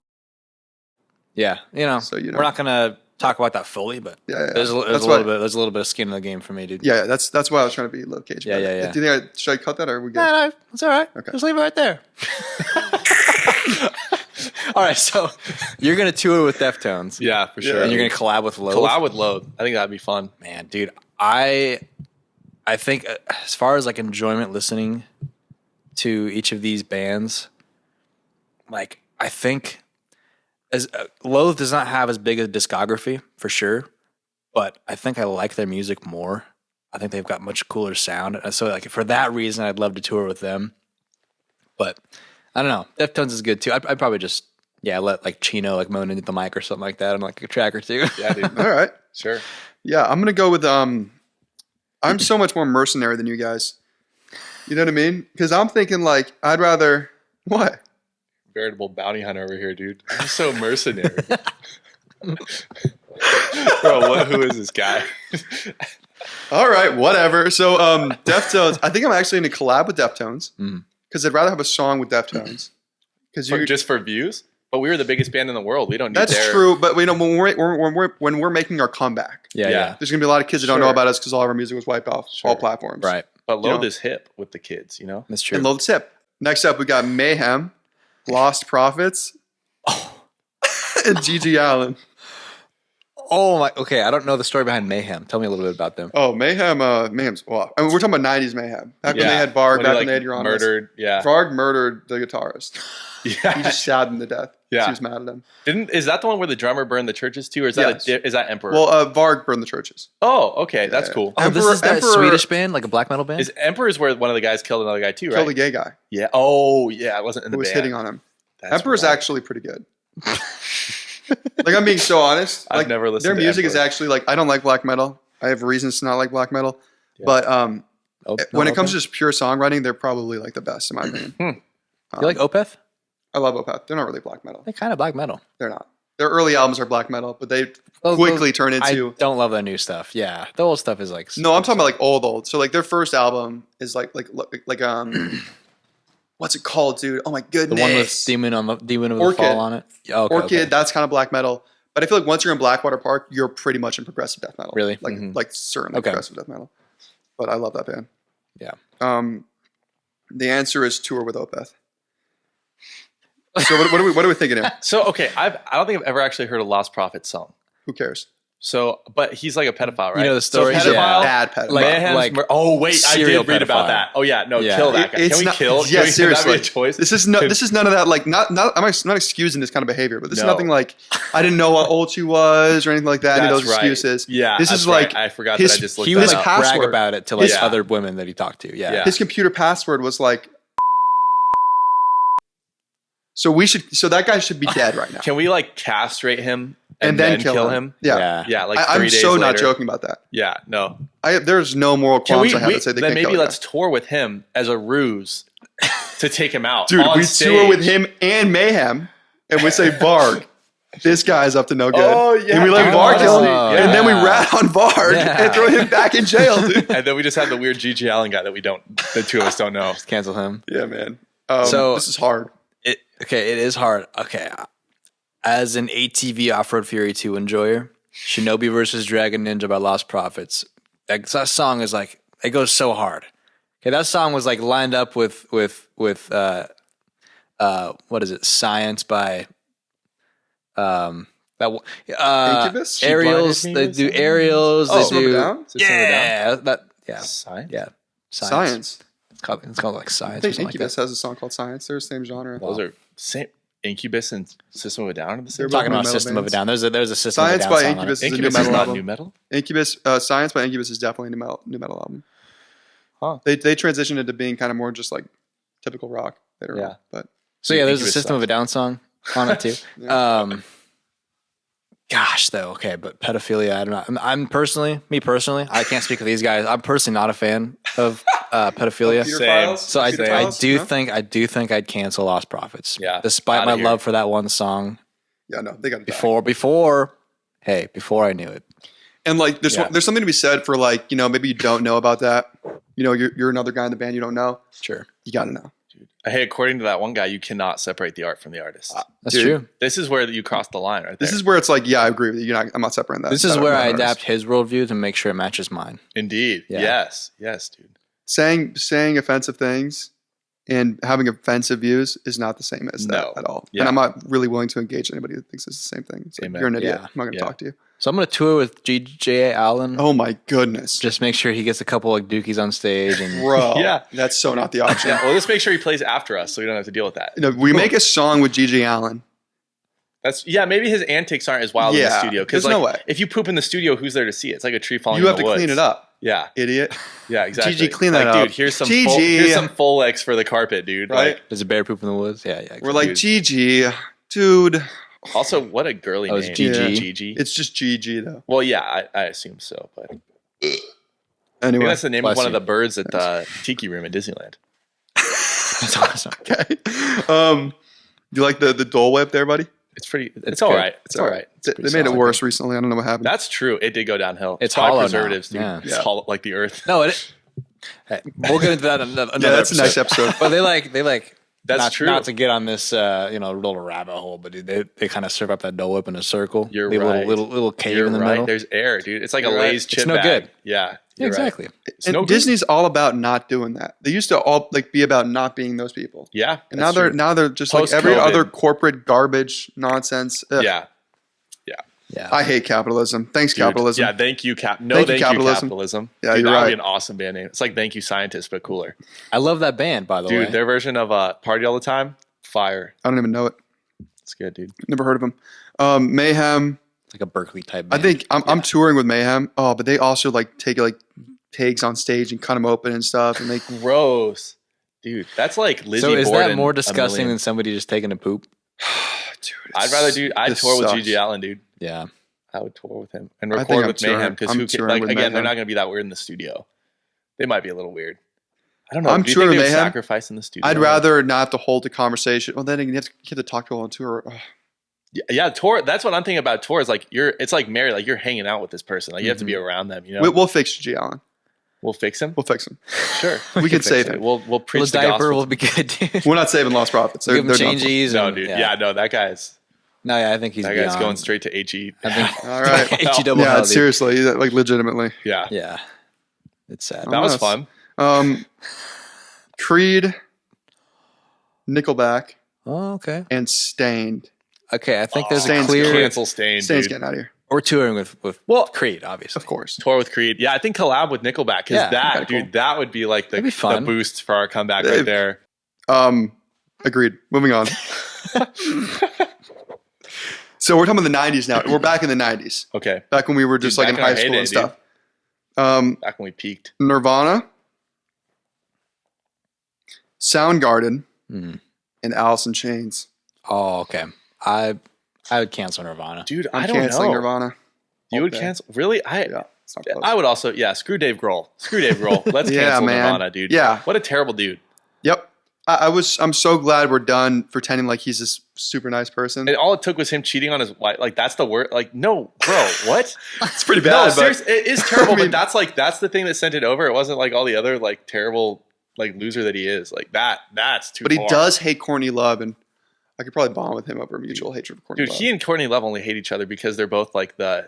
Yeah, So, you know. we're not gonna talk about that fully, but yeah. there's a That's little why- bit. There's a little bit of skin in the game for me, dude. Yeah, that's why I was trying to be low cage. Yeah, about it. yeah, yeah. Do you think should I cut that or are we good? No, it's all right. Okay. Just leave it right there. All right, so you're gonna tour with Deftones, Yeah, for sure. and you're gonna collab with Loathe. collab with Load. I think that'd be fun. Man, dude, I think as far as like enjoyment listening to each of these bands, like I think as Loathe does not have as big a discography for sure, but I think I like their music more. I think they've got much cooler sound, and so like for that reason, I'd love to tour with them. But I don't know, Deftones is good too. I'd probably just let like Chino like moan into the mic or something like that on like a track or two. Yeah, dude. All right. Sure. Yeah, I'm gonna go with I'm so much more mercenary than you guys. You know what I mean? Because I'm thinking like I'd rather what? Veritable bounty hunter over here, dude. I'm so mercenary. Bro, who is this guy? All right, whatever. So Deftones. I think I'm actually gonna collab with Deftones because I'd rather have a song with Deftones. Because you Just for views? But we were the biggest band in the world. We don't need That's true, but when we're making our comeback, Yeah. there's gonna be a lot of kids that don't know about us because all of our music was wiped off all platforms. Right. But Loathe is hip with the kids, you know? That's true. And Loathe Tip. Next up, we got Mayhem, Lost Prophets, and Gigi Allen. Oh my. Okay, I don't know the story behind Mayhem. Tell me a little bit about them. Oh, Mayhem's. Well, I mean, we're talking about '90s Mayhem. Back when they had Varg, back when they had Uranus. Murdered. Yeah. Varg murdered the guitarist. Yeah. He just stabbed him to death. Yeah. He was mad at him. Is that the one where the drummer burned the churches too, or is that is that Emperor? Well, Varg burned the churches. Oh, okay, that's cool. Oh, this is that Swedish band, like a black metal band? Is Emperor's where one of the guys killed another guy too, right? Killed a gay guy Yeah. Oh, yeah. It wasn't in the who was band. hitting on him. That's Emperor's right. actually pretty good. Like, I'm being so honest. I've Like, never listened their to music is Emperor. actually like, I don't like black metal. I have reasons to not like black metal. But when it comes to just pure songwriting, they're probably like the best in my opinion. You like Opeth? I love Opeth. They're not really black metal. They're kind of black metal. They're not. Their early albums are black metal, but they quickly turn into. I don't love their new stuff. Yeah, the old stuff is like. No, I'm talking about like old. So like their first album is like what's it called, dude? Oh my goodness. The one with Demon of the Orchid. Fall on it. Oh, okay, Orchid, okay. that's kind of black metal. But I feel like once you're in Blackwater Park, you're pretty much in progressive death metal. Really? Like certainly Okay. progressive death metal. But I love that band. Yeah. The answer is Tour with Opeth. So what are we thinking here? So okay, I don't think I've ever actually heard a Lost Prophet song. Who cares? So, but he's like a pedophile, right? You know the story? So He's a pedophile. bad pedophile. Mayhem's oh wait, I serial did read about pedophile. that. Oh yeah, no, Yeah. kill that guy. It's Can we not- kill? Yeah, Can seriously. that be a choice? This is none of that. Like not. I'm not excusing this kind of behavior, but this is No. nothing like I didn't know how old she was or anything like that. Any of That's those right. excuses. Yeah, this that's is right. like I forgot his- that I just looked He that would his up. like brag password. about it to like Yeah. other women that he talked to. Yeah. Yeah. his computer password was like. So that guy should be dead right now. Can we like castrate him and then kill him? Yeah. Yeah, like I'm 3 days so later. not joking about that. Yeah, no. There's no moral Can qualms we? I have that say they Then can't maybe kill let's tour with him as a ruse to take him out. Dude, on we stage. tour with him and Mayhem, and we say Varg. This guy's up to no good. Oh, yeah. And we let Dude, Varg kill him, honestly, and then we yeah. rat on Varg Yeah. and throw him back in jail, dude. And then we just have the weird Gigi Allen guy that the two of us don't know. Just cancel him. Yeah, man. So- this is hard. It is hard. Okay. As an ATV Off-Road Fury 2 enjoyer, Shinobi versus Dragon Ninja by Lost Prophets. That song is like, it goes so hard. Okay, that song was like lined up with what is it? Science by Incubus? Aerials. She blinded me They with do something? aerials. Oh, they System of a do Down? System of a Down? Yeah. Science? Yeah. Science. It's called like I Science or think something like Incubus that. has a song called Science. They're the same genre. Those are same. Incubus and System of a Down are the same. They're I'm talking both about metal System of a bands. Down. There's a System Science of a Down by song on Incubus it. is a new Incubus is metal not album. new metal. Incubus, Science by Incubus is definitely a new metal album. Huh. They transitioned into being kind of more just like typical rock later Yeah. on. But So yeah, there's a Incubus System of a Down song on it too. Gosh, though, okay, but pedophilia, I don't know. I'm personally, I can't speak for these guys. I'm personally not a fan of pedophilia. Peter Same. Files? So I Peter do Files? No? think I'd cancel Lost Prophets. Yeah, despite outta my here. love for that one song Yeah, no, they got to before I knew it. And like, there's Yeah. there's something to be said for like, maybe you don't know about that. You're another guy in the band you don't know. Sure, You got to know. Hey, according to that one guy, you cannot separate the art from the artist. that's Dude, true. This is where you cross the line, right there. This is where it's like, yeah, I agree with you. I'm not separating that. This is that where from I the artist. adapt his worldview to make sure it matches mine. Indeed. Yeah. Yes, dude. Saying offensive things and having offensive views is not the same as No. that at all. Yeah. And I'm not really willing to engage anybody that thinks it's the same thing. It's like, Amen. you're an idiot. Yeah. I'm not going to Yeah. talk to you. So I'm gonna tour with G.J. Allen. Oh my goodness, Just make sure he gets a couple like dookies on stage and bro. Yeah. That's so not the option. Yeah. Well, let's make sure he plays after us, so we don't have to deal with that. We make a song with Gigi Allen. Maybe his antics aren't as wild in the Yeah, studio. Because there's no way. if you poop in the studio, who's there to see it? It's like a tree falling. You in have the to woods. clean it up, Yeah, idiot. yeah, exactly. Gigi, clean that like, up. dude. Here's some Gigi. here's some Folex for the carpet, dude. Right? Like, there's a bear poop in the woods. Yeah, yeah. We're like, Dude. Gigi, dude. also, what a girly Oh, it's name. Gigi. Gigi. It's just Gigi though. Well, yeah, I assume so, but maybe Anyway, that's the name Bless of one you. of the birds at the Tiki Room at Disneyland. That's awesome. okay. Do you like the Dole Whip there, buddy? It's pretty. It's It's all good. right. It's all right. They made it solid. worse recently. I don't know what happened. That's true. It did go downhill. It's probably hollow preservatives, now. dude. Yeah. It's Yeah. hollow like the earth. No, hey, we'll get into that another yeah, that's a nice episode. But they like That's true. Not to get on this, little rabbit hole, but dude, they kind of serve up that Dole Whip in a circle. You're Leave right. a little cave You're in the right. middle. There's air, dude. It's like You're a right. Lay's chip It's no bag. good. Yeah. Yeah, You're exactly. Right. It's And no good. Disney's all about not doing that. They used to all like be about not being those people. Yeah. And that's now they're just like every Post-COVID. other corporate garbage nonsense. Ugh. Yeah. Yeah. I hate capitalism. Thanks, Dude, capitalism. Yeah, thank you, thank you, Capitalism. capitalism. Yeah, Dude, you're that would right. be an awesome band name. It's like Thank You, Scientist, but cooler. I love that band, by the way. Dude, their version of Party All the Time, fire. I don't even know it. It's good, dude. Never heard of them. Mayhem. It's like a Berkeley type I band. think I'm touring with Mayhem. Oh, but they also like take like pigs on stage and cut them open and stuff. And they Gross. Dude, that's like Lizzie So is Borden that more a disgusting million. than somebody just taking a poop? dude, I'd this tour with sucks. Gigi Allen, dude. Yeah. I would tour with him and I think record I'm with touring- Mayhem because I'm who can, touring like with again, they're Mayhem. not going to be that weird in the studio. They might be a little weird. I don't know. I'm Do you touring think they with would Mayhem. sacrifice in the studio? I'd rather not have to hold a conversation. Well, then you have to talk to them on tour. Ugh. Yeah, tour. That's what I'm thinking about tours. Like it's like married. Like you're hanging out with this person. Like you have to be around them. You know, We'll fix Gigi Allen. we'll fix him. We'll fix him. Sure, We can save fix him. We'll preach The the diaper gospel. will be good, dude. We're not saving lost profits. Give him They're done. changes. No, and- dude. Yeah, no, that guy's I think he's beyond. going straight to HE. I think All right. HE double Yeah, hell, dude. seriously, like legitimately. Yeah, Yeah. It's sad. that was Yes. fun. Creed, Nickelback, Oh, okay. and Stained. Okay, I think there's a Stain's clear. Cancel Stain, Stained's dude. getting out of here, We're touring with Well, Creed, obviously. of course. Tour with Creed. Yeah, I think collab with Nickelback because Yeah, that, okay, cool. dude, that would be like That'd be the fun. boost for our comeback They've- right there. Agreed. Moving on. So we're talking about the '90s now. We're back in the '90s, Okay, back when we were just Dude, like in back in our high school heyday, and stuff. back when we peaked. Nirvana, Soundgarden, Mhm. and Alice in Chains. Oh, okay. I would cancel Nirvana. Dude, I'm I don't canceling know. Nirvana. You would Okay. cancel? Really? Yeah, it's not close. I would also, screw Dave Grohl. Screw Dave Grohl. Let's Yeah, cancel man. Nirvana, dude. Yeah. What a terrible dude. Yep. I'm so glad we're done pretending like he's this super nice person. And all it took was him cheating on his wife. Like, that's the word. Like, no, bro, what? It's pretty No, bad, but seriously, it is terrible, I mean- but that's the thing that sent it over. It wasn't like all the other, like, terrible, like, loser that he is. Like, that's too but he far. does hate Courtney Love, and I could probably bond with him over mutual hatred of Courtney Dude, Love. he and Courtney Love only hate each other because they're both, like, the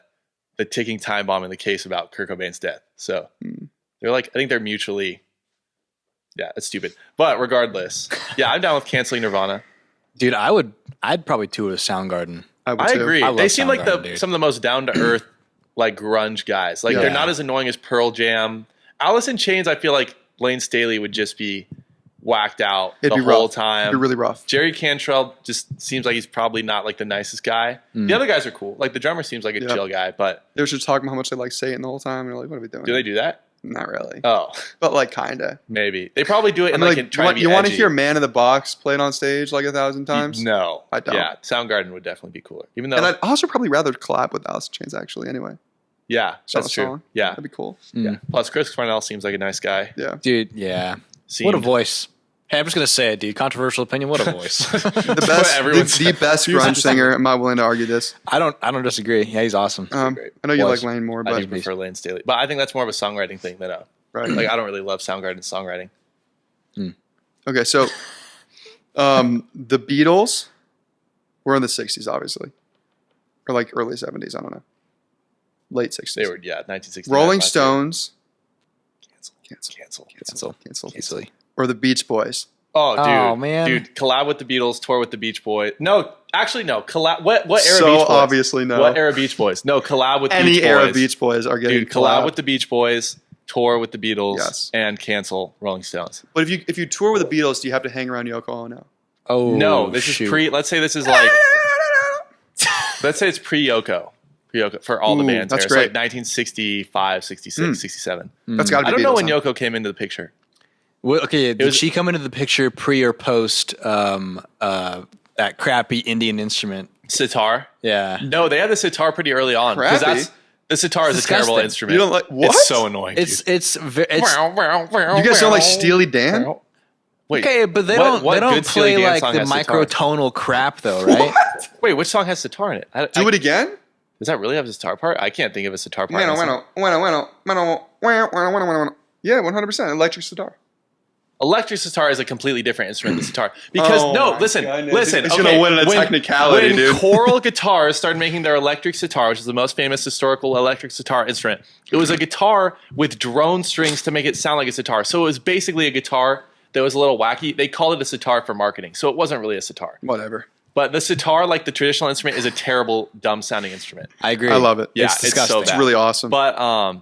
ticking time bomb in the case about Kurt Cobain's death. So, they're like, I think they're mutually... Yeah, it's stupid. But regardless, yeah, I'm down with canceling Nirvana. Dude, I'd probably tour with Soundgarden. would I too. agree. I love They seem like Soundgarden, dude. some of the most down to earth, like grunge guys. Like Yeah. they're not as annoying as Pearl Jam. Alice in Chains, I feel like Lane Staley would just be whacked out It'd the be whole rough. time. It'd be really rough. Jerry Cantrell just seems like he's probably not like the nicest guy. The other guys are cool. Like the drummer seems like a Yeah. chill guy, but They were just talking about how much they like Satan the whole time, and you're like, what are we doing? do they do that? Not really, Oh, but like kinda. maybe they probably do it. I And mean, like, like, try to be you want to edgy. hear "Man in the Box" played on stage like 1,000 times? No, I don't. Yeah, Soundgarden would definitely be cooler. Even though, And I'd also probably rather collab with Alice in Chains actually. Anyway, yeah, Song that's to true. song. Yeah, that'd be cool. yeah. Plus, Chris Cornell seems like a nice guy. Yeah. Dude, yeah. Seemed. What a voice. Hey, I'm just going to say it, dude. Controversial opinion. What a voice. The best, everyone the best grunge singer. Am I willing to argue this? I don't disagree. Yeah, he's awesome. great. I know you Was. like Lane more, I but do prefer Lane Staley, but I think that's more of a songwriting thing than a right. like. I don't really love Soundgarden songwriting. Okay, so the Beatles were in the 60s, obviously. Or like early 70s, I don't know. Late 60s. They were 1960. Rolling Stones, Cancel. cancel. Easily. Or the Beach Boys. Oh, dude, Oh, man. dude, collab with the Beatles, tour with the Beach Boys. No, actually, no. Collab. What era? So Beach Boys? obviously no. What era Beach Boys? No, collab with Any Beach era Boys. Beach Boys are getting Dude, collab with the Beach Boys, tour with the Beatles, Yes. and cancel Rolling Stones. But if you tour with the Beatles, do you have to hang around Yoko Ono? Oh, No, this shoot. is pre. Let's say this is like. Let's say it's pre-Yoko. Pre-Yoko for all the Ooh, bands. that's It's great. like 1965, 66, 67. That's got to be I don't know when Beatles, huh? Yoko came into the picture. Well, okay, did was- she come into the picture pre or post that crappy Indian instrument? Sitar. Yeah. No, they had the sitar pretty early on. 'cause Crappy? the sitar is a Disgusting. terrible instrument. You don't like what? It's so annoying. It's dude. it's You guys sound like Steely Dan? Wait, okay, but they what don't good Steely play Dan like song the has sitar? microtonal crap though, right? Wait, which song has sitar in it? Do it again? Does that really have a sitar part? I can't think of a sitar part. Yeah, 100%. Electric sitar. Electric sitar is a completely different instrument than sitar. Because listen. He's gonna win in a technicality, when dude. choral guitars started making their electric sitar, which is the most famous historical electric sitar instrument, it was a guitar with drone strings to make it sound like a sitar. So it was basically a guitar that was a little wacky. They called it a sitar for marketing, so it wasn't really a sitar. Whatever. But the sitar, like the traditional instrument, is a terrible, dumb sounding instrument. I agree. I love it. Yeah, It's it's disgusting. so It's bad. really awesome. But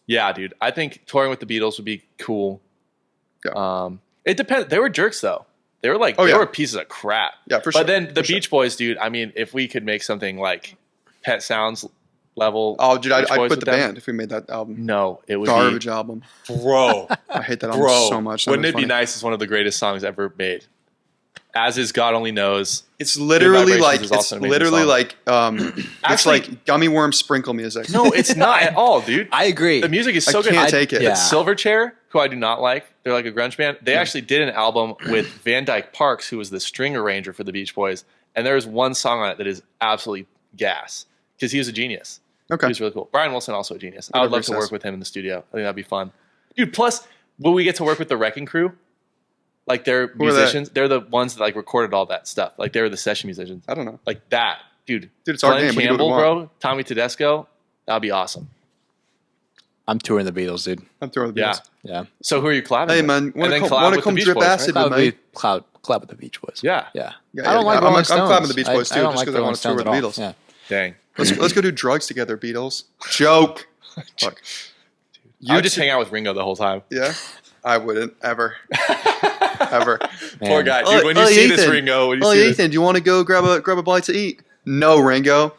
yeah, dude, I think touring with the Beatles would be cool. Yeah. It depends. They were jerks though. They were like, were pieces of crap. Yeah, for sure. But then the Beach Boys, dude. I mean, if we could make something like Pet Sounds level. Oh, dude, I'd Beach Boys quit with the them. band if we made that album. No, it would Garbage album. be bro. I hate that album Bro, so much. wouldn't it be nice? It's one of the greatest songs ever made. As is God Only Knows. It's literally Vibrations like is also an amazing literally song. like it's Actually- like gummy worm sprinkle music. No, it's not at all, dude. I agree. The music is I so good. can't take it. yeah. Silverchair, who I do not like, they're like a grunge band. They actually did an album with Van Dyke Parks, who was the string arranger for the Beach Boys, and there's one song on it that is absolutely gas because he was a genius. Okay. He was really cool. Brian Wilson, also a genius. I would Whatever love to he work says. with him in the studio. I think that'd be fun, dude. Plus, will we get to work with the Wrecking Crew? Like they're are they? musicians. They're the ones that like recorded all that stuff. Like they were the session musicians. I don't know. Like that, dude. Dude, it's our Glenn game. We can do what Campbell, we bro. Tommy Tedesco. That'd be awesome. I'm touring the Beatles, dude. I'm throwing the Yeah. Beatles. Yeah. So who are you collabing Hey with? man, And want then to collab come, with the Beach drip Boys, right? acid Cloud with me? with the Beach Boys. Yeah. Yeah. Yeah, I don't like I'm Rolling clapping Stones. the Beach Boys too, I don't just like 'cause the I Rolling wanna tour Stones with at the all. Beatles. Yeah. Dang. Let's go do drugs together, Beatles. Joke. Fuck. I would just hang out with Ringo the whole time. Yeah, I wouldn't ever, ever. Poor Man. guy, dude. When you see this Ringo, when you see this, Ethan, do you want to go grab a bite to eat? No, Ringo.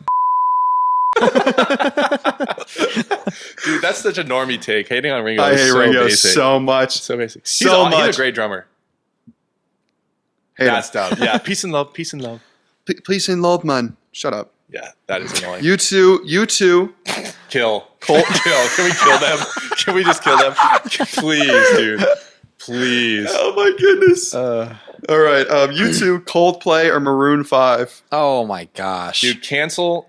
dude, that's such a normie take. Hating on Ringo I is hate so Ringo basic. so much. So basic. So He's much. a great drummer. Hate him. That's dumb. Yeah, peace and love. Peace and love. Peace and love, man. Shut up. Yeah, that is annoying. You two. Kill. Kill. Can we kill them? Can we just kill them? Please, dude. Please. Oh my goodness. All right. You two, Coldplay or Maroon 5? Oh my gosh. Dude, cancel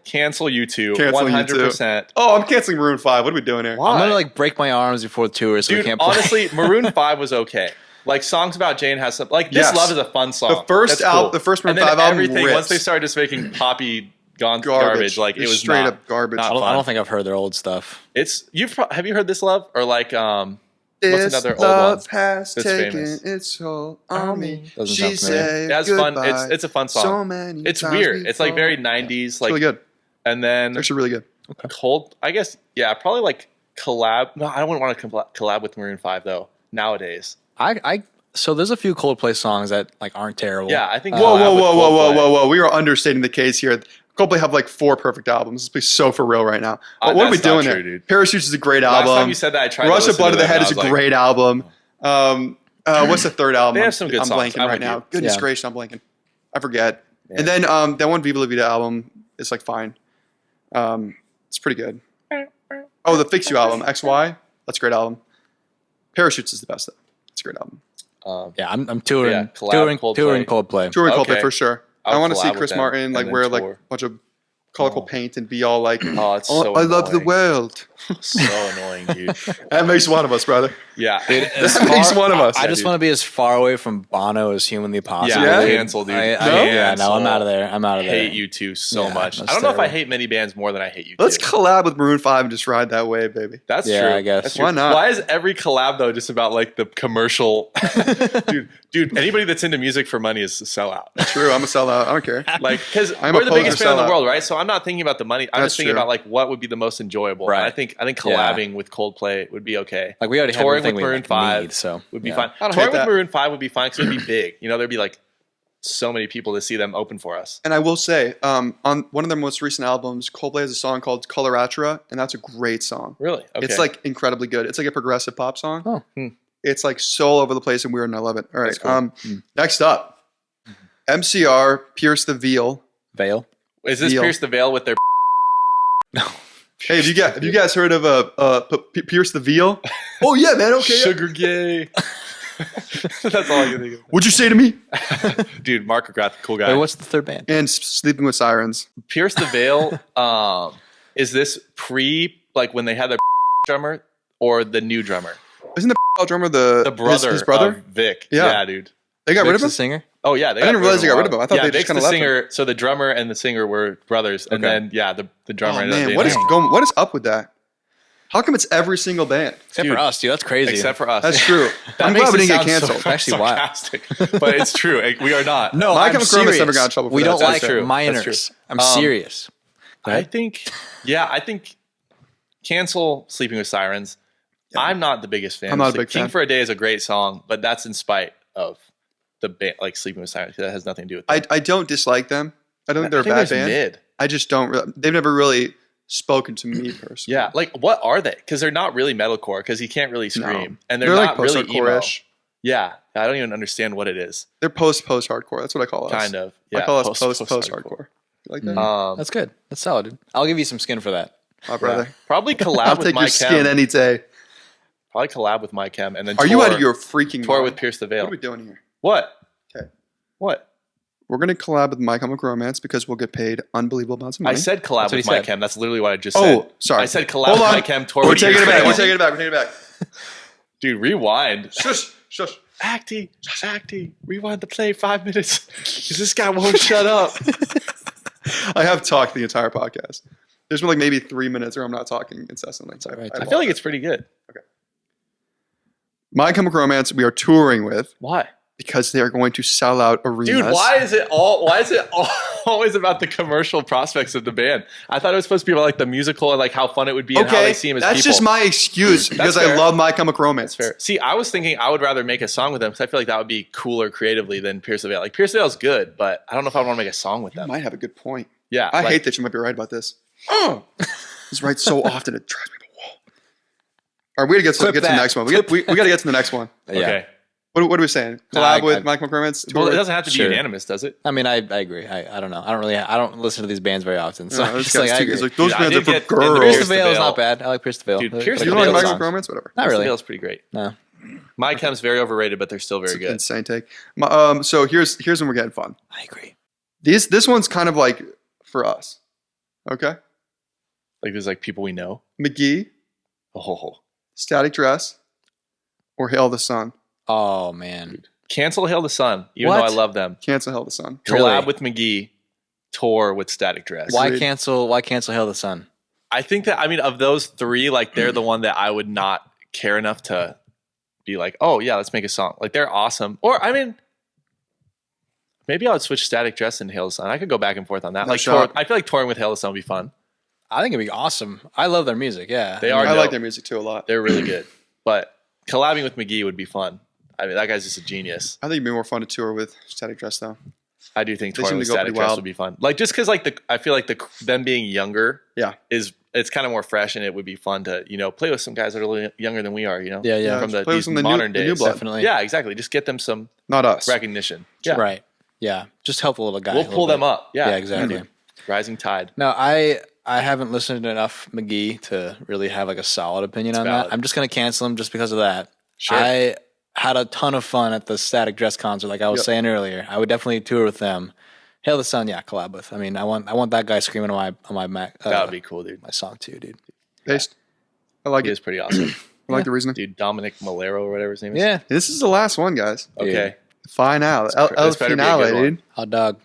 you two. Cancel U2. 100%. Oh, I'm canceling Maroon 5. What are we doing here? Why? I'm gonna like break my arms before the tour, so we Dude, can't play. honestly, Maroon 5 was okay. Like songs about Jane has some like This Yes. Love is a fun song. The first That's cool. the first Maroon And then 5 album everything rips. once they started just making poppy garbage, like it was straight not, up garbage. not I fun. don't think I've heard their old stuff. It's have you heard This Love or like what's This another old love one? has that's taken famous? its toll on me. Doesn't She sound familiar. said Yeah, it's fun. goodbye It's a fun song. So many It's times weird. It's like before. very 90s, It's like really good. and then It's actually really good. Cold. I guess yeah, probably like collab. No, I wouldn't want to collab with Maroon 5 though. Nowadays, So there's a few Coldplay songs that like aren't terrible. yeah, I think. Whoa, collab whoa, with whoa, whoa, whoa, Coldplay. whoa, whoa. We are understating the case here. Coldplay have like 4 perfect albums. Let's be so for real right now. What are we that's not doing true, there? dude. Parachutes is a great Last album. time you said that, I tried. Rush to of Blood to listen the Head them, is and a I was like, great album. What's the third album? They have some good I'm songs. blanking I'm right with now. you. Goodness Yeah. gracious, I'm blanking. I forget. Yeah. And then that one Viva La Vida album is like fine. It's pretty good. Oh, the Fix You album, XY. That's a great album. Parachutes is the best though. It's a great album. Yeah, I'm touring, Yeah, collab touring Coldplay. Coldplay. Touring Okay. Coldplay for sure. I'll I want to see collab with Chris them Martin and like then wear like tour. a bunch of colorful paint and be all like, Oh, it's "Oh, so I love the annoying. world. So annoying, dude. That makes one of us, brother. Yeah, That makes one of us. I just dude. want to be as far away from Bono as humanly possible. Yeah, Yeah? cancel, dude. No? Yeah, no, I'm out of there. I'm out of there. Hate you two so Yeah, much. that's I don't know if I terrible. hate many bands more than I hate you. Let's two. collab with Maroon 5 and just ride that wave, baby. That's Yeah, true. I guess. That's true. Why not? Why is every collab though just about like the commercial? dude, anybody that's into music for money is a sellout. True, I'm a sellout. I don't care. Like, because I'm we're a the poser biggest band in the sellout. world, right? So I'm not thinking about the money. I'm That's just thinking true. about like what would be the most enjoyable. Right. And I think collabing with Coldplay would be okay. Like we already have touring everything with we Maroon 5 need, so would be yeah. fine. I don't Touring hate with that. Maroon 5 would be fine because it'd be big. You know, there'd be like so many people to see them open for us. And I will say, on one of their most recent albums, Coldplay has a song called Coloratra, and that's a great song. Really? Okay. It's like incredibly good. It's like a progressive pop song. Oh. It's like so all over the place and weird, and I love it. All right. That's cool. Next up, MCR, Pierce the Veil. Veil. Is this Deal. Pierce the Veil with their? Hey, have you guys heard of Pierce the Veil? Oh yeah, man. Okay. Yeah. Sugar gay. That's all I can think of. What'd you say to me? Dude, Mark McGrath, cool guy. Wait, what's the third band? And Sleeping with Sirens. Pierce the Veil, is this pre like when they had their drummer or the new drummer? Isn't the drummer the brother, his brother? of Vic. Yeah. Yeah, dude. They got rid Vic's of the him? singer. Oh yeah, I didn't realize they got rid of him. I thought they just Vic's kind of the left him. singer. So the drummer and the singer were brothers, and Okay. then the drummer. Oh ended up man, being what is him. what is up with that? How come it's every single band? Except for us, dude. That's crazy. Except for us. That's true. That I'm makes glad we it didn't get sound so canceled. Actually, wild. sarcastic, but it's true. We are not. No, My I'm Chemical Romance serious. never got in trouble for we that. don't That's like true. minors. That's true. I'm serious. I think cancel Sleeping with Sirens. Yeah. I'm not the biggest fan. I'm not a big King fan. for a Day is a great song, but that's in spite of the band, like Sleeping with Sirens. That has nothing to do with that. I don't dislike them. I don't think they're a bad band. Mid. I just don't. They've never really spoken to me personally. Yeah, like what are they? Because they're not really metalcore. Because he can't really scream, and they're like not really emo. post-hardcore-ish. Yeah, I don't even understand what it is. They're post-hardcore. That's what I call us. Kind of. Yeah, I call us post-hardcore. You like that? That's good. That's solid, dude. I'll give you some skin for that. My brother. Probably collab I'll with take My your skin Chem. any day. Probably collab with My Chem, and then Are you out of your freaking tour mind? with Pierce the What Veil? are we doing here? What? Okay. What? We're going to collab with My Chemical Romance because we'll get paid unbelievable amounts of I money. said collab That's what with he My said. Chem. That's literally what I just said. Oh, sorry. I said collab Hold with on. My Chem tour We're with taking Pierce it back. the We're Veil. taking it back. We're taking it back. Dude, rewind. Shush. Shush. Acty, rewind the play 5 minutes. Because this guy won't shut up. I have talked the entire podcast. There's been like maybe 3 minutes where I'm not talking incessantly. So right. I feel like it's pretty good. My Chemical Romance we are touring with Why? because they are going to sell out arenas. Dude, why is it always about the commercial prospects of the band? I thought it was supposed to be about like the musical and like how fun it would be and how they see him as that's people. just my excuse because I fair. love My Chemical Romance. Fair. See, I was thinking I would rather make a song with them because I feel like that would be cooler creatively than Pierce the Veil. Like Pierce the Veil's good, but I don't know if I want to make a song with You them. might have a good point. Yeah, I like- hate that you might be right about this. Oh, he's right so often it drives me up a wall. All right, we got to get to the that. next one. We got to get to the next one. Yeah. Okay. What are we saying? No, Collab I- with My Chemical Romance? Well, Tour? it doesn't have to be Sure. unanimous, does it? I mean, I agree. I don't know. I don't listen to these bands very often. So No, I'm this just guy's like, I too- agree. he's like, those Dude, I bands are did for get into girls. Pierce Pierce the the Veil is Veil. not bad. I like Pierce the Veil. Dude, Like, Pierce like You the don't like Veil's My songs. Chemical Romance? Whatever. Not Pierce the really. Veil's pretty great. No. My Chem's very overrated, but they're still very good. Insane take. So here's when we're getting fun. I agree. This one's kind of like for us. Okay. Like there's like people we know. McGee, Oh, Static Dress, or Hail the Sun. Oh man. cancel Hail the Sun, even What? though I love them. Cancel Hail the Sun. Collab Really? with McGee, tour with Static Dress. Why Agreed. cancel Hail the Sun? I think that of those three, like they're the one that I would not care enough to be like, oh yeah, let's make a song. Like they're awesome. Or maybe I would switch Static Dress and Hail the Sun. I could go back and forth on that. No Like shot. I feel like touring with Hail the Sun would be fun. I think it'd be awesome. I love their music. Yeah. They are I like dope. their music too a lot. They're really good. But collabing with McGee would be fun. I mean, that guy's just a genius. I think it'd be more fun to tour with Static Dress though. I do think They touring seem with to go Static pretty Dress wild. would be fun. Like just because I feel like them being younger, Yeah. it's kind of more fresh, and it would be fun to play with some guys that are a little younger than we are. Yeah. From play with these some of the modern new days. blood. Definitely. Yeah, exactly. Just get them some Not us. recognition. Yeah, Right. Yeah. Just help the little guy. we'll pull them up. Yeah, Yeah, exactly. Rising tide. No, I haven't listened to enough McGee to really have like a solid opinion on valid. that. I'm just gonna cancel him just because of that. Sure. I had a ton of fun at the Static Dress concert, like I was Yep. saying earlier. I would definitely tour with them. Hail the Sun, yeah, collab with. I mean, I want that guy screaming on my Mac. That would be cool, dude. my song too, dude. Based. I like He it. is pretty awesome, I like the reasoning. dude. Dominic Malero or whatever his name is. Yeah, This is the last one, guys. Okay. Finale. This El better be a finale, good one. dude. hot dog.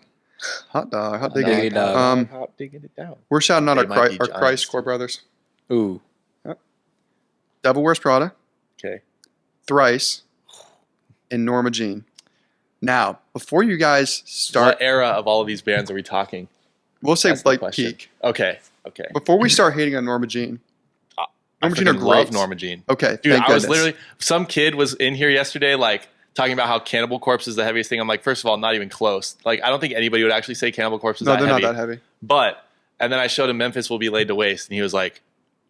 Hot dog. Hot doggy diggity. dog. Hop digging it down. We're shouting out They might be our giants, Christ core too. brothers. Ooh, Devil Wears Prada, Okay. Thrice, and Norma Jean. Now, before you guys start, What era of all of these bands are we talking? we'll say That's the like question. peak. Okay. Okay. Before we start hating on Norma Jean, I Norma Jean are freaking love great. Norma Jean. Okay, Dude, thank I was goodness. literally some kid was in here yesterday, like talking about how Cannibal Corpse is the heaviest thing. I'm like, first of all, not even close. Like, I don't think anybody would actually say Cannibal Corpse is No, that they're heavy. not that heavy. But and then I showed him Memphis Will Be Laid to Waste, and he was like,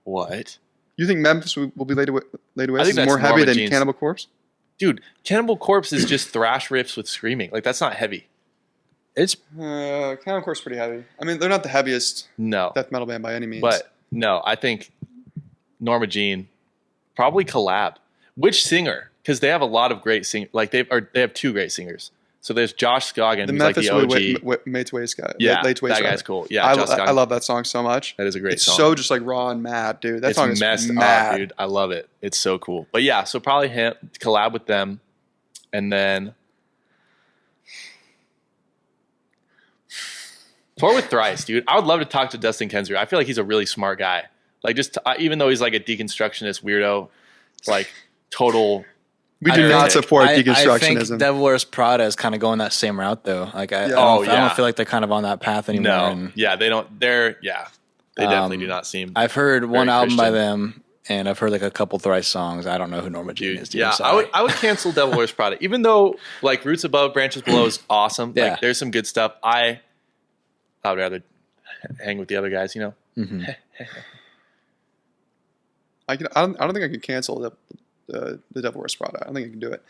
"What, You think Memphis will be laid to waste? think Is that's more heavy Norma than Jean's. Cannibal Corpse? dude? Cannibal Corpse is just thrash riffs with screaming. Like that's not heavy. it's Cannibal Corpse is pretty heavy. I mean, they're not the heaviest No, death metal band by any means. but no, I think Norma Jean probably collab. Which singer? Because they have a lot of great singers. Like they have two great singers. So there's Josh Scoggin, The who's like Memphis the OG. Mate's Waste guy. Yeah, Late's Waste that guy. guy's cool. Yeah, Josh Scoggin. I love that song so much. That is a great It's song. so just like raw and mad, dude. That It's song is messed mad. up, dude. I love it. It's so cool. But yeah, so probably him, collab with them, and then tour with Thrice, dude. I would love to talk to Dustin Kensrue. I feel like he's a really smart guy. Like just even though he's like a deconstructionist weirdo, like total. We do not support I deconstructionism. think Devil Wears Prada is kind of going that same route though. Like I Yeah. don't feel like they're kind of on that path anymore. No, And, yeah, they don't. They definitely do not seem. I've heard one album by Christian. them, and I've heard like a couple Thrice songs. I don't know who Norma Jean is. Dude. Yeah, I'm sorry. I would cancel Devil Wears Prada, even though like Roots Above, Branches Below is awesome. Yeah. Like there's some good stuff. I would rather hang with the other guys, you know. Mm-hmm. I don't think I can cancel the Devil Wears Prada. I don't think I can do it.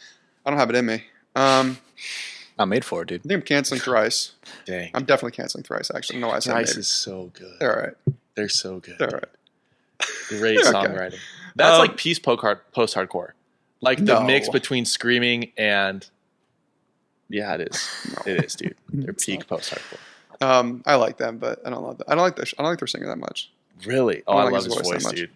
I don't have it in me. Not made for it, dude. I think I'm canceling Thrice. Dang, I'm definitely canceling Thrice. Actually, no, I said Thrice maybe. is so good. They're all right. They're so good. They're all right. Great They're okay. songwriting. That's like peace post hardcore, like the No. mix between screaming and. Yeah, it is. It is, dude. They're peak post hardcore. I like them, but I don't love them. I don't like their singer that much. Really? Oh, I I don't like love his his voice that voice, much. dude.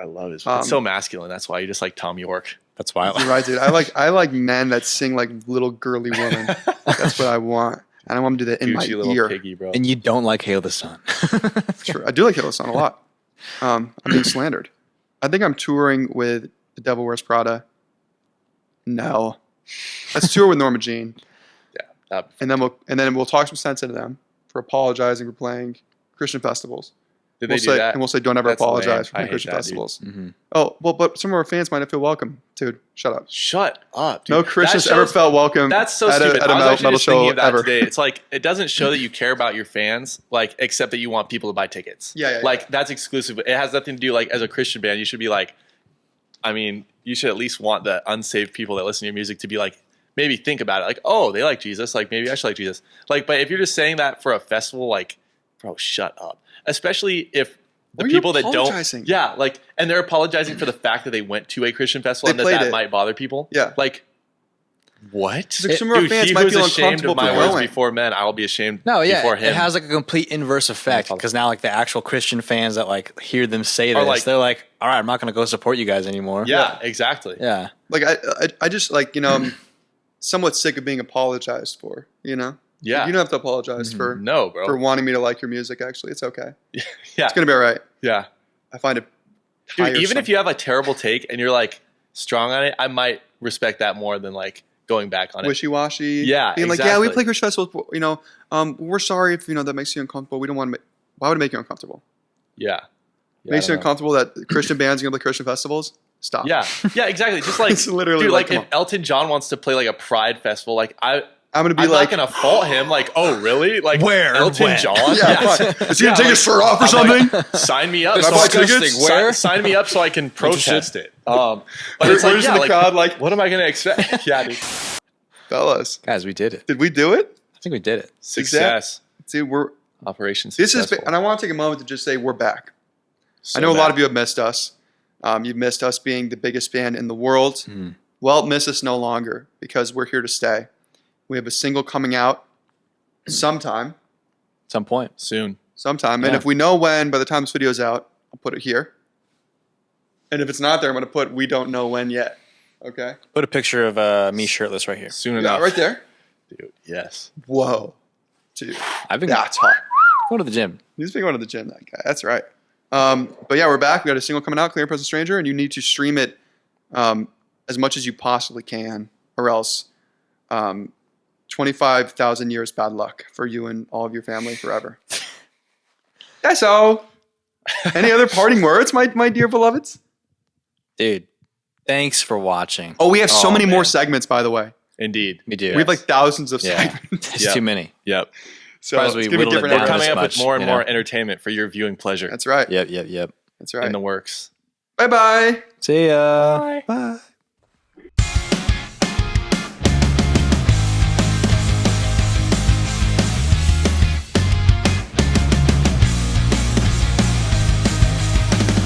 I love his voice. It's so masculine. That's why you just like Tom York. That's why. You're right, dude. I like men that sing like little girly women. That's what I want. And I want them to do that in my Gucci little ear. piggy, bro. And you don't like Hail the Sun. Sure. I do like Yellowstone a lot. I'm being slandered. I think I'm touring with The Devil Wears Prada. No. Let's tour with Norma Jean. Yeah. And then we'll talk some sense into them for apologizing for playing Christian festivals. Did We'll they say, do that? and we'll say don't ever That's lame. apologize for I playing hate Christian that, dude. festivals. Mm-hmm. Oh, well, but some of our fans might not feel welcome. Dude, shut up. Shut up, dude. No Christians That ever shows- felt welcome That's so at stupid. a I was actually metal just thinking show of that ever. today. It's like it doesn't show that you care about your fans, like except that you want people to buy tickets. Yeah. Like that's exclusive. It has nothing to do like as a Christian band. You should be like, I mean, you should at least want the unsaved people that listen to your music to be like, maybe think about it. Like, oh, they like Jesus. Like maybe I should like Jesus. Like, but if you're just saying that for a festival, like, bro, shut up. Especially if the Why are you people that don't, apologizing? yeah, like, and they're apologizing for the fact that they went to a Christian festival They and played that it. might bother people. Yeah. Like, what? Like, some of our Dude, fans he might who's feel ashamed uncomfortable of my for words going. before men, I will be ashamed No, yeah, before him. it has like a complete inverse effect because now like the actual Christian fans that like hear them say Are this, like- they're like, all right, I'm not going to go support you guys anymore. yeah, exactly. Yeah. Like I just like I'm somewhat sick of being apologized for. You know. Yeah. You don't have to apologize for No, bro. for wanting me to like your music. Actually, it's okay. yeah. It's gonna be all right. Yeah. I find it. Dude, even tiresome. if you have a terrible take and you're like strong on it, I might respect that more than like going back on it. wishy-washy, Yeah, being like, yeah, we exactly. play Christian festivals. You know, we're sorry if that makes you uncomfortable. We don't want to. Why would it make you uncomfortable? Yeah. Makes you I don't know. uncomfortable that Christian bands are gonna play Christian festivals. Stop. Yeah. Yeah, exactly. Just like, It's literally dude, like, like come if Elton John wants to play like a Pride festival, like I'm I'm gonna be not like, gonna fault him. Like, oh really? Like Where? Elton When? John? yeah, fine. Is he Yeah, gonna take like, his shirt off or I'm something? like, sign me up. Can I buy tickets? Sign me up so I can protest it. But We're it's like, just yeah, in the like, crowd, like, what am I gonna expect? Yeah, dude. fellas, Guys, we did it. did we do it? I think we did it. Success. Dude, we're Operation this is, successful. and I want to take a moment to just say we're back. So I know a lot bad. of you have missed us. You've missed us being the biggest band in the world. Mhm. Well, miss us no longer because we're here to stay. We have a single coming out sometime. At some point. soon. And Yeah. if we know when, by the time this video's out, I'll put it here. And if it's not there, I'm going to put we don't know when yet. Okay? Put a picture of me shirtless right here. Soon Yeah, enough. right there. Dude, yes. Whoa. Dude, I've been that's hot. going to the gym. He's been going to the gym, that guy. That's right. But yeah, we're back. We got a single coming out, Clear Present Stranger, and you need to stream it as much as you possibly can, or else 25,000 years bad luck for you and all of your family forever. That's all. Any other parting words, my dear beloveds? Dude, thanks for watching. Oh, we have so Oh, many more man. segments, by the way. Indeed. We do. We have like thousands of yeah. segments. It's Yep. too many. Yep. So Surprised it's we gonna be whittled it different down We're every coming this up much, with more and you know? more entertainment for your viewing pleasure. That's right. Yep. That's right. In the works. Bye-bye. See ya. Bye.